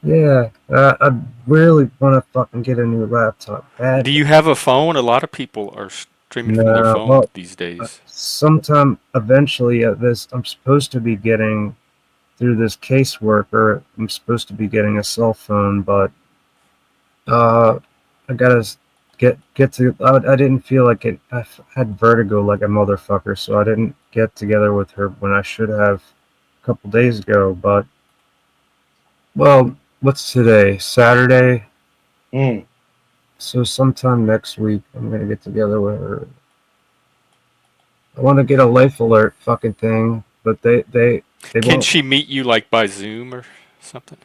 Yeah, I really want to fucking get a new laptop. Bad. Do you have a phone? A lot of people are streaming from their No, phone well, these days. Sometime eventually, I'm supposed to be getting through this caseworker. I'm supposed to be getting a cell phone, but I gotta get to. I didn't feel like it. I had vertigo like a motherfucker, so I didn't get together with her when I should have a couple days ago. But well, what's today? Saturday. Mm. So sometime next week, I'm gonna get together with her. I want to get a life alert fucking thing, but they Can won't. she meet you like by Zoom or something?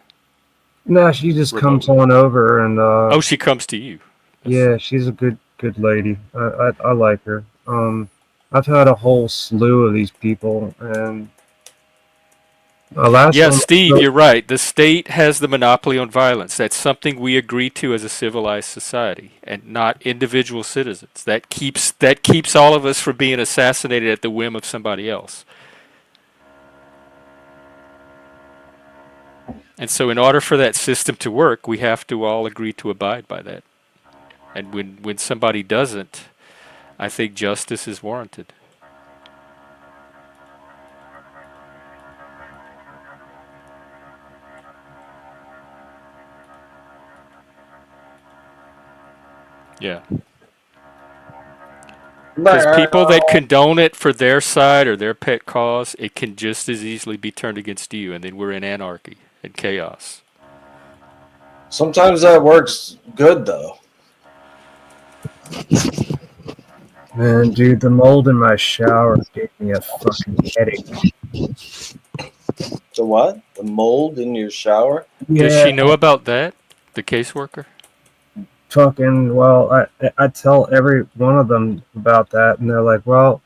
No, she just comes Remotely. on over and Oh, she comes to you. yeah, she's a good lady. I like her. I've had a whole slew of these people, and last Yeah, one. Steve, you're right. The state has the monopoly on violence. That's something we agree to as a civilized society, and not individual citizens. That keeps all of us from being assassinated at the whim of somebody else. And so, in order for that system to work, we have to all agree to abide by that. And when somebody doesn't, I think justice is warranted. Yeah. Because people that condone it for their side or their pet cause, it can just as easily be turned against you, and then we're in anarchy and chaos. Sometimes that works good though. Man, dude, the mold in my shower gave me a fucking headache. The what? The mold in your shower? Does she know about that? The caseworker? fucking, well, I tell every one of them about that, and they're like, well,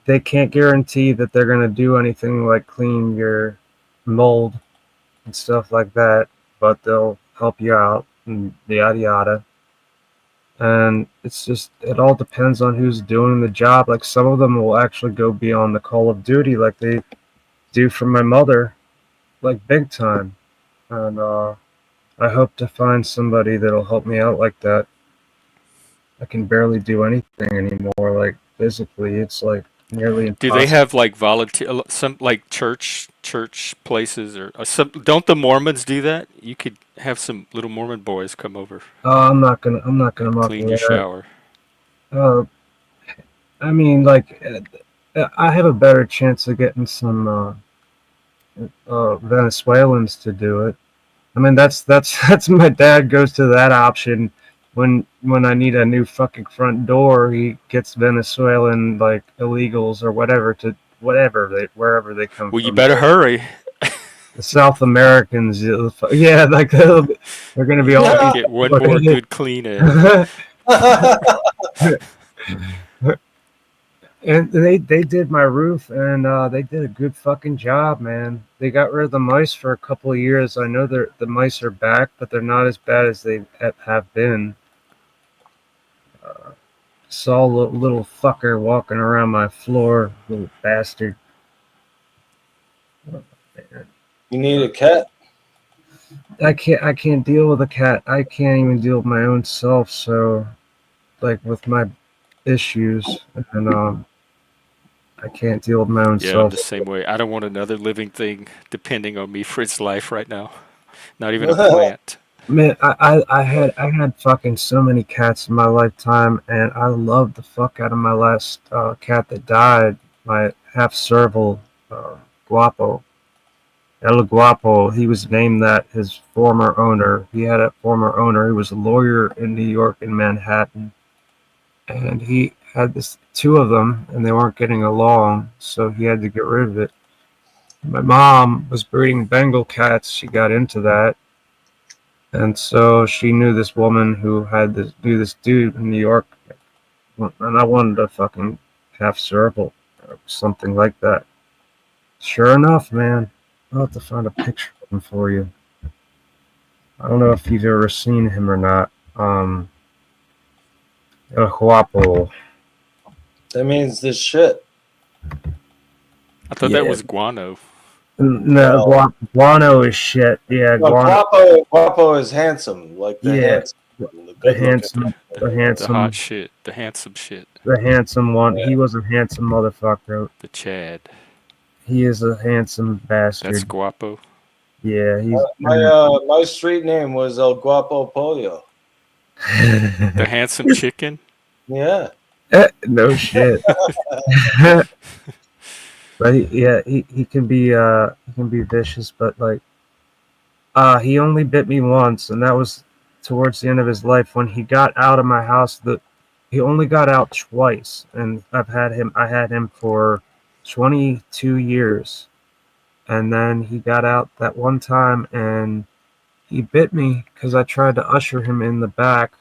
they can't guarantee that they're going to do anything like clean your mold and stuff like that, but they'll help you out and yada yada. And it's just, it all depends on who's doing the job. Like, some of them will actually go beyond the call of duty, like they do for my mother, like big time. And I hope to find somebody that'll help me out like that. I can barely do anything anymore, like physically. It's like nearly Do they impossible. have like volunteer some like church places or some? Don't the Mormons do that? You could have some little Mormon boys come over, I'm not gonna muck clean with your that. shower. Uh, I mean, like, I have a better chance of getting some Venezuelans to do it. I mean, that's my dad goes to that option when I need a new fucking front door. He gets Venezuelan like illegals or whatever to wherever they come Well, you from. better hurry. The South Americans, yeah, like they're gonna be You all got to Yeah. get one more good clean in. And they did my roof, and they did a good fucking job, man. They got rid of the mice for a couple of years. I know the mice are back, but they're not as bad as they have been. Saw a little fucker walking around my floor, little bastard. Oh, man. You need a cat. I can't deal with a cat. I can't even deal with my own self. So, like, with my issues, and I can't deal with my own Yeah, I'm self. the same way. I don't want another living thing depending on me for its life right now. Not even a plant. Man, I had fucking so many cats in my lifetime, and I loved the fuck out of my last cat that died. My half serval, Guapo, El Guapo. He was named that his former owner. He had a former owner. He was a lawyer in New York in Manhattan, and he had this two of them, and they weren't getting along, so he had to get rid of it. My mom was breeding Bengal cats. She got into that. And so she knew this woman who had knew this dude in New York, and I wanted a fucking half circle or something like that. Sure enough, man, I'll have to find a picture of him for you. I don't know if you've ever seen him or not. El Guapo. That means this shit. I thought that Yeah. was guano. No, Well, guano is shit. Yeah, no, guano. Guapo is handsome, like the Yeah, handsome, the the good looking. handsome, the The hot handsome, shit. The handsome shit. the handsome one. Yeah. He was a handsome motherfucker. The Chad. He is a handsome That's bastard. guapo. Yeah, he's My street name was El Guapo Pollo. The handsome chicken. Yeah. no shit. But he can be vicious, but like he only bit me once, and that was towards the end of his life when he got out of my house. He only got out twice, and I had him for 22 years, and then he got out that one time, and he bit me because I tried to usher him in the back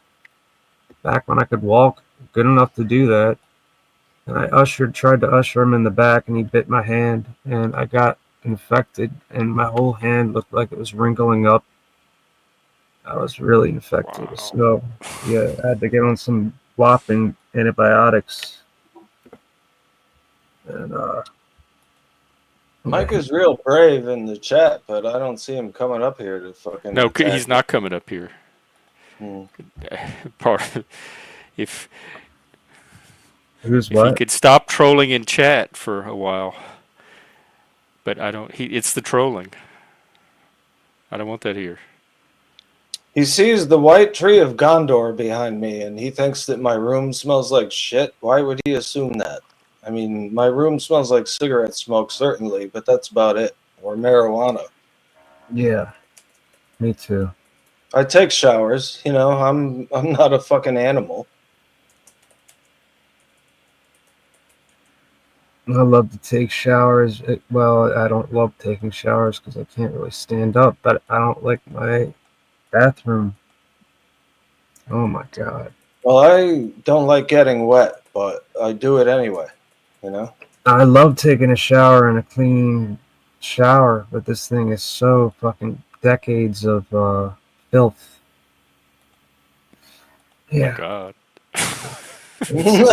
when I could walk good enough to do that. And tried to usher him in the back, and he bit my hand, and I got infected, and my whole hand looked like it was wrinkling up. I was really infected. Wow. So, yeah, I had to get on some whopping antibiotics. And, Mike is real brave in the chat, but I don't see him coming up here to fucking. No, attack he's not coming up here. Part if who's if he what? could stop trolling in chat for a while. But I don't. It's the trolling. I don't want that here. He sees the white tree of Gondor behind me, and he thinks that my room smells like shit. Why would he assume that? I mean, my room smells like cigarette smoke, certainly, but that's about it. Or marijuana. Yeah, me too. I take showers. You know, I'm not a fucking animal. I love to take showers. Well, I don't love taking showers because I can't really stand up, but I don't like my bathroom. Oh my god. Well, I don't like getting wet, but I do it anyway. You know. I love taking a shower and a clean shower, but this thing is so fucking decades of filth. Oh Yeah, God. it's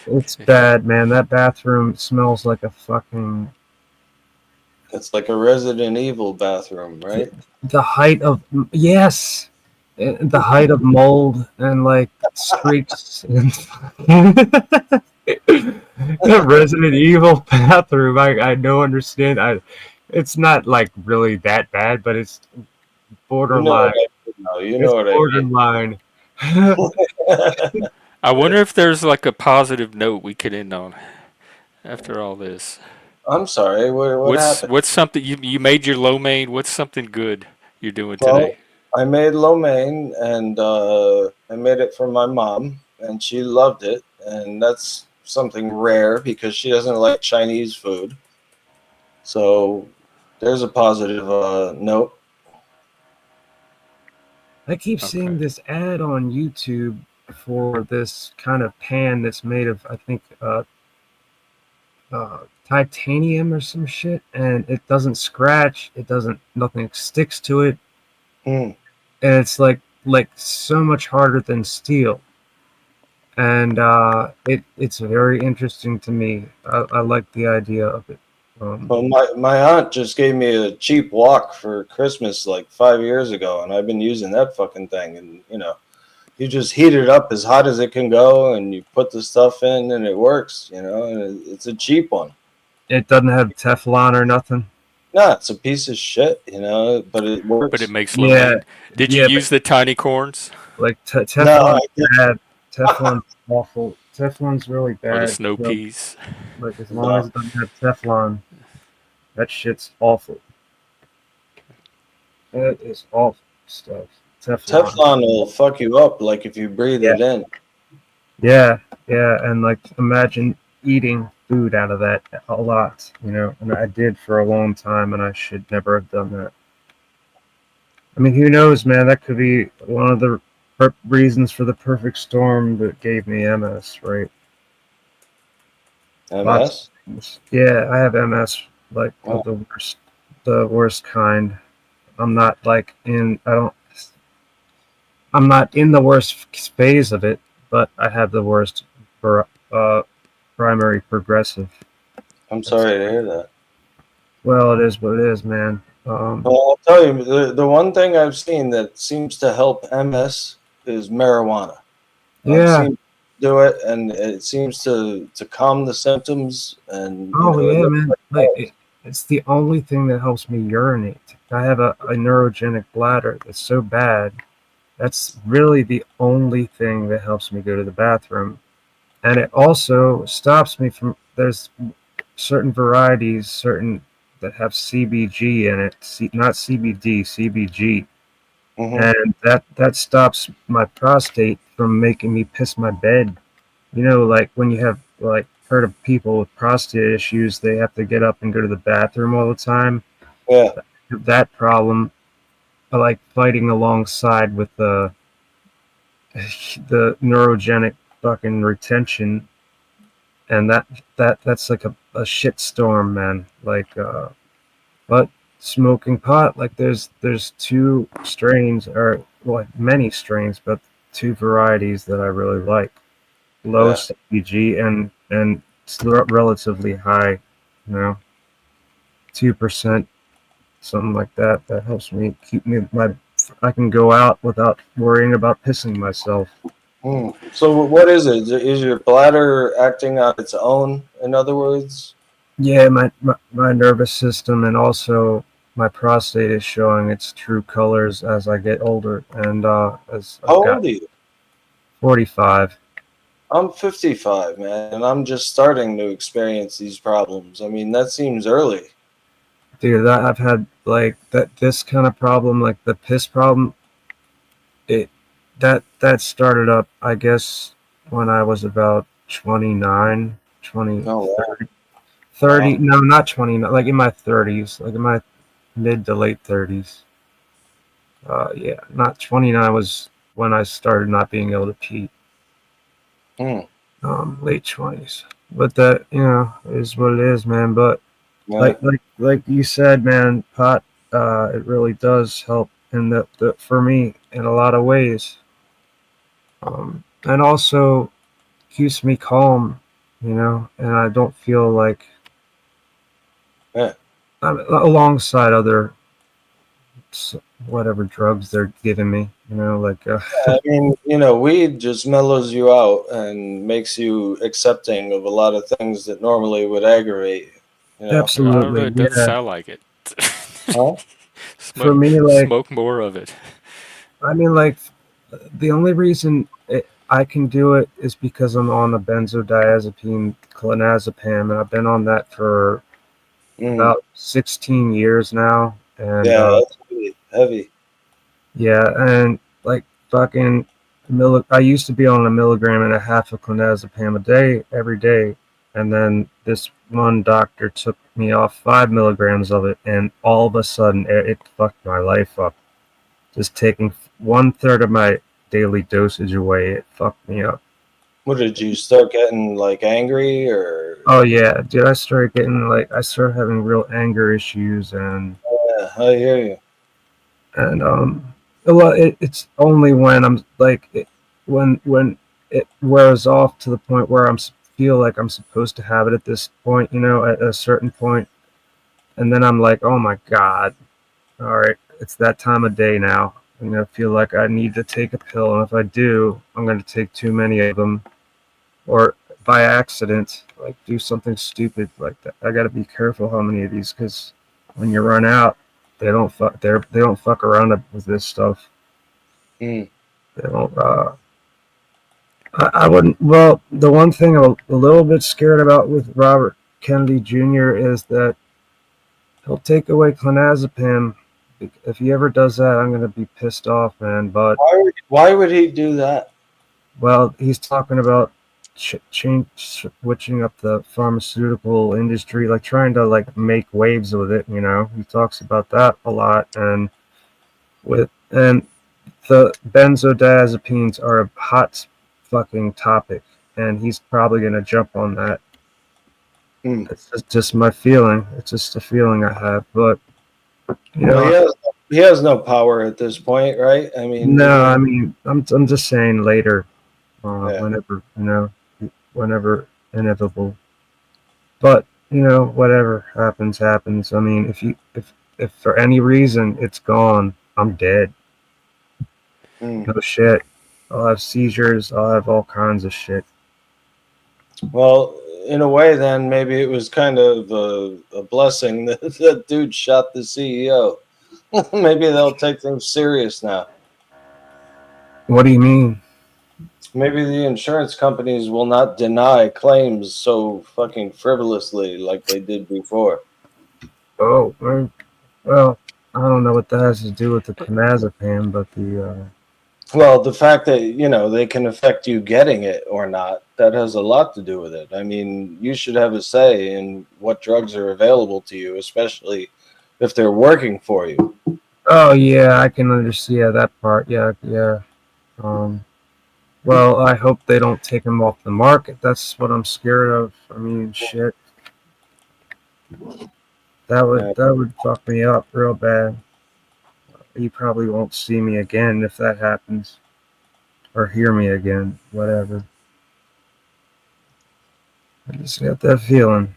it's bad, man. That bathroom smells like a fucking It's like a Resident Evil bathroom, the, right? the height of yes, the height of mold and like streaks and the Resident Evil bathroom. I don't understand. It's not like really that bad, but it's You know borderline. what I mean now. You It's know what I borderline. mean. I wonder if there's like a positive note we could end on after all this. I'm sorry. What happened? What's something you made your lo mein? What's something good you're doing Well, today? I made lo mein, and I made it for my mom, and she loved it, and that's something rare because she doesn't like Chinese food. So there's a positive note. I keep seeing Okay. this ad on YouTube for this kind of pan that's made of, I think, titanium or some shit, and it doesn't scratch. It doesn't. Nothing sticks to it, Hmm. and it's like so much harder than steel. And it's very interesting to me. I like the idea of it. Well, my aunt just gave me a cheap wok for Christmas like 5 years ago, and I've been using that fucking thing. And you just heat it up as hot as it can go, and you put the stuff in, and it works. And it's a cheap one. It doesn't have Teflon or nothing. No, it's a piece of shit, but it But it works. makes lo Yeah, mein. Did you yeah, but use the tiny corns like No, Teflon's bad. Teflon's awful. Teflon's really or the bad. snow So, peas? like as long as no. it doesn't have Teflon, that shit's awful. That is awful stuff. Teflon. Teflon will fuck you up, like if you breathe Yeah, it in. yeah, yeah. And like imagine eating food out of that a lot, and I did for a long time, and I should never have done that. I mean, who knows, man? That could be one of the reasons for the perfect storm that gave me MS, right? Lots of MS. things. Yeah, I have MS, like Oh, the worst kind. I'm not like in. I don't. I'm not in the worst phase of it, but I have the worst uh, primary progressive. I'm That's sorry to hear that. well, it is what it is, man. Well, I'll tell you, the one thing I've seen that seems to help MS is marijuana. I've Yeah. seen do it, and it seems to calm the symptoms, and Oh it yeah, looks man. like Like it. it's the only thing that helps me urinate. I have a neurogenic bladder that's so bad. That's really the only thing that helps me go to the bathroom. And it also stops me from there's certain varieties, certain that have CBG in it, not CBD, CBG, Hmm. and that stops my prostate from making me piss my bed. Like when you have like heard of people with prostate issues, they have to get up and go to the bathroom all the time. Yeah, That problem, I like fighting alongside with the neurogenic fucking retention, and that's like a shit storm, man. Like, but smoking pot, like there's two strains, or well, many strains, but two varieties that I really like. Low yeah. CPG and it's relatively high, 2%, something like that. That helps me keep me my. I can go out without worrying about pissing myself. Hmm. So what is it? Is your bladder acting on its own? In other words, Yeah, my nervous system and also my prostate is showing its true colors as I get older, and as how I've got old are you? 45. I'm 55, man, and I'm just starting to experience these problems. I mean, that seems early. Dude, that I've had like that this kind of problem, like the piss problem. It that started up, I guess, when I was about 29, 20, Oh, 30, wow. 30. No, not 29, like in my 30s, like in my mid to late 30s. Yeah, not 29 was when I started not being able to pee. Hmm. Late 20s. But that, is what it is, man. But Yeah. like you said, man, pot, it really does help in the for me in a lot of ways. And also keeps me calm, and I don't feel like Yeah. I'm alongside other whatever drugs they're giving me, like I mean, weed just mellows you out and makes you accepting of a lot of things that normally would aggravate you. I don't know. absolutely, It doesn't yeah. sound like it. Huh? For smoke, me, like, smoke more of it. I mean, like, the only reason I can do it is because I'm on a benzodiazepine clonazepam, and I've been on that for Mm. about 16 years now. And Yeah, that's really heavy. yeah, and like fucking I used to be on 1.5 milligrams of clonazepam a day, every day, and then this one doctor took me off 5 milligrams of it, and all of a sudden it fucked my life up. Just taking 1/3 of my daily dosage away, it fucked me up. What did you start getting like angry or? Oh yeah, dude, I started having real anger issues, Yeah, I hear you. and well, it's only when I'm like when it wears off to the point where feel like I'm supposed to have it at this point, at a certain point, and then I'm like, oh my god, all right, it's that time of day now. I'm gonna feel like I need to take a pill, and if I do, I'm gonna take too many of them, or by accident, like do something stupid like that. I gotta be careful how many of these, because when you run out, they don't fuck around with this stuff. Mm. They don't. I wouldn't. Well, the one thing I'm a little bit scared about with Robert Kennedy Jr. is that he'll take away clonazepam. If he ever does that, I'm gonna be pissed off, man. But Why would he do that? well, he's talking about switching up the pharmaceutical industry, like trying to like make waves with it. He talks about that a lot, and the benzodiazepines are a hot fucking topic, and he's probably gonna jump on that. Mm. It's just my feeling. It's just a feeling I have, but you Well, know, he has no power at this point, right? I mean, no, even I mean, I'm just saying later, yeah. whenever inevitable. But whatever happens, happens. I mean, if for any reason it's gone, I'm dead. Mm. No shit. I'll have seizures. I'll have all kinds of shit. Well, in a way, then maybe it was kind of a blessing that that dude shot the CEO. Maybe they'll take things serious now. What do you mean? Maybe the insurance companies will not deny claims so fucking frivolously like they did before. Oh, well, I don't know what that has to do with the clonazepam, but Well, the fact that, they can affect you getting it or not, that has a lot to do with it. I mean, you should have a say in what drugs are available to you, especially if they're working for you. oh yeah, I can understand, yeah, that part. Yeah, yeah. Um, well, I hope they don't take them off the market. That's what I'm scared of. I mean, shit, Yeah. that would fuck me up real bad. You probably won't see me again if that happens, or hear me again, whatever. I just got that feeling.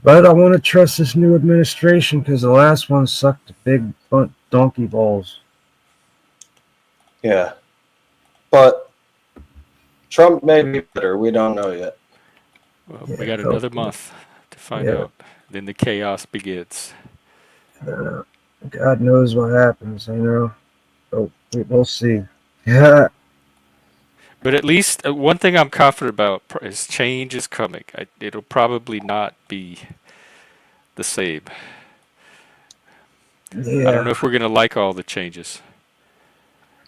But I want to trust this new administration because the last one sucked big donkey balls. Yeah. But Trump may be better. We don't know yet. Well, we Yeah, got another hopefully. month to find Yeah. out. Then the chaos begins. Uh, God knows what happens, Oh, we'll see. Yeah. But at least one thing I'm confident about is change is coming. It'll probably not be the same. I don't know Yeah. if we're going to like all the changes,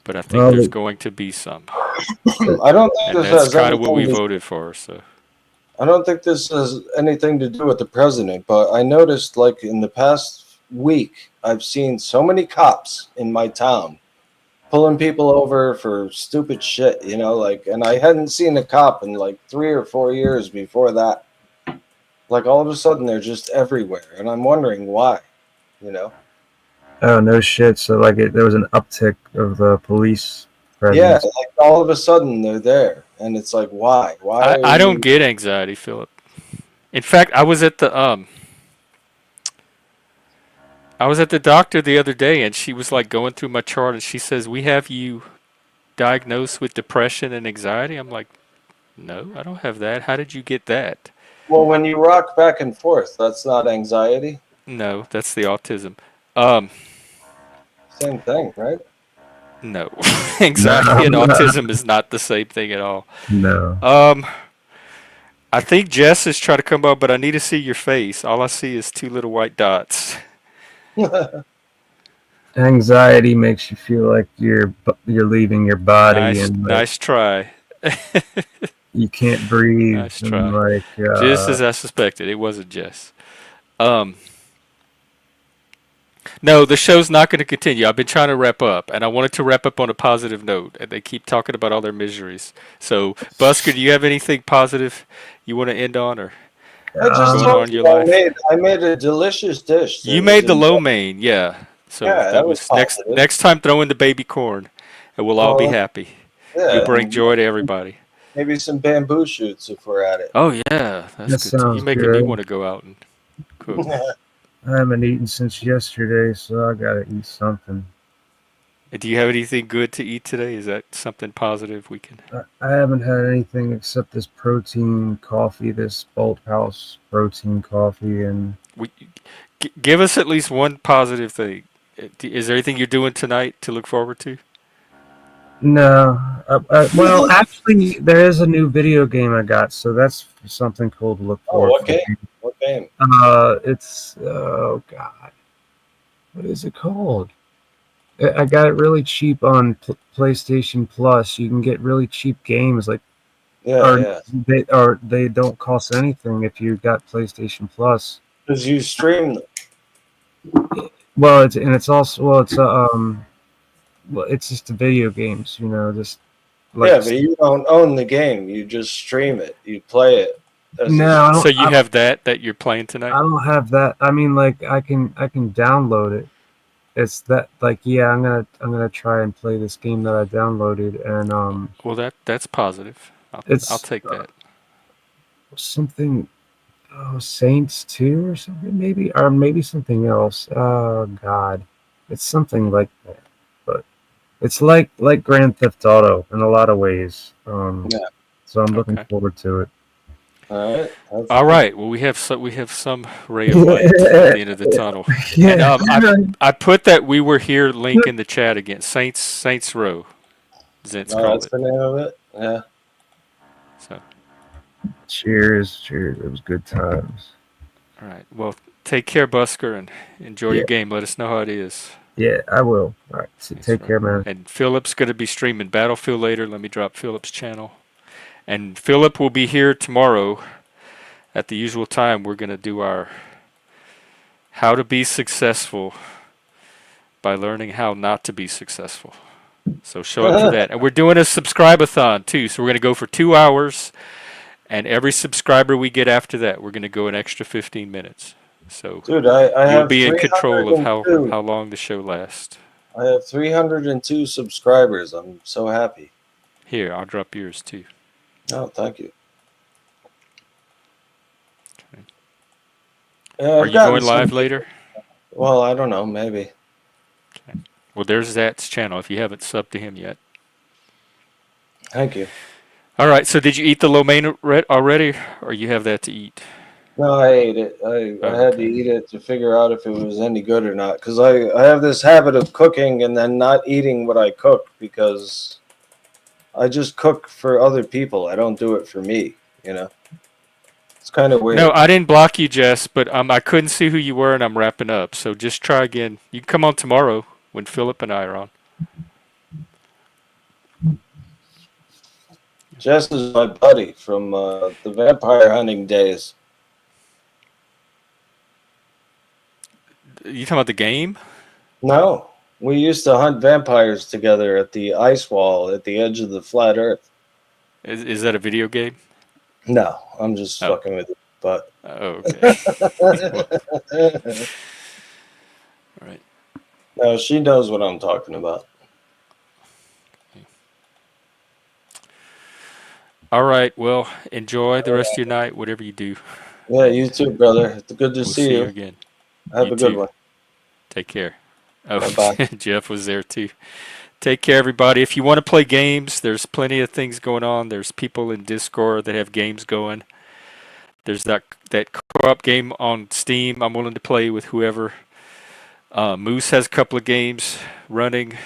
but I think there's Well, going to be some. I don't think And this that's has kind of what we anything to voted for. So I don't think this has anything to do with the president, but I noticed like in the past week, I've seen so many cops in my town pulling people over for stupid shit, you know, like, and I hadn't seen a cop in like 3 or 4 years before that. Like all of a sudden they're just everywhere, and I'm wondering why, you know. Oh no shit! So like there was an uptick of the police Yeah, presence. like all of a sudden they're there, and it's like, why? Why are I don't you? get anxiety, Philip. In fact, I was at the doctor the other day, and she was like going through my chart, and she says, "We have you diagnosed with depression and anxiety." I'm like, "No, I don't have that. How did you get that?" Well, when you rock back and forth, that's not anxiety. No, that's the autism. Um, Same thing, right? no, No, anxiety and autism is not the same thing at all. no. Um, I think Jess is trying to come up, but I need to see your face. All I see is two little white dots. Anxiety makes you feel like you're leaving your body Nice, and like nice try. you can't breathe Nice and try. like Just as I suspected, it wasn't Jess. Um, no, the show's not going to continue. I've been trying to wrap up, and I wanted to wrap up on a positive note, and they keep talking about all their miseries. So, Busker, do you have anything positive you want to end on, or I just going on told in your you life? I made a delicious dish You that was made the in. lo mein, yeah. So Yeah, that that was was positive. next time. Throw in the baby corn, and we'll all be Well, happy. You'll yeah, bring and joy to everybody. maybe some bamboo shoots if we're at it. Oh yeah, that's that good too. You're sounds making me good. want to go out and cook. I haven't eaten since yesterday, so I gotta eat something. And do you have anything good to eat today? Is that something positive we can? I haven't had anything except this protein coffee, this Bolt House protein coffee, and We give us at least one positive thing. Is there anything you're doing tonight to look forward to? no. Well, actually, there is a new video game I got, so that's something cool to look Oh, forward what game? to. What game? It's oh god, what is it called? I got it really cheap on PlayStation Plus. You can get really cheap games like, Yeah, yeah. or they don't cost anything if you got PlayStation Plus. Because you stream them. Well, it's also well, it's just the video games, you know, just like Yeah, but you don't own the game. You just stream it. You play it as a. no, So you have that you're playing tonight? I don't have that. I mean, like I can download it. It's that like yeah, I'm gonna try and play this game that I downloaded, and Well, that's positive. I'll it's take that. something. Oh, Saints 2 or something, maybe, or maybe something else. Oh God, it's something like that. But it's like Grand Theft Auto in a lot of ways. Yeah. So I'm looking Okay. forward to it. All right. All right. Well, we have some ray of light at the end of the tunnel. And Yeah. I put that we were here link in the chat again. Saints Row. Zent's Oh, called that's it. the name of it. Yeah. So, Cheers. It was good times. all right. Well, take care, Busker, and enjoy Yeah. your game. Let us know how it is. Yeah, I will. All right. So Thanks, take bro. care, man. And Philip's going to be streaming Battlefield later. Let me drop Philip's channel. And Philip will be here tomorrow at the usual time. We're going to do our how to be successful by learning how not to be successful. So show up for that. And we're doing a subscribe-a-thon too. So we're going to go for 2 hours. And every subscriber we get after that, we're going to go an extra 15 minutes. So Dude, I you'll have be in control of 302. how long the show lasts. I have 302 subscribers. I'm so happy. Here, I'll drop yours too. Oh, thank you. Okay. Yeah, Are I've you gotten going live some. later? Well, I don't know. Maybe. Okay. Well, there's Zat's channel if you haven't subbed to him yet. Thank you. All right, so did you eat the lo mein already, or you have that to eat? No, I ate it. I had to Okay. eat it to figure out if it was any good or not. Because I have this habit of cooking and then not eating what I cook because I just cook for other people. I don't do it for me, you know? It's kind of No, weird. I didn't block you, Jess, but I couldn't see who you were, and I'm wrapping up. So just try again. You can come on tomorrow when Philip and I are on. Jess is my buddy from the vampire hunting days. You talking about the game? No, We used to hunt vampires together at the ice wall at the edge of the flat Earth. Is that a video game? No, I'm just Oh. fucking with you. But Oh, okay. Well, all right. no, she knows what I'm talking about. All right. Well, enjoy the rest of your night, whatever you do. Yeah, you too, brother. It's good to We'll see see you you. again. Have You a good too. one. Take care. Oh, Bye-bye. Jeff was there too. Take care, everybody. If you want to play games, there's plenty of things going on. There's people in Discord that have games going. There's that co-op game on Steam. I'm willing to play with whoever. Moose has a couple of games running.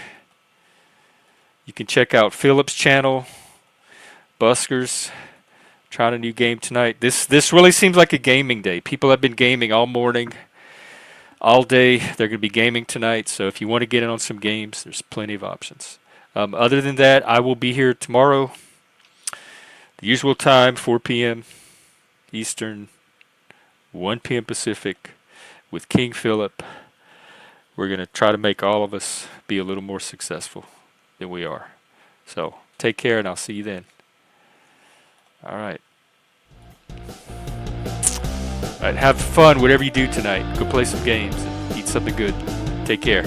You can check out Philip's channel. Buskers trying a new game tonight. This really seems like a gaming day. People have been gaming all morning, all day. They're going to be gaming tonight. So if you want to get in on some games, there's plenty of options. Other than that, I will be here tomorrow, the usual time, 4 p.m. Eastern, 1 p.m. Pacific, with King Philip. We're going to try to make all of us be a little more successful than we are. So take care, and I'll see you then. All right. All right, have fun, whatever you do tonight. Go play some games and eat something good. Take care.